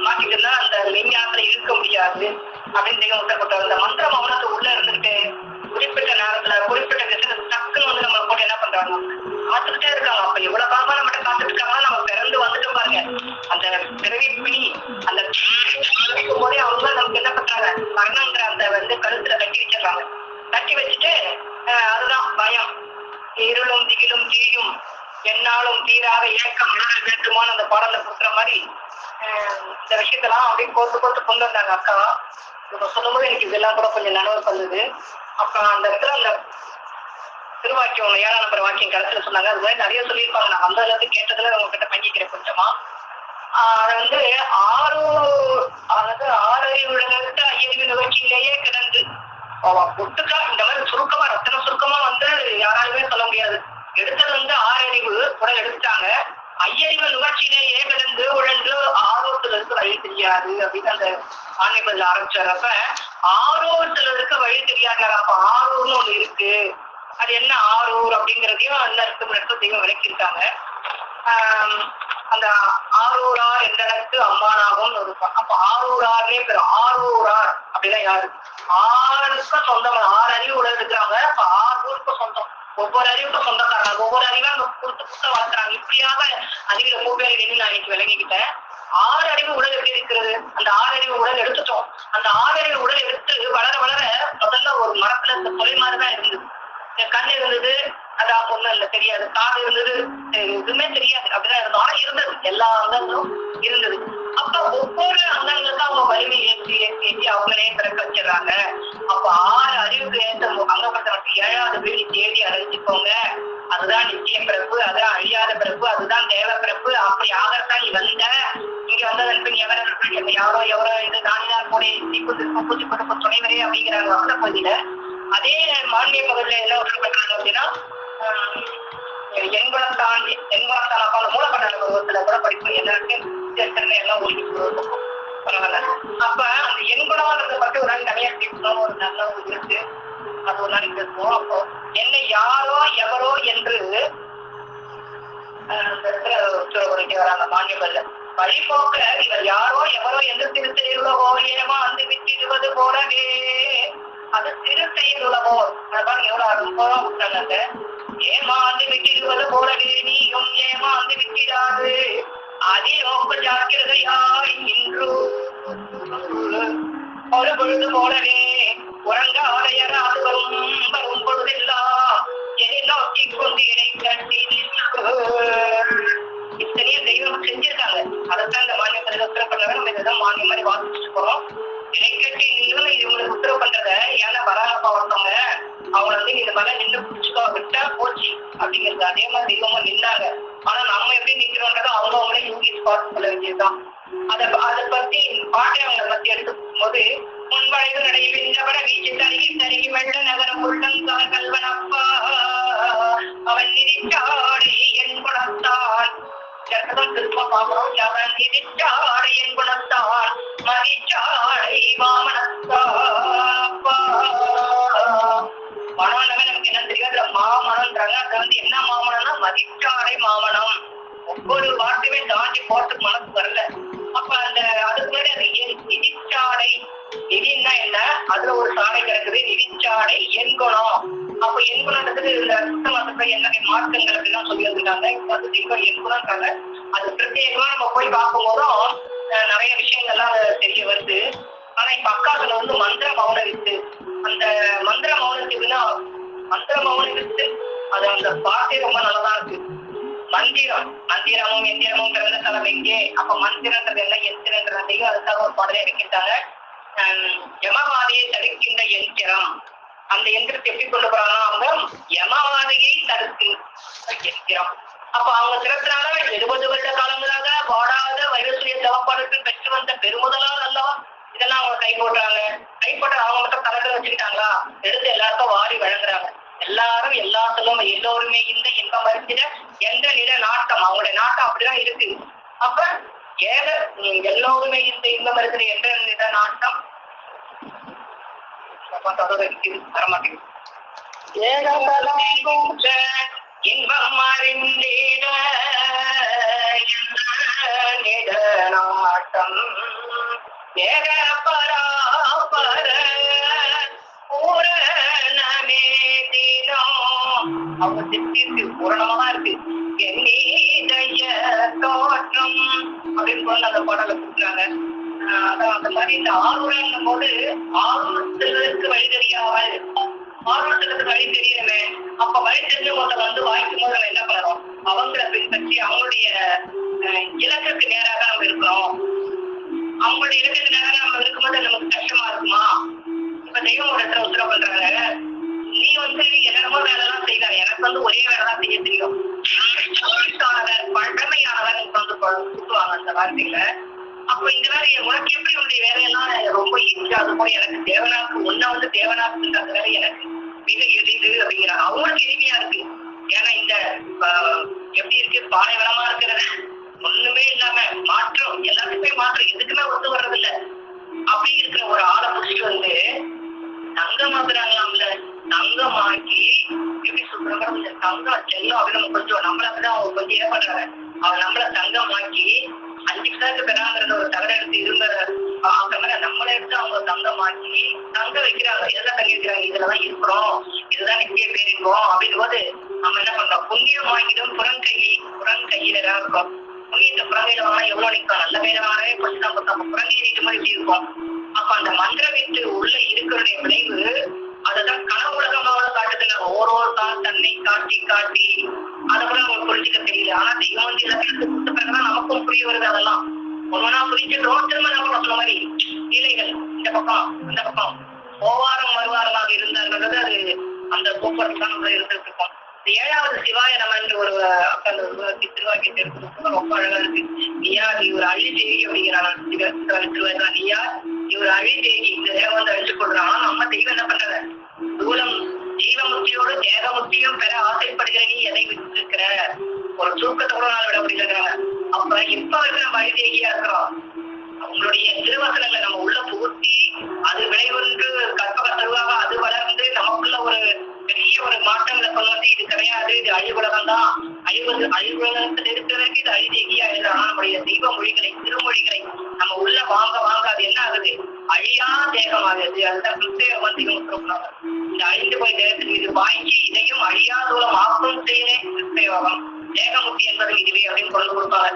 மாட்டிட்டு இருந்தா அந்த மெய்ஞானத்துல இருக்க முடியாது அப்படின்னு தெய்வம் விட்டப்பட்ட அந்த மந்திர மௌனத்தை உள்ள இருந்துட்டு குறிப்பிட்ட நேரத்துல குறிப்பிட்ட விஷயத்துல டக்குன்னு வந்து நம்ம போட்டு என்ன பண்றாங்க, காத்துக்கிட்டே இருக்காங்க. அப்ப எவ்வளவு காலமா நம்மகிட்ட காத்துட்டு இருக்காங்கன்னா நம்ம பிறந்து வந்துட்டு பாருங்க, அந்த பிறவி பிடி அந்த போதே அவங்க நமக்கு என்ன பண்றாங்க, மரணங்கிற அந்த வந்து கழுத்துல கட்டி வச்சிடறாங்க. கட்டி வச்சுட்டு அதுதான் பயம், இருளும் திகிலும் தீயும் என்னாலும் தீராத ஏக்கம் வேற்றுமான அந்த பாடலை கொடுக்குற மாதிரி இந்த விஷயத்தெல்லாம் அப்படியே கோர்த்து கொண்டு வந்தாங்க அக்கா. இப்ப சொல்லும்போது எனக்கு இதெல்லாம் கூட கொஞ்சம் நனவு வந்தது. அப்புறம் அந்த இடத்துல அந்த திருவாக்கியம் 7ஆம் நம்பர் வாக்கியம் கடைசியில சொன்னாங்க. அது மாதிரி நிறைய சொல்லியிருப்பாங்க. நான் வந்ததுல இருந்து கேட்டதுல உங்ககிட்ட பங்கிக்கிறேன் கொஞ்சமா. அதை வந்து ஆறறிவுலகத்து ஐயறிவு நிகழ்ச்சியிலேயே கிடந்து ஒட்டுக்கா இந்த மாதிரி சுருக்கமா ரத்தன சுருக்கமா வந்து யாராலுமே சொல்ல முடியாது. எடுத்தது வந்து 6 அறிவு கூட எடுத்துட்டாங்க. ஐயறிவு நிகழ்ச்சியிலேயே கிடந்து உழந்து ஆரோக்கியத்திற்கு வழி தெரியாது அப்படின்னு அந்த ஆன்மீகத்துல ஆரம்பிச்சாரு. அப்ப ஆரோக்கியத்திற்கு வழி தெரியாது. அப்ப ஆரூர்னு ஒண்ணு இருக்கு. அது என்ன ஆரூர் அப்படிங்கிறதையும் அந்த தெய்வம் விளக்கியிருக்காங்க. அந்த ஆரூரார் எந்த இடத்து அம்மானாகும் இருக்கும். அப்ப ஆரூரார்னே பேர். ஆரூரார் அப்படின்னா யாரு? 6க்கும் சொந்தம். 6 அறிவு உள்ள இருக்கிறாங்க. அப்ப 6 ஊருக்கு சொந்தம். ஒவ்வொரு அறிவுக்கும் சொந்தக்காரங்க, ஒவ்வொரு அறிவா அங்க கொடுத்து கொடுத்து வளர்க்குறாங்க. இப்படியாக அறிவில மூப்பேன்னு நான் இன்னைக்கு விளங்கிக்கிட்டேன். 6 அறிவு உடல் எப்படி இருக்கிறது? அந்த 6 அறிவு உடல் எடுத்துட்டோம். அந்த 6 அறிவு உடல் எடுத்து வளர வளர முதல்ல ஒரு மரத்துல இந்த கொலை மாதிரிதான் இருந்தது. கண் இருந்தது, அது ஒண்ணும் இல்லை தெரியாது. காது இருந்தது, எதுவுமே தெரியாது. அப்படிதான் இருந்தோம். ஆனா இருந்தது, எல்லா அங்கங்களும் இருந்தது. அப்ப ஒவ்வொரு அங்கங்களுக்கும் அவங்க வலிமை ஏற்றி ஏற்றி ஏற்றி அவங்களே பிறக்க வச்சிடறாங்க. அப்ப 6 அறிவுக்கு ஏற்ற அங்கப்பட்ட மட்டும் 7வது வீடு தேடி அறிஞ்சுக்கோங்க. அதுதான் நிச்சய பிறப்பு, அதுதான் அழியாத பிறப்பு, அதுதான் தேவ பிறப்பு. அப்படி ஆகத்தான் நீ வந்த. இங்க வந்ததற்கு நீ யாரோ எவரோ இது நானிதான் போனே பூச்சி கொடுப்பு துணைவரே அப்படிங்கிறாங்க வந்த பகுதியில. அதே மாநில பகுதியில என்ன பண்றாங்க அப்படின்னா, எண்குணத்தான் மூலப்பட்ட அனுபவத்துல கூட படிப்பு எல்லாருக்கும் எல்லாம் ஒழுங்கி பரவாயில்ல. அப்ப அந்த எண்குணம்ன்றத பத்தி ஒரு நாள் தனியா பேசணும், ஒரு நல்ல ஒரு இருக்கு, அது ஒரு நாளைக்கு பேசுவோம். அப்போ என்ன யாரோ எவரோ என்று வராங்க மாநில வழிபோக்க இவர் யாரோ எவரோ என்று திரு செயலுலகோ ஏமா வந்து விட்டிடுவது போலவே. அது திரு செயலுலகோ எவ்வளவு அனுபவம் விட்டாங்க. ஏமாந்து விட்டிடுவது போலவே நீயும் ஏமாந்து விட்டிடாது அதிரோப்ப ஜாக்கிரதையாய் இன்று ஒரு பொழுது போலவே உறங்காதையராது வரும் பொழுதெல்லாம் எதை நோக்கி கொண்டு இணை கட்டி இத்தனைய தெய்வம் செஞ்சிருக்காங்க. அதைத்தான் இந்த மானியத்தில் உத்தரவு பண்ணவே நம்ம இதைதான் மானியம் மாதிரி வாசிச்சுட்டு போறோம். இணைக்கட்டி நின்று இவங்களுக்கு உத்தரவு பண்றத ஏன்னா வராங்கப்பா ஒருத்தவங்க அவங்க வந்து இந்த மலை நின்று பிடிச்சுக்கோ விட்டா போச்சு அப்படிங்கிறது. அதே மாதிரி தெய்வமா நின்னாங்க. ஆனா நம்ம எப்படி நிக்கிறோன்றத அவங்களே யூகிச்சு பார்த்து சொல்ல வேண்டியதுதான். அதை பத்தி பாட்டை அவங்களை பத்தி எடுத்துக்கும் போது முன்வளைவு நடைபெற்றவன வீச்சு தருகி தருகி வெள்ள நகரம் உள்ளங்கால் கல்வனப்பா அவன் நிதிச்சாடை என் குணத்தான் திருப்ப பாக்கிறோம். அவன் நிதிச்சாடை என் குணத்தான் மதிச்சாடை வாமனத்தாப்பா. மனோனவே நமக்கு என்ன தெரியாது, மாமனம்ன்றாங்க. அது வந்து என்ன மாமனம்னா மதிச்சாடை மாமனம். ஒவ்வொரு வார்த்தையுமே தாண்டி போறதுக்கு மனசு வரல. அப்ப அந்த அதுக்கு முன்னாடி அது நிதிச்சாடை, நிதினா என்ன, அதுல ஒரு சாடை கிடக்குது, நிதிச்சாடை எண்குணம். அப்ப எண்குணத்துக்கு இந்த சுத்த மதத்துல என்னென்ன மார்க்கங்களுக்கு எல்லாம் சொல்லி வந்திருக்காங்க. இப்ப வந்து தெய்வம் எண்குணம்ன்றாங்க. அது பிரத்யேகமா நம்ம போய் பார்க்கும் போதும் நிறைய விஷயங்கள்லாம் தெரிய வருது. ஆனா இப்ப அக்காத்துல வந்து மந்திர மௌனம் இருக்கு. அந்த மந்திர மௌனத்துக்குன்னா மந்திர மௌனம் இருக்கு. அது அந்த வார்த்தை ரொம்ப நல்லதான் இருக்கு. மந்திரம், மந்திரமும் எந்திரமும் பிறந்த தலம் எங்கே. அப்ப மந்திரன்றது என்ன, எந்திரன்றது அதுக்காக ஒரு பாடலே இருக்கின்றாங்க. யமவாதியை தடுக்கின்ற எந்திரம். அந்த எந்திரத்தை எப்படி கொண்டு போறாங்கன்னா அவங்க யமவாதியை தடுக்கு எந்திரம். அப்ப அவங்க திறத்தினால 70 வருட காலங்களாக வாடாத வைரசுய தவப்பாடுகள் பெற்று வந்த பெருமுதலால் அல்லவா இதெல்லாம் அவங்க கை போடுறாங்க. கை போட்டு அவங்க மட்டும் தலைகளை வச்சுக்கிட்டாங்களா, எடுத்து எல்லாருக்கும் வாரி வழங்குறாங்க. எல்லாரும் எல்லா சொல்லும் எல்லோருமே இந்த இன்பம் அறிஞ்சிட எந்த நில நாட்டம், அவங்களுடைய நாட்டம் அப்படிதான் இருக்கு. அப்ப ஏக எல்லோருமே இந்த இன்பம் இருக்கிற எந்த நில நாட்டம் வரமாட்டேங்குது. இன்பம் அறிந்திட நாட்டம் ஏக பராபர பூரணமே தினம். அவங்க சித்திருக்கு பூரணமா இருக்கு. என்னைய தோற்றம் அப்படின்னு போல அந்த பாடலை கொடுக்குறாங்க. அதான் அந்த மாதிரி இந்த ஆர்வம் போது ஆர்வத்திற்கு வழி தெரியாமல் ஆர்வத்துக்கு வழி தெரியணுமே. அப்ப வழி தெரிஞ்சவங்க வந்து வாய்க்கும் போது நம்ம என்ன பண்ணணும், அவங்களை பின்பற்றி அவங்களுடைய இலக்குக்கு நேராக நம்ம இருக்கணும். அவங்களுடைய இலக்குக்கு நேராக நம்ம இருக்கும்போது நமக்கு கஷ்டமா இருக்குமா? இப்ப தெய்வம் ஒரு இடத்துல உத்தரவு பண்றாங்க, நீ வந்து என்னென்னமோ வேலைலாம் செய்யலாம், எனக்கு வந்து ஒரே வேலைதான் செய்ய தெரியும். பழமையானவர் வந்து கூட்டுவாங்க அந்த வார்த்தையில. அப்ப இந்த வேலை உனக்கு எப்படி உன்னுடைய வேலையெல்லாம் ரொம்ப ஈஸி, அது போல எனக்கு தேவனாக்கு ஒன்ன வந்து தேவனாக்குன்ற அந்த வேலை எனக்கு மிக எளிது அப்படிங்கிறாங்க. அவங்களுக்கு எளிமையா இருக்கு. ஏன்னா இந்த எப்படி இருக்கு, பாலை வளமா இருக்கிறத ஒண்ணுமே இல்லாம மாற்றம், எல்லாத்துக்குமே மாற்றம், எதுக்குமே ஒத்து வர்றது இல்ல. அப்படி இருக்கிற ஒரு ஆளை பிடிச்சிட்டு வந்து தங்கமாக்குறாங்களாம்ல, தங்கமாக்கி எப்படி சொல்றாங்க, தங்கம் செல்லும் அப்படின்னு கொஞ்சம் நம்மள அப்படிதான் அவங்க கொஞ்சம் என்ன பண்றாங்க, அவங்க நம்மள தங்கமாக்கி 5 பெறாங்கிறத ஒரு தகர எடுத்து இருந்த ஆக்கிற நம்மளை எடுத்து அவங்க தங்கமாக்கி தங்க வைக்கிறாங்க. எதெல்லாம் தங்கி வைக்கிறாங்க, இதுலதான் இருக்கிறோம், இதுதான் நித்திய பேரின்போம் அப்படின் போது நம்ம என்ன பண்றோம், புண்ணியம் வாங்கிடும் புறங்கையில இருக்கோம். புண்ணியத்தை புறங்கையில வாங்கினா எவ்வளவு நிற்கும், நல்ல வேலையானவே கொஞ்சம் நம்ம புறங்கை நீட்டு மாதிரி இப்படி இருக்கும். அப்ப அந்த மந்திரம் விட்டு உள்ள இருக்கிற விளைவு அததான் கனவு உலகமாக காட்டுதுல. ஓரோர் தான் தன்னை காட்டி காட்டி அதை கூட நமக்கு புரிஞ்சுக்க தெரியல. ஆனா தெய்வம் வந்து எல்லாத்தையும் கொடுத்த பிறகுதான் நமக்கும் புரிய வருது. அதெல்லாம் ஒவ்வொன்னா புரிஞ்சுக்கிறோம். திரும்ப நம்ம சொன்ன மாதிரி இலைகள் இந்த பக்கம் அந்த பக்கம் ஓவாரம் மறுவாரமாக இருந்தாங்கிறது அது அந்த போக்குவரத்து தான் நம்ம இருந்துட்டு இருக்கோம். 7வது சிவாய நம்ம என்று ஒரு திருவாக்கியத்தை எடுத்து ரொம்ப அழகா இருக்கு. நீயா நீ ஒரு அழிதேகி அப்படிங்கிறாங்க திருவாரூர். நீயா நீ ஒரு அழிதேகி, இந்த தேவம் வந்து அழிச்சு கொள்றாங்க. நம்ம தெய்வம் என்ன பண்றது, தூரம் ஜீவமுக்தியோடு தேகமுக்தியும் பெற ஆசைப்படுகிற நீ எதை விட்டு இருக்கிற ஒரு தூக்கத்தோட நாள் விட முடியலங்கிறாங்க. அப்ப இப்ப வரைக்கும் நம்ம அழிதேகியா இருக்கிறோம். அவங்களுடைய திருவசனங்களை நம்ம உள்ள புகுத்தி அது விளைவொன்று கற்பக தருவாக அது வளர்ந்து நமக்குள்ள ஒரு பெரிய ஒரு மாற்றங்களை கொண்டு வந்து இது கிடையாது, இது அழிவுலகம் தான், அழிவுலகத்தில் இருக்கிறதற்கு இது அழிதேகியா எழுதுறாங்க. நம்முடைய தெய்வ மொழிகளை திருமொழிகளை நம்ம உள்ள வாங்க வாங்க அது என்ன ஆகுது, அழியா தேகமாகுது. அதுதான் கிறிஸ்தவ வந்து சொன்னாங்க, இந்த அழிந்து போய் தேகத்தின் மீது வாங்கி இதையும் அழியாதூரம் ஆக்கும் செய்யலே கிறிஸ்தவம் தேகமுக்தி என்பது இதுவே அப்படின்னு கொண்டு கொடுப்பாங்க.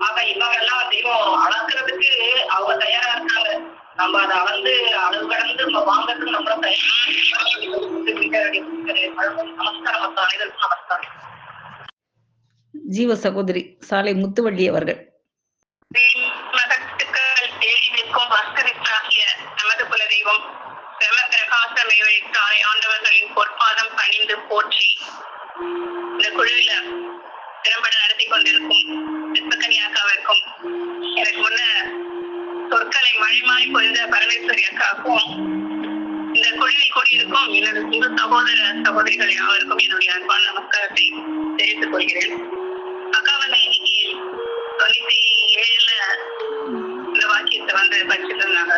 ஆக இவங்க எல்லாம் தெய்வம் அளக்குறதுக்கு அவங்க தயாரா இருக்காங்க. நம்ம அதை அளந்து அளவு கடந்து நம்ம வாங்கறதுக்கு நம்மளும் நமஸ்காரம். அனைவருக்கும் நமஸ்காரம். ஜீவ சகோதரி சாலை முத்துவள்ளி அவர்கள். மகத்துக்கள் தேடி நிற்கும் வஸ்துவித்தாகிய நமது குல தெய்வம் பிரம பிரகாசமேவழித்தாய் ஆண்டவர்களின் பொற்பாதம் பணிந்து போற்றி இந்த குழுவில திறம்பட நடத்தி கொண்டிருக்கும் விஸ்வகன்யாக்காவிற்கும் எனக்கு முன்ன சொற்களை மழைமாய் பொழுத பரமேஸ்வரி அக்காவுக்கும் இந்த குழுவில் கூடியிருக்கும் எனது சிறு சகோதர சகோதரிகள் யாவருக்கும் என்னுடைய அன்பான நமஸ்காரத்தை தெரிவித்துக் கொள்கிறேன். அக்கா வந்து இன்னைக்கு 97ல இந்த வாக்கியத்தை வந்து படிச்சுட்டு இருந்தாங்க.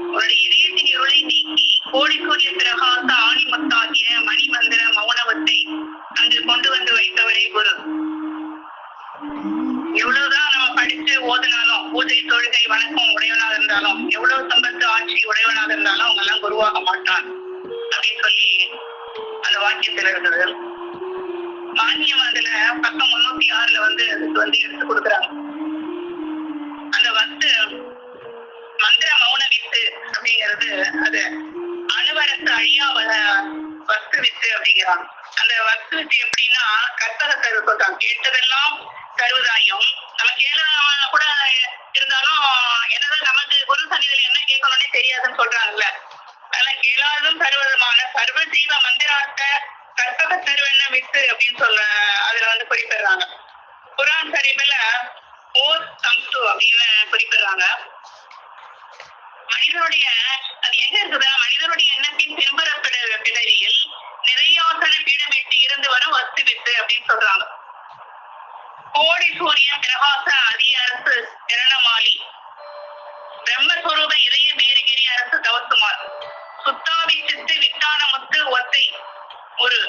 உன்னுடைய இதயத்தின் இருளை நீக்கி கோடி சூரிய பிரகாச ஆணிமத்தாகிய மணிமந்திர மௌனவத்தை அங்கு கொண்டு வந்து வைத்தவரே குரு. எவ்வளவுதான் நம்ம படிச்சு ஓதுனாலும், பூஜை தொழுகை வணக்கம் உடையவனாக இருந்தாலும், எவ்வளவு சம்பத்து ஆட்சி உடையவனாக இருந்தாலும் அவங்க எல்லாம் குருவாக மாட்டான் அப்படின்னு சொல்லி அந்த வாக்கியத்தில் இருக்குது. மானியம் அதுல பக்கம் 306ல வந்து அதுக்கு வந்து எடுத்து கொடுக்குறாங்க. அந்த வஸ்து மந்திர மௌன வித்து அப்படிங்கிறது அது அணுவரசு அழியா வஸ்து வித்து அப்படிங்கிறாங்க. அந்த வஸ்து வித்து எப்படின்னா கற்பக தரு சொல்றாங்க. கேட்டதெல்லாம் தருவதாயும் நம்ம கேளாம கூட இருந்தாலும் என்னதான் நமக்கு குரு சன்னிதியில என்ன கேட்கணும்னே தெரியாதுன்னு சொல்றாங்கல்ல. அதனால கேளாதும் தருவதுமான சர்வ ஜீவ மந்திரார்த்த கற்பக தருவென்ன வித்து அப்படின்னு சொல்ல அதுல வந்து குறிப்பிடுறாங்க. குரான் ஷரீஃப்ல ஓர் சம்சு அப்படின்னு குறிப்பிடுறாங்க. மனிதனுடைய அது எங்க இருக்குதா, மனிதனுடைய எண்ணத்தின் பிறவியில் நிறையாசன பீடமிட்டு இருந்து வரும் வஸ்து வித்து அப்படின்னு சொல்றாங்க. கோடி சூரிய பிரகாச அதி அரசு திரணமாளி பிரம்மஸ்வரூப இதய மேரிகிரி அரசு தவசுமார் சுத்தாவி சித்து வித்தான முத்து ஒத்தை ஒரு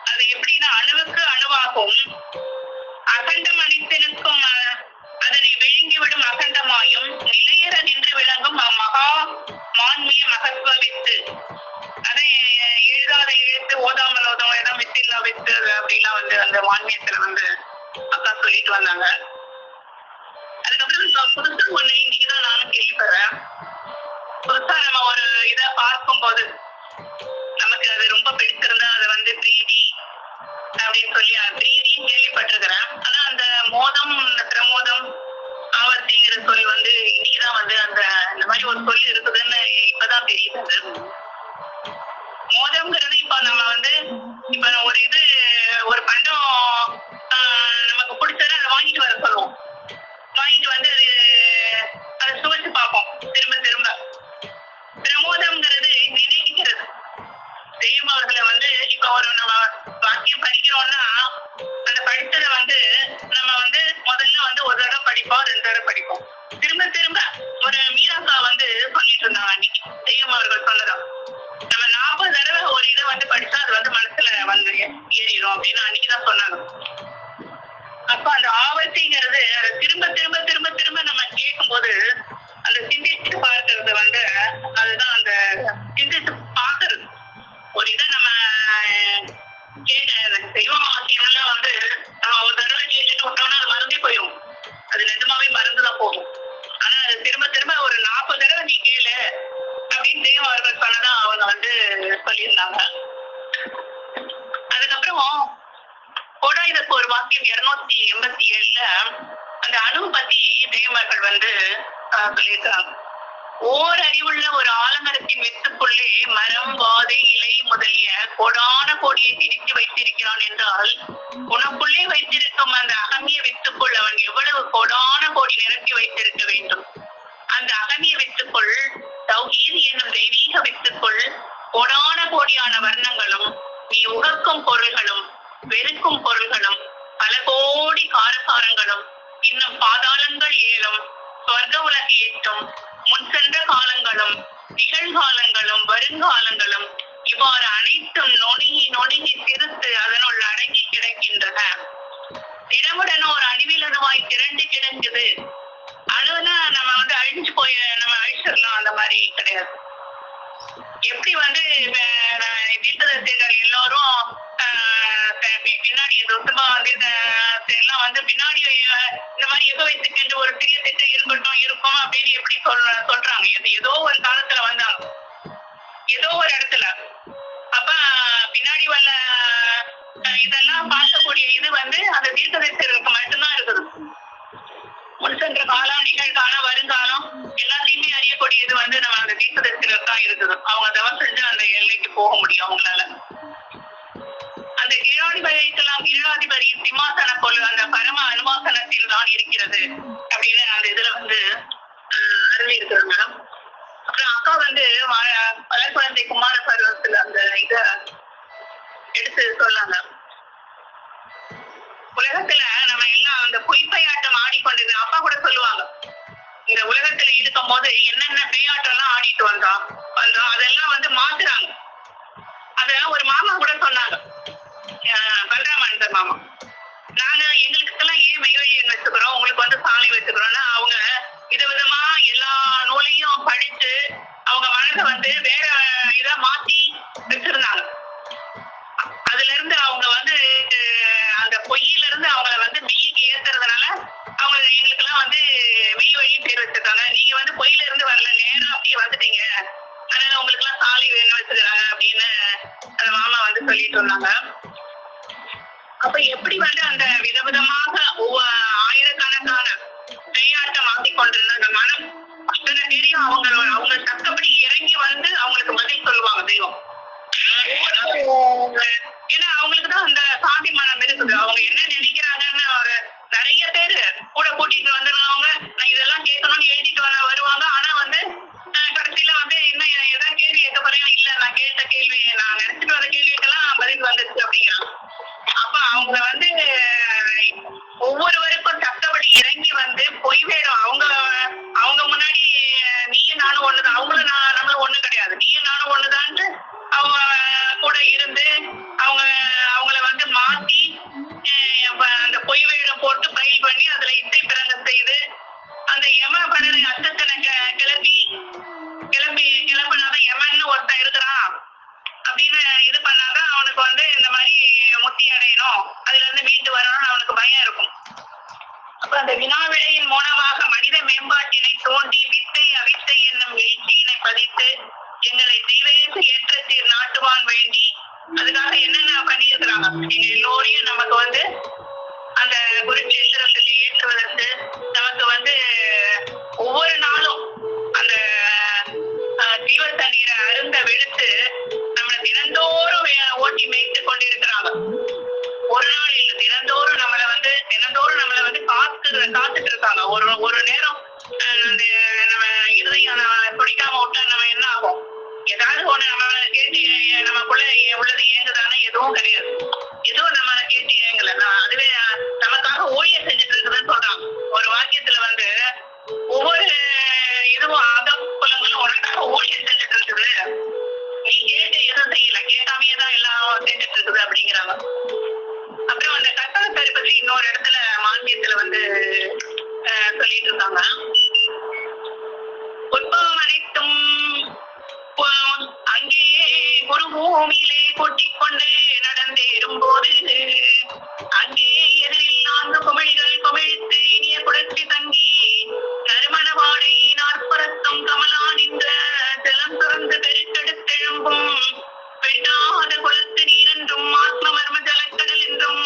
அது எப்படின்னா அணுவுக்கு அணுவாகும் அகண்டம் அணித்து நிற்கும் அதனை விழுங்கிவிடும் அகண்டமாயும் நிலையற நின்று விளங்கும் மகா மான்மிய மகத்துவ வித்து. அதை எழுதாத எழுத்து ஓதாமல் ஓதம் வித்தில்லா வித்து அப்படின்லாம் வந்து அந்த மான்மியத்துல வந்து அக்கா சொல்லிட்டு வந்தாங்க. அதுக்கப்புறம் புதுசா ஒண்ணு இன்னைக்குதான் நானும் கேள்விப்படுறேன். புதுசா நம்ம ஒரு இதை பார்க்கும் போது நமக்கு அது ரொம்ப பிடிச்சிருந்தா அதை வந்து பிரீதி அப்படின்னு சொல்லி பிரீதியும் கேள்விப்பட்டிருக்கிறேன். ஆனா அந்த மோதம் பிரமோதம் ஆவர்த்திங்கிற சொல் வந்து இன்னைக்குதான் வந்து அந்த இந்த மாதிரி ஒரு சொல் இருக்குதுன்னு இப்பதான் தெரியுது. மோதம்ங்கிறது இப்ப நம்ம வந்து இப்ப ஒரு இது ஒரு பண்டம் நமக்கு பிடிச்சதை அதை வாங்கிட்டு வர சொல்லுவோம். வாங்கிட்டு வந்து அதை சுவைச்சு பார்ப்போம் திரும்ப திரும்ப. பிரமோதம்ங்கிறது நினைக்கிறது. தெய்வம் அவர்களை வந்து இப்ப ஒரு நம்ம வாக்கியம் படிக்கிறோம்னா அந்த படிச்சதை வந்து நம்ம வந்து முதல்ல வந்து ஒரு தடவை படிப்போம், 2 தடவை படிப்போம், திரும்ப திரும்ப. ஒரு மீராக்கா வந்து சொல்லிட்டு இருந்தாங்க அன்னைக்கு, தெய்வம் அவர்கள் சொன்னதான் நம்ம 40 தடவை ஒரு இதை வந்து படிச்சா அது வந்து மனசுல வந்து ஏறிடும் அப்படின்னு அன்னைக்குதான் சொன்னாங்க. அப்ப அந்த ஆபத்துங்கிறது அதை திரும்ப திரும்ப திரும்ப திரும்ப நம்ம கேட்கும் போது அந்த சிந்திச்சு பார்க்கறது வந்து அதுதான் அந்த சிந்திச்சு பார்க்கறது. ஒரு இதை நம்ம தெய்வம் வாக்கியம்லாம் வந்து நம்ம ஒரு தடவை கேட்டுட்டு விட்டோம்னா அது மறந்தே போயிடும். அது நிஜமாவே மறந்துதான் போகும். ஆனா அது திரும்ப திரும்ப ஒரு 40 தடவை நீ கேளு அப்படின்னு தெய்வம் அவர்கள் சொன்னதான் அவங்க வந்து சொல்லியிருந்தாங்க. அதுக்கப்புறம் கோடாயுதற்கு ஒரு வாக்கியம் 287ல அந்த அணு பத்தி தெய்வர்கள் வந்து சொல்லியிருக்காங்க. ஓர் அறிவுள்ள ஒரு ஆலமரத்தின் வித்துக்குள்ளே மரம், வாதை, இலை முதலிய கோடான கோடியை திணித்து வைத்திருக்கிறான் என்றால் உனக்குள்ளே வைத்திருக்கும் அந்த அகமிய வித்துக்குள் அவன் எவ்வளவு கோடான கோடி நிரப்பி வைத்திருக்க வேண்டும். அந்த அகமிய வித்துக்குள் தௌஹீத் என்னும் தெய்வீக வித்துக்குள் கோடான கோடியான வர்ணங்களும் நீ உகக்கும் பொருள்களும் வெறுக்கும் பொருள்களும் பல கோடி காரசாரங்களும் இன்னும் பாதாளங்கள் 7 சொர்க்க உலக 8 முன் சென்ற காலங்களும் நிகழ்காலங்களும் வருங்காலங்களும் இவ்வாறு அனைத்தும் நொணுகி நொணுகி சிறுத்து அதனுள் அடங்கி கிடக்கின்றன. திடமுடன் ஒரு அணுவில் அணுவாய் திரண்டு கிடக்குது. அணுனா நம்ம வந்து அழிஞ்சு போய் நம்ம அழிச்சிடலாம், அந்த மாதிரி கிடையாது. எப்படி வந்து தீர்க்கதரிசிகள் எல்லாரும் பின்னாடி எல்லாம் வந்து பின்னாடி இந்த மாதிரி எக வைத்துக்கென்று ஒரு சிறிய திட்டம் இருக்கட்டும் இருக்கும் அப்படின்னு எப்படி சொல்றாங்க. ஏதோ ஒரு காலத்துல வந்தாங்க, ஏதோ ஒரு இடத்துல. அப்ப பின்னாடி வல்ல இதெல்லாம் பார்க்கக்கூடிய இது வந்து அந்த தீர்க்கதரிசிகளுக்கு மட்டும்தான் இருக்குது. முன் சென்ற காலம், நிகழ்காலம், வருங்காலம் எல்லாத்தையுமே அறியக்கூடியது வந்து நம்ம அந்த தீர்க்கதரிசிகளுக்கு தான் இருக்குது. அவங்க தவம் செஞ்சு அந்த எல்லைக்கு போக முடியும் அவங்களால. அந்த கீழாதிபதியின் சிம்மாசன பொருள் அந்த பரம அனுவாசனத்தில் தான் இருக்கிறது அப்படின்னு அந்த இதுல வந்து அருள் இருக்கிறது மேடம். அப்புறம் அக்கா வந்து வளர்குழந்தை குமார பருவத்துல அந்த இத எடுத்து சொல்லாங்க. உலகத்துல நம்ம எல்லாம் அந்த பொய்ப்பையாட்டம் ஆடிக்கொண்டது அப்பா கூட சொல்லுவாங்க. இந்த உலகத்துல இருக்கும் போது என்னென்ன பேயாட்டம் எல்லாம் ஆடிட்டு வந்தோம் அதெல்லாம் வந்து மாத்துறாங்க. அத ஒரு மாமா கூட சொன்னாங்க, பல்ராமன் மாமா. நாங்க எங்களுக்கெல்லாம் ஏன் மெய்வழி வச்சுக்கிறோம், உங்களுக்கு வந்து சாலை வச்சுக்கிறோம்னா அவங்க விதவிதமா எல்லா நூலையும் படிச்சு அவங்க மனதை வந்து வேற இதா மாத்தி வச்சிருந்தாங்க. அதுல இருந்து அவங்க வந்து அந்த பொய்யில இருந்து அவங்கள வந்து மெய்யுக்கு ஏத்துறதுனால அவங்க எங்களுக்கு எல்லாம் வந்து மெய் வழியும் பேர் வச்சிருக்காங்க. நீங்க வந்து பொய்யில இருந்து வரல, நேரம் அப்படியே வந்துட்டீங்க, அதனால உங்களுக்கு எல்லாம் சாலை வேணும் வச்சுக்கிறாங்க அப்படின்னு அந்த மாமா வந்து சொல்லிட்டு இருந்தாங்க. அப்ப எப்படி வந்து அந்த விதவிதமாக ஆயிரக்கணக்கான பேயாட்டம் மாத்திக் கொண்டிருந்த அந்த மனம் அத்தனை பேரையும் அவங்க தக்கபடி இறங்கி வந்து அவங்களுக்கு பதில் சொல்லுவாங்க தெய்வம். ஏன்னா அவங்களுக்குதான் அந்த சாந்தி மனம் இருக்குது. அவங்க என்ன நினைக்கிறாங்கன்னு நிறைய பேரு கூட கூட்டிட்டு வந்துருந்தவங்க நான் இதெல்லாம் கேட்கணும்னு எழுதிட்டு வருவாங்க. ஆனா வந்து கடைசியில வந்து இன்னும் ஏதாவது கேள்வி கேட்க போறேன், இல்ல நான் கேட்ட கேள்வி நான் நினைச்சிட்டு வந்த கேள்விக்கெல்லாம் பதில் வந்துருச்சு அப்படிங்கிறாங்க. அப்ப அவங்க வந்து ஒவ்வொருவருக்கும் தக்கபடி இறங்கி வந்து பொய் வேணும். அவங்க முன்னாடி நீயும் நானும் ஒண்ணுதான், அவங்களும் நம்மளும் ஒண்ணு கிடையாது, நீயும் நானும் ஒண்ணுதான் அவங்க கூட இருந்து அவங்கள வந்து மாத்தி அந்த பொய் வேடம் போட்டு பயில் பண்ணி அதுல இசை பிறங்க செய்து அந்த யம பண்ண அச்சத்தனை கிளம்பினாதான் யமன்னு ஒருத்தன் இருக்கிறான் அப்படின்னு இது பண்ணாதான் அவனுக்கு வந்து இந்த மாதிரி முத்தி அடையணும், அதுல இருந்து மீண்டு வரணும்னு அவனுக்கு பயம் இருக்கும். அப்ப அந்த வினாவிடையின் மூலமாக மனித மேம்பாட்டினை தோண்டி வித்தை அவித்தை என்னும் எழுச்சியினை பதித்து எங்களை தீவேச ஏற்ற சீர் நாட்டுவான் வேண்டி அதுக்காக என்னென்ன பண்ணியிருக்கிறாங்க. எங்க எல்லோரையும் நமக்கு வந்து அந்த குருட்சேத்திரத்துக்கு ஏற்றுவதற்கு நமக்கு வந்து ஒவ்வொரு நாளும் அந்த தீவ தண்ணீரை அருந்த வெளுத்து நம்மளை தினந்தோறும் ஓட்டி மேய்த்து கொண்டிருக்கிறாங்க. ஒரு நாள் இல்ல, தினந்தோறும் நம்மளை வந்து காத்துட்டு இருக்காங்க. ஒரு நேரம் நம்ம இருதயம் பிடிக்காம விட்டா நம்ம என்ன ஆகும், ஏதாவது ஒண்ணு நம்ம கேட்டு நமக்குள்ள உள்ளது ஏங்குதானே, எதுவும் கிடையாது. எதுவும் நம்ம கேட்டு ஏங்கல, அதுவே நமக்காக ஊழியம் செஞ்சுட்டு இருக்குதுன்னு சொல்றாங்க. ஒரு வாக்கியத்துல வந்து ஒவ்வொரு இதுவும் ஆதப்புலங்களும் உனக்காக ஊழியம் செஞ்சுட்டு இருக்குது, நீ கேட்டு எதுவும் செய்யல, கேட்காமையேதான் எல்லாம் செஞ்சுட்டு இருக்குது அப்படிங்கிறாங்க. அப்புறம் அந்த கற்பகத்தை பற்றி இன்னொரு இடத்துல பதியத்துல வந்து சொல்லிட்டு இருக்காங்க. உற்பவம் அனைத்தும் அங்கே குரு பூமியிலே கொட்டிக் கொண்டு நடந்தேறும் போது அங்கே எதிரில் 4 குமிழ்கள் குமிழ்த்து இனிய குடத்தி தங்கி நறுமண வாடை நாற்பரத்தும் கமலா நின்ற ஜலம் துறந்து பெருக்கெடுத்தெழும்பும் வெட்டாத குளத்து நீர் என்றும் ஆத்ம மர்ம ஜலக்கடல் என்றும்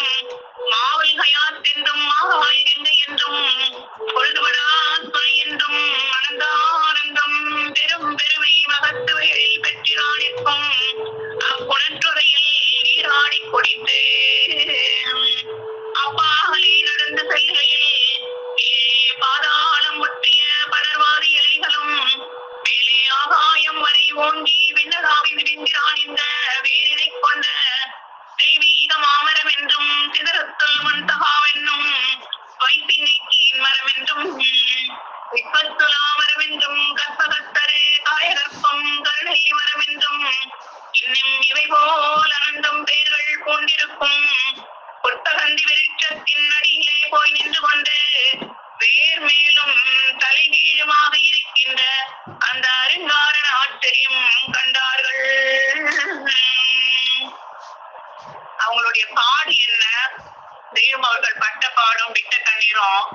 மாவல் ஹயாத் என்றும் மாகாய் கங்கை என்றும் பொழுதுபடா துணை என்றும் அனந்தானந்தம் பெரும் பெருமை மகத்துவையில் பெற்றிராணிக்கும் அப்புணற்றுறையில் நீராடி கொடித்து அப்பாகலே நடந்து செல்கையில் பாதாளம் முற்றிய பலர்வாதி இலைகளும் மேலே ஆகாயம் வரை ஓங்கி விண்ணதாவி விரிந்திரான் இந்த வேரினை கொண்ட தெய்வீக மாமரம் என்றும் சிதறத்தல் மண்தகாவென்னும் வைப்பின்னைக்கின் மரம் என்றும் விற்பத்துலாமரம் என்றும் கற்பகத்தரு காயகற்பம் கருணை மரம் என்றும் இன்னும் இவை போல் அனந்தம் பெயர்கள் கொண்டிருக்கும் புத்தகந்தி விருட்சத்தின் அடியிலே போய் நின்று கொண்டு வேர் மேலும் தலைகீழுமாக இருக்கின்ற அந்த அருங்காரன ஆச்சரியம் கண்டார்கள். அவங்களுடைய பாடு என்ன, தெய்வம் அவர்கள் பட்ட பாடும் விட்ட கண்ணீரும்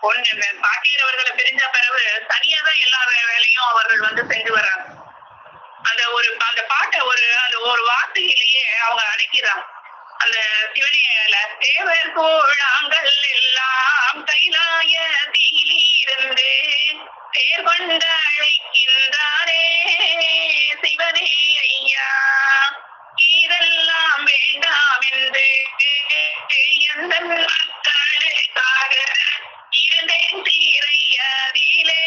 ஒண்ணு. பாட்டியர் அவர்களை பிரிஞ்ச பிறகு தனியாதான் எல்லா வேலையும் அவர்கள் வந்து செஞ்சு வர்றாங்க. அந்த பாட்டை ஒரு வார்த்தையிலேயே அவங்க அடக்கிறாங்க. அந்த சிவனையில தேவர் கோழாங்கள் எல்லாம் கைலாய தீலிருந்து தேர் கொண்ட அழைக்கின்றாரே சிவனே ஐயா இதெல்லாம் வேண்டாம் என்று எந்த மக்களுக்காக இருந்தேன் தீரையதிலே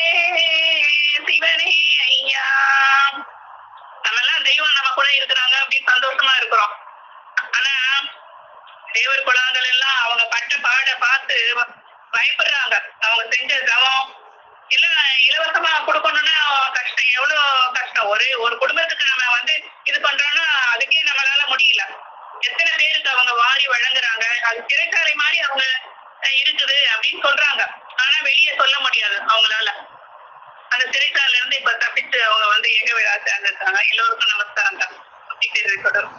சிவனே ஐயா. நம்ம எல்லாம் தெய்வம் நம்ம கூட இருக்கிறாங்க அப்படின்னு சந்தோஷமா இருக்கிறோம். ஆனா தேவர் குழாங்கள் எல்லாம் அவங்க பட்ட பாட பார்த்து பயப்படுறாங்க. அவங்க செஞ்ச தவம் எல்லாம் இலவசமா கொடுக்கணும்னா கஷ்டம், எவ்வளவு கஷ்டம். ஒரு குடும்பத்துக்கு நம்ம வந்து இது பண்றோம்னா அதுக்கே நம்மளால முடியல. எத்தனை பேருக்கு அவங்க வாரி வழங்குறாங்க. அது சிறைச்சாலை மாதிரி அவங்க இருக்குது அப்படின்னு சொல்றாங்க. ஆனா வெளியே சொல்ல முடியாது அவங்களால. அந்த சிறைச்சாலையில இருந்து இப்ப தப்பிச்சு அவங்க வந்து எங்க விழா சேர்ந்திருக்காங்க. எல்லோருக்கும் நமஸ்காரம் தான். தொடரும்.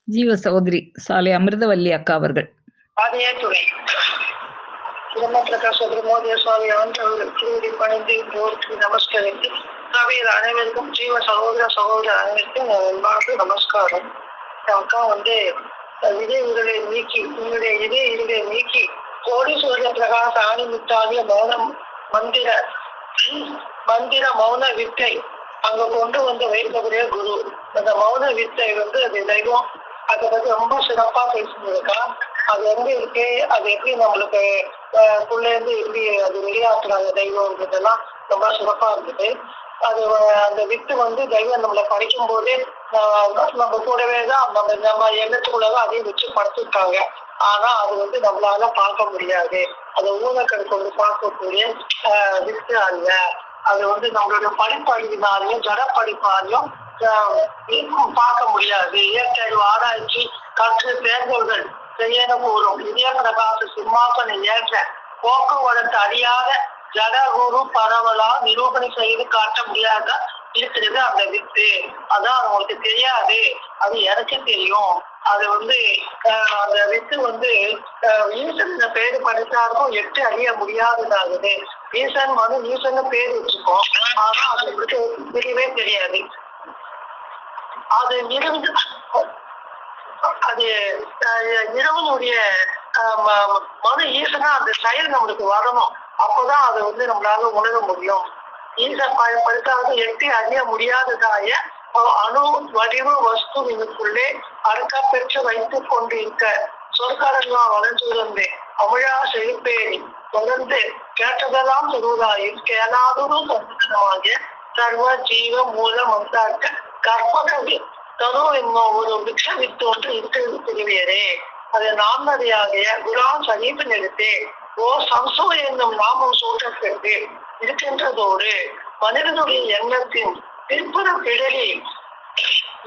ஜீவ சகோதரி சாலை அமிர்தவல்லி அக்கா அவர்கள். அதே துறை பிரகாஷ் மோதிய சுவாமி அவர்களுக்கு பணிந்து போருக்கு நமஸ்கரித்து சபையில் அனைவருக்கும் ஜீவ சகோதர அனைவருக்கும் அன்பான நமஸ்காரம். அக்கா வந்து இதே இருளை நீக்கி உங்களுடைய இதே இருளை நீக்கி கோடீஸ்வர பிரகாச ஆணிமித்தாகிய மந்திர மௌன வித்தை அங்க கொண்டு வந்து வைக்கக்கூடிய குரு. அந்த மௌன வித்தை வந்து அது தெய்வம். அதை பத்தி ரொம்ப சிறப்பா பேசியிருக்கா. அது வந்து இருக்கு, அது எப்படி நம்மளுக்கு இருந்து எப்படி அது வெளியாக்குறாங்க தெய்வம்ன்றதெல்லாம் ரொம்ப சிறப்பா இருக்குது. அது அந்த வித்து வந்து தெய்வம் நம்மளை படிக்கும் போதே நம்ம கூடவே தான் நம்ம எண்ணத்துக்குள்ளதான் அதையும் வச்சு படுத்திருக்காங்க. ஆனா அது வந்து நம்மளால பார்க்க முடியாது. அது ஊனக்கணக்கு வந்து பார்க்கக்கூடிய வித்து அல்ல. அது வந்து நம்மளோட படிப்பறிவினாலையும் ஜட படிப்பாலையும் பார்க்க முடியாது. இயற்கை ஆராய்ச்சி கற்று தேர்ந்தவர்கள் செய்யன கூறும் இதய பிரகாச சிம்மாசனை ஏற்ற போக்குவரத்து அறியாத ஜடகுரு பரவலா நிரூபணை செய்து காட்ட முடியாத இருக்கிறது அந்த வித்து. அதான் அவங்களுக்கு தெரியாது, அது எனக்கு தெரியும். அது வந்து அந்த வித்து வந்து ஈசன் பேரு படித்தாருக்கும் 8 அறிய முடியாததாகுது. ஈசன் வந்து ஈசன் பேர் வச்சுக்கோம், ஆனா அதுக்கு தெரியவே தெரியாது. அது இரவனுடைய மனு ஈசனா அந்த செயல் நம்மளுக்கு வரணும். அப்போதான் அதை வந்து நம்மளால உணர முடியும். ஈசன் படித்தாவது 8 அறிய முடியாததாய அணு வடிவு வஸ்துவினுக்குள்ளே அறுக்க பெற்று வைத்துக் கொண்டு இருக்க சொற்காரெல்லாம் வளர்ந்துருந்து அமிழா செழிப்பேறி தொடர்ந்து கேட்டதெல்லாம் சொல்வதாயும் கேளாததும் சம்பந்தமாகிய சர்வ ஜீவ மூல மந்தாக்க கற்பனை தரு என்னும் ஒரு விக்ஷ வித்து ஒன்று இருக்கிறது திருவியரே. அது நான்மதியாகிய குரான் சரீப நிறுத்தே ஓ சம்சோ என்னும் நாமம் சூட்டப்பட்டு இருக்கின்றதோடு மனிதனுடைய எண்ணத்தின் பிற்புற பிடலில்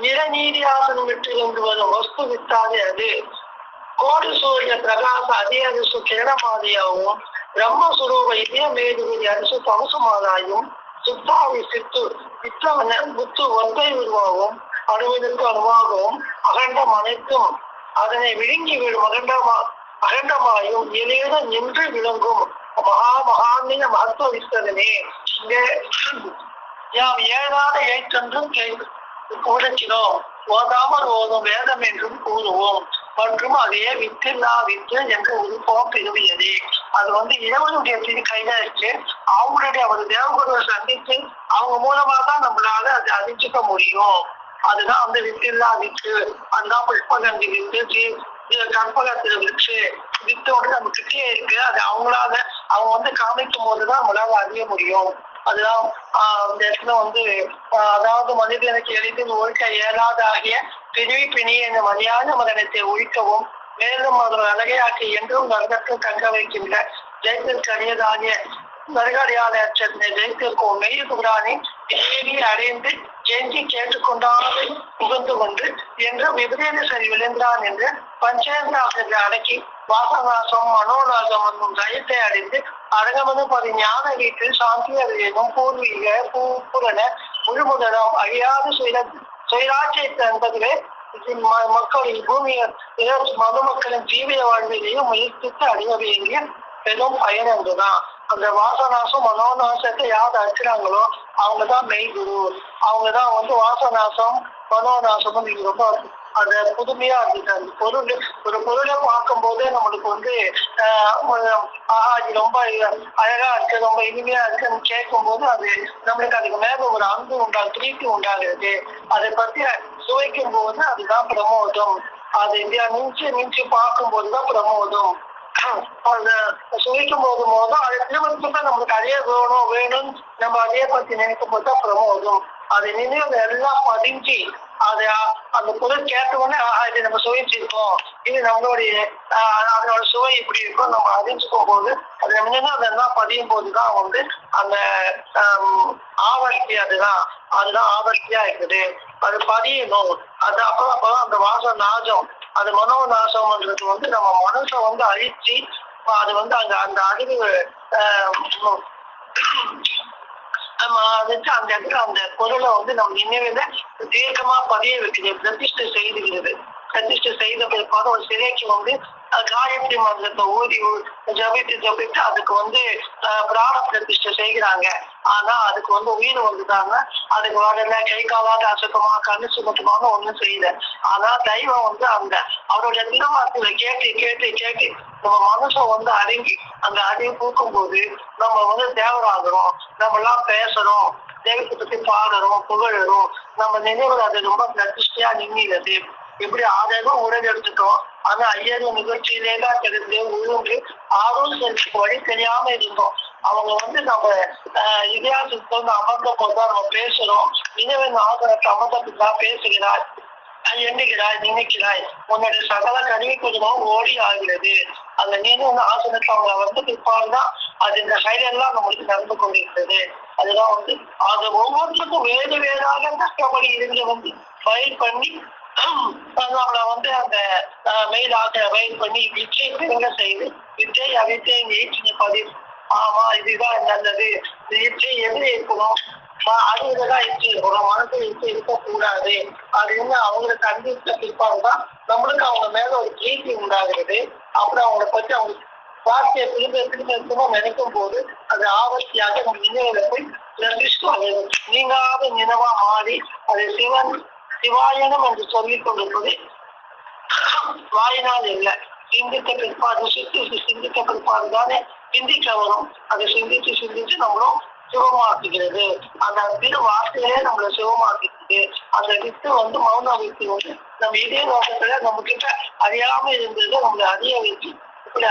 நிறநீதியாசனம் விட்டு கொண்டு வரும் வஸ்து வித்தாது. அது கோடி சூரிய பிரகாச அதி அரிசு கிரணமாதியாகவும் பிரம்மஸ்வரூப இதய மேதுகுதி அரிசு தமசுமாதாயும் சுத்தாவி சித்து சித்தவன புத்து ஒன்றை உருவாகவும் அணுவதற்கு அணுவாகவும் அகண்டம் அனைத்தும் அதனை விழுங்கி விடும் அகண்டமாயும் எளியத நின்று விளங்கும் மகான்மிக மகத்துவ விஸ்தனே. இங்கே யாம் ஏதாத ஏற்றென்றும் உரைக்கிறோம், ஓதாமல் ஓதும் வேதம் என்றும் கூறுவோம் மற்றும் அதையே வித்தில்லா வித்து என்று உருப்போம் பெருவியது. அது இறைவனுடைய திரு கையில இருக்கு. அவங்களுடைய அவர் தேவகுருவை சந்தித்து அவங்க மூலமா தான் நம்மளால அதை அறிஞ்சிக்க முடியும். அதுதான் வித்தில்லா வித்து. அதுதான் புஷ்பகந்தி வித்து, கற்பகத்திர வித்து வித்தோடு நம்ம கிட்டே இருக்கு. அது அவங்களால அவங்க காமிக்கும் போதுதான் நம்மளால அறிய முடியும். அதுதான் இந்த இடத்துல அதாவது மனிதனுக்கு எளிதில் ஒழிக்க இயலாத ஆகிய பிரிவி பிணிய இந்த மதியான மதனத்தை ஒழிக்கவும் மேலும் அதன் அழகையாக்கி என்றும் நரகத்தில் தங்க வைக்கின்ற ஜெயத்திற்கு அணியதாகிய நரகடையாள ஜெயத்திற்கும் மெய் புராணி அடைந்து கெஞ்சி கேட்டுக்கொண்டாலே புகுந்து கொண்டு என்று விபரீத சரி விழுந்தான் என்று பஞ்சேந்திராசத்தை அடக்கி வாசநாசம் மனோநாசம் என்னும் ஜயத்தை அடைந்து அரங்கமனு பதி ஞான வீட்டில் சாந்தி அறியும் பூர்வீக பூரண முழுமுதலம் அழியாது சுயராட்சியத்தை என்பதிலே மக்களின் பூமியை மதுமக்களின் ஜீவிய வாழ்விலையும் முயற்சித்து அடைய வேண்டிய பெரும் பயன் என்றுதான். அந்த வாசநாசம் மனோநாசத்தை யார் அடிக்கிறாங்களோ அவங்கதான் மெய்குரு. அவங்கதான் வாசநாசம் மனோநாசமும் நீங்க ரொம்ப அந்த புதுமையா இருந்துச்சு. அந்த பொருள் ஒரு பொருளை பார்க்கும் போதே நம்மளுக்கு இது ரொம்ப அழகா இருக்கு, ரொம்ப இனிமையா இருக்குன்னு கேட்கும் போது அது நம்மளுக்கு அதுக்கு மேல ஒரு அன்பு பிரீத்தி உண்டாகிறது. அதை பத்தி சுவைக்கும் போது அதுதான் பிரமோதம். அது மிஞ்சி பார்க்கும் போதுதான் பிரமோதம். அந்த சுவைக்கும் போதும் அதை திரும்ப நம்மளுக்கு அதே வேணும் நம்ம அதே பத்தி நினைக்கும் போதுதான் பிரமோதம். அதை நினைவு எல்லாம் பதிஞ்சு அதை அந்த பொருள் கேட்டவுடனே இது நம்ம சுவைச்சிருக்கோம், இது நம்மளுடைய அதனோட சுவை இப்படி இருக்கும் நம்ம அறிஞ்சுக்கும் போது அது நம்ம அதெல்லாம் பதியும் போதுதான் அந்த ஆவர்த்தி அதுதான் ஆவர்த்தியா இருக்குது. அது பதியணும். அது அப்பதான் அந்த வாச நாசம் அது மனோநாசம்ன்றது நம்ம மனசை அழிச்சு அது அங்க அந்த அறிவு வச்சு அந்த இடத்துல அந்த பொருளை நம்ம நினைவுல தீர்க்கமா பதிய வைக்கிறது, பிரதிஷ்டை செய்துகிறது. பிரதிஷ்டை செய்த பிற்பாடு ஒரு சிலைக்கு காயத்ரி மந்திரத்தை ஊதி ஜபித்து அதுக்கு பிராண பிரதிஷ்டை செய்கிறாங்க. ஆனா அதுக்கு உயிர் வந்துட்டாங்க. அதுக்கு வரல கை காலாத அசுத்தமா கண்ணு சுத்தமாக ஒண்ணும் செய்யல. ஆனா தெய்வம் அந்த அவருடைய திருவார்த்தையில கேட்டு கேட்டு கேட்டு நம்ம மனசை அடங்கி அந்த அறிவு பூக்கும் போது நம்ம தேவராகிறோம். நம்ம எல்லாம் பேசுறோம், தெய்வத்தை பத்தி பாடுறோம், புகழறோம். நம்ம நினைவுகள் அது ரொம்ப பிரதிஷ்டையா நின்றது. இப்படி 6 உடல் எடுத்துட்டோம். ஆனா 5 நிகழ்ச்சியிலேதான் தெரிந்து உழுந்து 6 வழி தெரியாம இருந்தோம். அவங்க நம்ம இதிகாசத்தை அமர்ந்த போதுதான் நம்ம பேசுறோம். நினைவின் ஆசனத்தை அமர்ந்ததுதான் பேசுகிறாய், எண்ணுகிறாய், நினைக்கிறாய். உன்னுடைய சகல கருவி குடும்பம் ஓடி ஆகிறது. அந்த நினைவு ஆசனத்தை அவங்க பிற்பாடுதான் அது இந்த செயலெல்லாம் நம்மளுக்கு நடந்து கொண்டிருக்கிறது. அதுதான் அது ஒவ்வொருத்தருக்கும் வேறு வேறாக கஷ்டப்படி இருந்து ஃபைல் பண்ணி நம்மள அந்த மெயிலாக வயல் பண்ணி விச்சை திருங்க செய்து விச்சை அவிச்சை நீட்டின பதிவு. ஆமா இதுதான் நல்லது, இந்த இச்சை எது இருக்கணும், அது இதுதான் இச்சை இருக்கணும், மனசு இச்சை இருக்கக்கூடாது அப்படின்னு அவங்களுக்கு அன்பித்த பிற்பாடுதான் நம்மளுக்கு அவங்க மேல ஒரு பிரீத்தி உண்டாகிறது. அப்புறம் அவங்களை பற்றி அவங்க வார்த்தையை திரும்ப நினைக்கும் போது அது ஆவர்த்தியாக நம்ம நினைவுல போய் நீங்காத நினைவா மாறி அது சிவாயனம் என்று சொல்லிக் கொண்டிருப்பது வாயினால் இல்லை, சிந்தித்த பிற்பாடு சிந்தித்த பிற்பாடு தானே சிந்திக்க வரும். அதை சிந்திச்சு நம்மளும் சிவமாக்குகிறது. அந்த திரு வார்த்தையிலே நம்மளை சிவமாக்குகிறது. அந்த வித்து மௌன வித்து நம்ம இதே நோக்கத்துல நம்ம கிட்ட அறியாம இருந்தது நம்மளை அறிய வச்சு இப்படி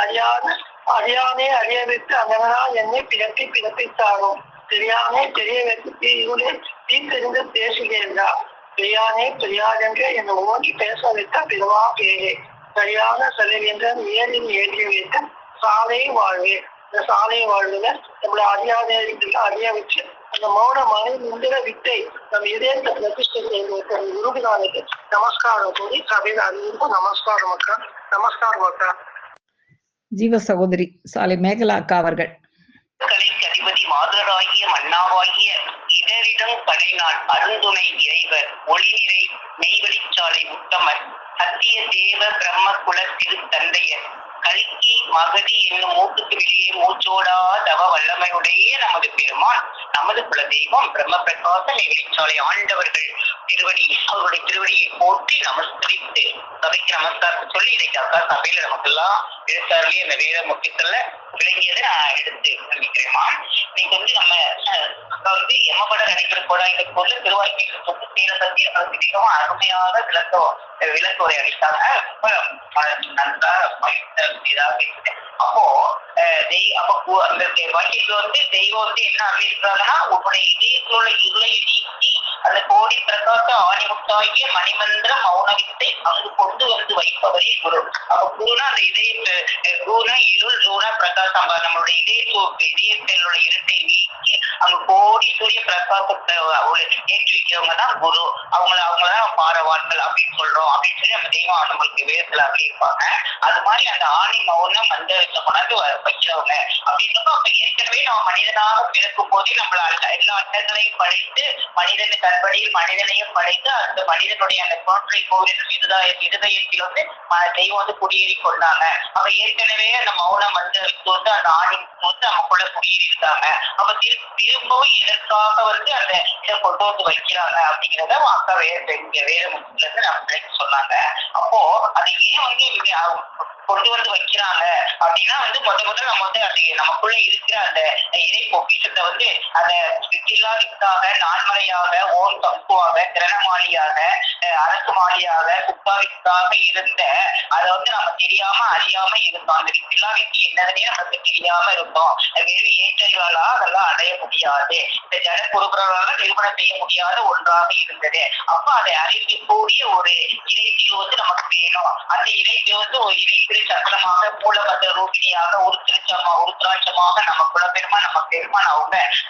அறியானே அறிய வைத்து அதனால் என்னை பிறப்பித்தாகும். தெரியாமே தெரிய வைத்து இருளே தீர்த்தெறிந்து பேசுகிறா. பெரியானே பெரியாரென்று என்னை ஓங்கி பேச வைத்த பிறவா பேரே சரியான செலவு என்ற ஏரில் ஏற்றி வைத்த சாலை வாழ்வே. இந்த சாலை வாழ்வுல நம்மளை அறிய வச்சு அந்த மௌனமான இந்திர வித்தை நம்ம இதயத்தை பிரதிஷ்டை செய்வதற்கு குருபிரானுக்கு நமஸ்காரம் கூறி சபையில் அறிவிப்பு. நமஸ்காரம் அக்கா. நமஸ்காரம் அக்கா. ஜீவ சகோதரி சாலை மேகலா அக்கா அவர்கள். கலைக்கு அதிபதி மாதராகிய மன்னாவாகிய இதரிடம் கலைநாள் அருந்துணை இறைவர் ஒளிநிறை மெய்வழிச்சாலை உத்தமர் சத்திய தேவ பிரம்ம குல திரு தந்தையர் கல்கி மகதி என்னும் மூட்டுக்கு வெளியே மூச்சோடா தவ வல்லமையுடைய நமது பெருமான் நமது குல தெய்வம் பிரம்ம பிரகாச நெய்வழிச்சாலை ஆண்டவர்கள் திருவடி அவருடைய திருவடியை போற்றி நமஸ்கரித்து சபைக்கு நமஸ்காரத்தை சொல்லி இன்னைக்கு அக்கா சபையில நமக்கெல்லாம் எழுத்தாருலயே அந்த வேத முக்கியத்துல விளங்கியதை நான் எடுத்து நினைக்கிறேன்மா. இன்னைக்கு வந்து நம்ம அக்கா வந்து எம்மப்பட நினைக்கிற கூட இந்த பொருள் திருவாய்க்கு சொத்து செய்யற பத்தி அது மிகவும் அருமையாக விளக்குரை அளித்தாங்க. ரொம்ப நல்லா அப்போ அப்போ அந்த வாக்கியத்துல வந்து தெய்வம் வந்து என்ன அப்படின்றாங்கன்னா உன்னுடைய இதயத்தில் உள்ள இருளை நீக்கி அந்த கோடி பிரகாச ஆணிமுட்டாகிய மணிமந்திர மௌனவித்தை அங்கு கொண்டு வந்து வைப்பவரே குரு. அப்ப குருனா அந்த குருனா இருள் ரூனா பிரகாசம் நம்மளுடைய இதயத்தில் உள்ள இருட்டை நீக்கி அங்க கோடி சூரிய பிரகாசத்தை ஏற்றி வைக்கிறவங்க தான் குரு. அவங்களதான் பாரவான்கள் அப்படின்னு சொல்றோம் அப்படின்னு சொல்லி நம்ம தெய்வம் நம்மளுக்கு வேதத்துல அப்படி இருப்பாங்க. அது மாதிரி அந்த ஆணி மௌனம் மந்திரத்தை கொண்டாந்து வைக்கிறவங்க அப்படின்றப்ப அப்ப ஏற்கனவே நம்ம மனிதனாக பிறக்கும் போதே நம்மள எல்லா அண்டங்களையும் படைத்து மனிதன் கற்பனையில் மனிதனையும் படைத்து அந்த மனிதனுடைய அந்த தோன்றை கோவில் இருதயத்தில் வந்து தெய்வம் வந்து குடியேறி கொண்டாங்க. அப்ப ஏற்கனவே அந்த மௌனம் வந்து வந்து அந்த ஆணி வந்து நமக்குள்ள குடியேறி இருக்காங்க. அப்ப திரும்பவும் எதற்காக வந்து அந்த இதை கொண்டு வந்து வைக்கிறாங்க அப்படிங்கிறத அக்கா வேற முக்கில இருந்து நம்ம சொன்னாங்க. அப்போ அதை ஏன் வந்து கொண்டு வந்து வைக்கிறாங்க அப்படின்னா வந்து முதல்ல நம்ம வந்து அது நமக்குள்ள இருக்கிற அந்த இறை பொக்கிஷத்தை வந்து அதை வித்தில்லாவித்தாக நான்மறையாக ஓம் தப்புவாக திரணமாளியாக அரசு மாளியாக குப்பாவித்தாக இருந்த அதை வந்து நம்ம தெரியாம அறியாம இருந்தோம். அந்த வித்தில்லா வித்தி என்னதுன்னே நமக்கு தெரியாம இருந்தோம். வெறும் ஏற்றறிவாளா அதெல்லாம் அடைய முடியாது. இந்த ஜன குருபுரால நிரூபணம் செய்ய முடியாத ஒன்றாக இருந்தது. அப்ப அதை அறிவிக்கக்கூடிய ஒரு இறை திரு வந்து நமக்கு வேணும். அந்த இறை திரு வந்து ஒரு இறை சக்கரமாக மூலபந்த ரூபிணியாக உருத்திராட்சமாக நம்ம குலபெருமான் நம்ம பெருமான்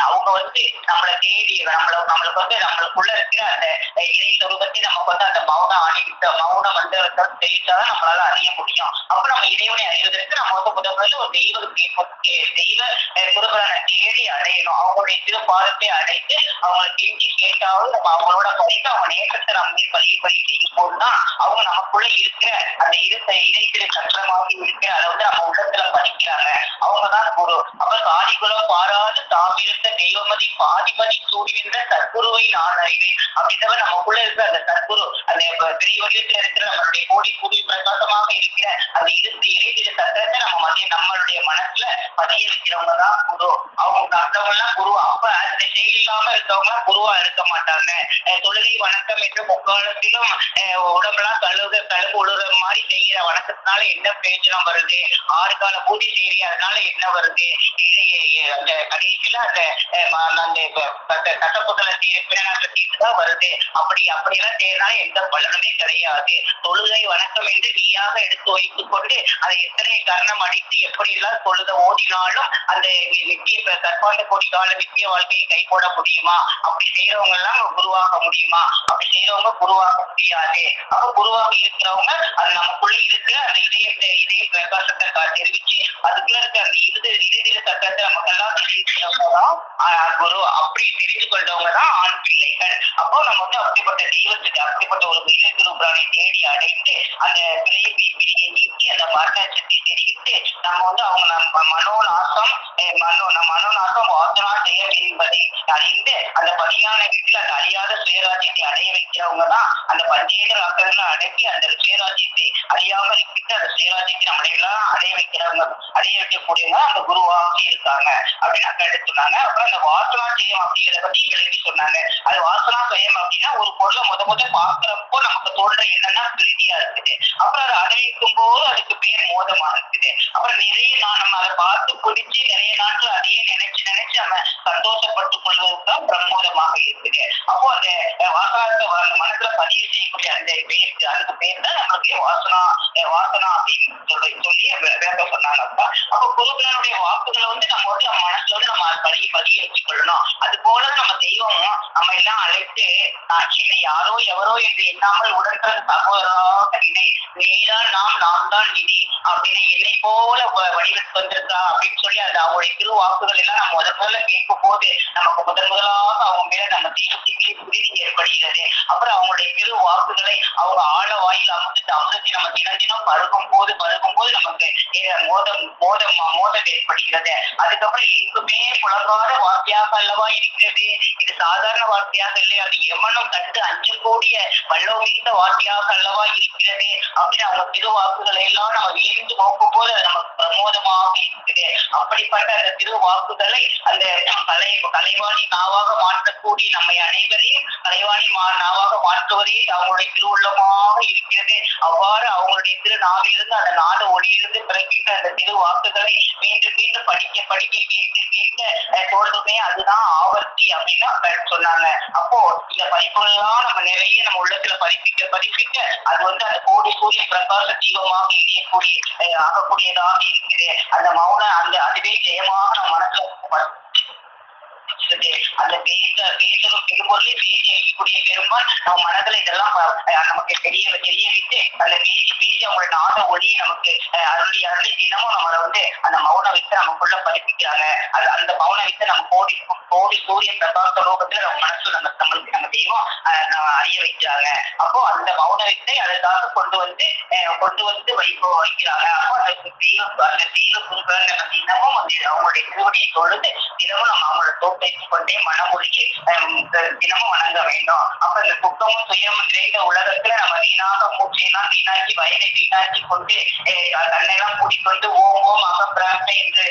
அவங்க வந்து நம்மளை தேடி நம்மளுக்கு வந்து நம்மளுக்குள்ள இருக்கிற அந்த இறை சொரூபத்தை நமக்கு வந்து அந்த மௌன மந்திரத்தை தெரிவிச்சாதான் நம்மளால அறிய முடியும். அப்ப நம்ம இறைவனை அறிவதற்கு நம்ம வந்து முதல்ல ஒரு தெய்வ குருபரனை தேடி அடையணும். அவங்களுடைய திருப்பாதத்தை அடைத்து அவங்களை தெரிஞ்சு கேட்டாவது நம்ம அவங்களோட படித்து அவங்க நேசத்தை நம்ம பள்ளி செய்யும் போதுதான் அவங்க நமக்குள்ள இருக்கிற அந்த இறை திரு சக்கரமாக இருக்கிற அதை வந்து நம்ம உள்ளத்துல படிக்கிறாங்க. அவங்கதான் குரு. அப்ப சாதிகுலம் பாராது தாமிருந்த தெய்வமதி பாதிமதி சூடின்ற சத்குருவை நான் அறிவேன் அப்படின்றவ நமக்குள்ள இருக்கிற அந்த சத்குரு அந்த பெரிய வடிவத்துல இருக்கிற நம்மளுடைய கோடி கூடிய பிரகாசமாக இருக்கிற அந்த இறை திரு சக்கரத்தை நம்மளுடைய மனசுல பதிய வைக்கிறவங்க தான் குரு. அவங்க அடுத்தவங்க எல்லாம் குரு. அப்ப அந்த செயல் இல்லாம இருக்கவங்க குருவா இருக்க மாட்டாங்க. தொழுகை வணக்கம் என்று முக்காலத்திலும் உடம்பெல்லாம் கழுவு உழுற மாதிரி செய்யற வணக்கத்தினால என்ன பிரயோஜனம் வருது? 6 கால பூஜை செய்யறீங்க அதனால என்ன வருது? அந்த கடைசியில அந்த கட்டப்புத்தல தீர்ப்புதான் வருது. அப்படியெல்லாம் செய்யறதுனால எந்த பலனுமே கிடையாது. தொழுகை வணக்கம் என்று நீயாக எடுத்து வைத்துக் கொண்டு அதை எத்தனை கர்ணம் அடித்து எப்படி எல்லாம் தொழுத ஓடினாலும் அந்த நித்திய கற்பாண்ட கோடி கால நித்திய வாழ்க்கையை கை போட முடியுமா? அப்படி செய்யறவங்க எல்லாம் குருவாக முடியுமா? அப்படி செய்யறவங்க குருவாக முடியாது. அப்ப குருவாக இருக்கிறவங்க அது நமக்குள்ள இருக்கிற அந்த இதய பிரகாசத்தை தெரிவிச்சு அதுக்குள்ள இருக்க அந்த இதய சட்டத்தை நமக்கெல்லாம் தெரிவிக்கிறவங்கதான் குரு. அப்படி தெரிந்து கொண்டவங்கதான் ஆண் பிள்ளைகள். அப்போ நம்ம வந்து அப்படிப்பட்ட தெய்வத்துக்கு அப்படிப்பட்ட ஒரு இலக்குருபுரானை தேடி அடைந்து அந்த பிழையை நீக்கி அந்த மரணத்தை தெரிவித்து நம்ம வந்து அவங்க நம்ம மனோநாசம் வாசனா செய்யும் என்பதை அறிந்து அந்த பதியான வீட்டில் அந்த அழியாத சுயராஜ்யத்தை அடைய வைக்கிறவங்கதான் அந்த பஞ்சேந்திர ஆக்கங்களை அடக்கி அந்த சுயராஜ்யத்தை அழியாமல் இருக்கிட்டு அந்த சுயராஜ்யத்தை நம்மளை எல்லாம் அடைய வைக்கக்கூடியவங்க அந்த குருவாக இருக்காங்க அப்படின்னு அக்கா எடுத்துனாங்க. அப்புறம் அந்த வாசனா செய்யும் அப்படிங்கிறத பத்தி விளக்கி சொன்னாங்க. அது வாசனா செய்யும் அப்படின்னா ஒரு பொருளை முத பார்க்கிறப்போ நமக்கு தோன்ற என்னன்னா பிரீதியா இருக்குது. அப்புறம் அதை அடைவிக்கும் போது அதுக்கு பேர் மோதமா இருக்குது. அப்புறம் நிறைய நம்ம அதை பார்த்து பிடிச்சி நிறைய நாட்கள் அதையே நினைச்சு நம்ம சந்தோஷப்பட்டுக் கொள்வதுதான் பிரம்மோதமாக இருக்குது. அப்போ அந்த வாசகத்தை மனசுல பதிவு செய்யக்கூடிய அந்த பேருக்கு அதுக்கு பேர் தான் நம்மளுக்கு வாசனா வாசனம் அப்படின்னு சொல்லி வேத சொன்னாங்கப்பா. அப்ப குருக்களுடைய வாக்குகளை வந்து நம்ம மனசுல வந்து நம்ம பதிய வச்சுக்கொள்ளணும். அது போல நம்ம தெய்வம் நம்ம எல்லாம் அழைத்து என்னை யாரோ எவரோ என்று எண்ணாமல் உடன்ற சகோதராக நீதான் நாம் தான் நிதி அப்படின்னு என்னை போல வடிவத்து வந்திருக்கா அப்படின்னு சொல்லி அது அவங்களுடைய திருவாக்குகள் எல்லாம் நம்ம முதல்ல கேட்கும் போது நமக்கு முதலாக அவங்க மேல நம்ம தெய்வத்தின் புரிதி ஏற்படுகிறது. அப்புறம் அவங்களுடைய திருவாக்குகளை அவங்க ஆழ வாயில் அமுதத்தை நம்ம தினம் பருகும் போது நமக்கு மோதம் ஏற்படுகிறது. அதுக்கப்புறம் எங்குமே புலங்காத வார்த்தையாக அல்லவா இருக்கிறது. இது சாதாரண வார்த்தையாக இல்லை, அது எமனும் கண்டு அஞ்சக்கூடிய வல்லோமித்த வார்த்தையாக அல்லவா இருக்கிறது அப்படின்னு அவங்க திருவாக்குகளை எல்லாம் நம்ம வியந்து நோக்கும் போது அது நமக்கு பிரமோதமாக இருக்குது. அப்படிப்பட்ட அந்த திருவாக்குகளை அந்த கலைவாணி நாவாக மாற்றக்கூடிய நம்மை அனைவரையும் கலைவாணி நாவாக மாற்றுவதே அவங்களுடைய திருவுள்ளமாக இருக்கிறது. அவ்வாறு அவங்களுடைய திருநாவிலிருந்து அந்த நாடு ஒளியிலிருந்து பிறக்கின்ற அந்த திருவாக்குகளை மீண்டும் மீண்டும் படிக்க கேட்க தோன்றுமே அதுதான் ஆவர்த்தி அப்படின்னு சொன்னாங்க. அப்போ இந்த படிப்புகள்லாம் நம்ம நிறைய நம்ம உள்ளத்துல பதிப்பிக்க அது வந்து அந்த கோடி சூரிய பிரகாச தீபமாக எரியக்கூடிய ஆகக்கூடியதாக இருக்குது. அந்த மௌன அதுவே ஜெயமாக நம்ம மனசுல அந்த பேசணும் பெரும்பொருளை பேசி அழிக்கக்கூடிய பெருமாள் நம்ம மனதுல இதெல்லாம் நமக்கு தெரிய வைத்து அந்த பேசி அவங்களோட நாத ஒளியை நமக்கு அருளி தினமும் நம்மளை வந்து அந்த மௌன வித்தை நமக்குள்ள பதிப்பிக்கிறாங்க. அந்த மௌன வித்தை நம்ம கோடி சூரிய பிரகாச ரூபத்துல நம்ம மனசுல நம்மளுக்கு நம்ம தெய்வம் அறிய வைக்கிறாங்க. அப்போ அந்த மௌன வித்தை அதற்காக கொண்டு வந்து வைக்கிறாங்க. அப்போ அந்த தெய்வ குருக்கள் நம்ம தினமும் அவங்களுடைய திருவடியை தொழுது தினமும் நம்ம அவங்களோட தோட்டை கொண்டே மனமொழிக்கு தினமும் வணங்க வேண்டும். அப்ப இந்த துக்கமும் சுயமும் நிறைந்த உலகத்துல நம்ம வீணாக மூச்சையெல்லாம் வீணாக்கி வயதை வீணாக்கி கொண்டு தன்னையெல்லாம் கூட்டிக்கொண்டு ஓம் அகப்பிராப்த என்று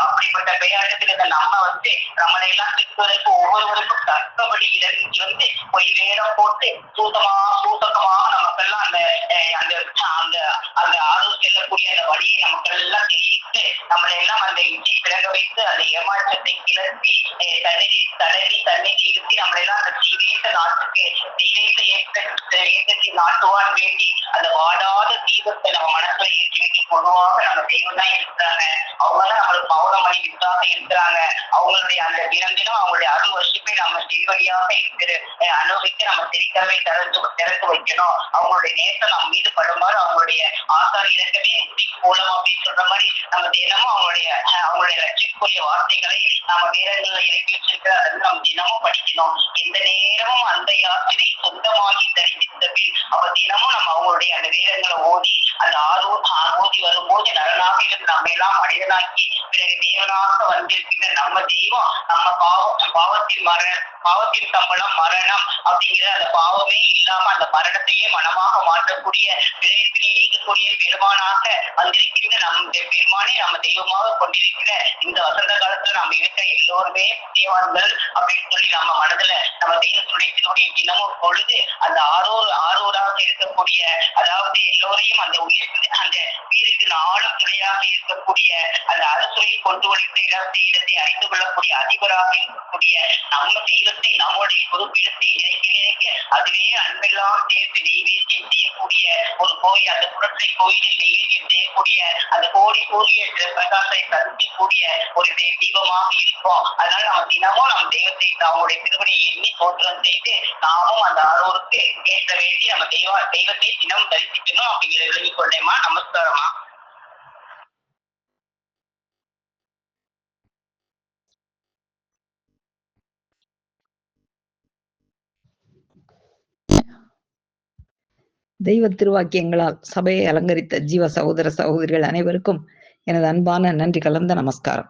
அப்படிப்பட்ட பெயரிடத்தில் இருந்த நம்ம வந்து நம்மளை எல்லாம் திட்டுவதற்கு ஒவ்வொருவருக்கும் தக்கபடி இறங்கி வந்து பொய் வேடம் போட்டு சூசகமாக நமக்கெல்லாம் அந்த ஆர்வம் செல்லக்கூடிய அந்த வழியை நமக்கெல்லாம் தெரிவித்து நம்மளை எல்லாம் அந்த இச்சை பிறக வைத்து அந்த ஏமாற்றத்தை கிளர்த்தி தன்னை இருத்தி நம்மளெல்லாம் அந்த தீவேச நாட்டுக்கு ஏற்றத்தில் நாட்டுவான் வேண்டி அந்த வாடாத தீபத்தை நம்ம மனசுல ஏற்றி பொதுவாக நம்ம தெய்வம் தான் இருக்கிறாங்க. அவங்கதான் நம்மளுக்கு மௌனமணி வித்தாக இருக்கிறாங்க. அவங்களுடைய அந்த தினம் அவங்களுடைய அருள் வருஷப்பை நம்ம செல்வழியாக இருக்கிற அனுபவித்து நம்ம தெரிக்கவே திறந்து வைக்கணும். அவங்களுடைய நேசம் நம்ம மீது படுமாறு அவங்களுடைய ஆசார் இறக்கவே முடி போலம் அப்படின்னு சொல்ற மாதிரி நம்ம தினமும் அவங்களுடைய ரட்சிக்கூடிய வார்த்தைகளை நம்ம வேதங்களை இறக்கி வச்சிருக்கிற அதை நம்ம தினமும் படிக்கணும். எந்த நேரமும் அந்த யாத்திரை சொந்தமாகி தரிசித்த பின் அப்ப தினமும் நம்ம அவங்களுடைய அந்த வேதங்களை ஓதி அந்த ஓதி வரும்போது நலனாக இருந்து நம்ம எல்லாம் மனிதனாக்கி பிறகு தேவனாக வந்திருக்கின்ற நம்ம தெய்வம் நம்ம பாவத்தின் சம்பளம் மரணம் அப்படிங்கிற அந்த பாவமே இல்லாம அந்த மரணத்தையே மனமாக மாற்றக்கூடிய பிழைப்பினை நீக்கக்கூடிய பெருமானாக வந்திருக்கின்ற நம்முடைய பெருமானே நம்ம தெய்வமாக கொண்டிருக்கிற இந்த வசந்த காலத்துல நம்ம இருக்கிற எல்லோருமே புண்ணியவான்கள் அப்படின்னு சொல்லி நம்ம மனதுல நம்ம தெய்வத்துடைய தினமும் பொழுது அந்த ஆரோராக இருக்கக்கூடிய அதாவது எல்லோரையும் அந்த வீருக்கு நாளும் துணையாக இருக்கக்கூடிய அந்த அரசுரை கொண்டு வளைத்த இடத்தை அறிந்து கொள்ளக்கூடிய அதிபராக இருக்கக்கூடிய நம்ம தெய்வத்தை நம்முடைய பொறுப்பிடத்தை நினைக்க அதுவே அன்பெல்லாம் சேர்த்து நெய்வேத்தியம் செய்யக்கூடிய ஒரு கோயில், அந்த புறத்தை கோயிலில் நெய்வேத்தியம் செய்யக்கூடிய அந்த கோடி சூரிய பிரகாசத்தை சந்திக்கக்கூடிய ஒரு தெய்வமாக இருக்கும். அதனால நம்ம தினமும் நம்ம தெய்வத்தை நம்முடைய திருவடியை எண்ணி தோற்றம் செய்து நாமும் அந்த ஆரோருக்கு ஏற்ற வேண்டி நம்ம தெய்வத்தை தினம் தரிசிக்கணும் அப்படிங்கிற விளங்கிக் கொண்டேமா. நமஸ்காரமா. தெய்வ திருவாக்கியங்களால் சபையை அலங்கரித்த ஜீவ சகோதர சகோதரிகள் அனைவருக்கும் எனது அன்பான நன்றி கலந்த நமஸ்காரம்.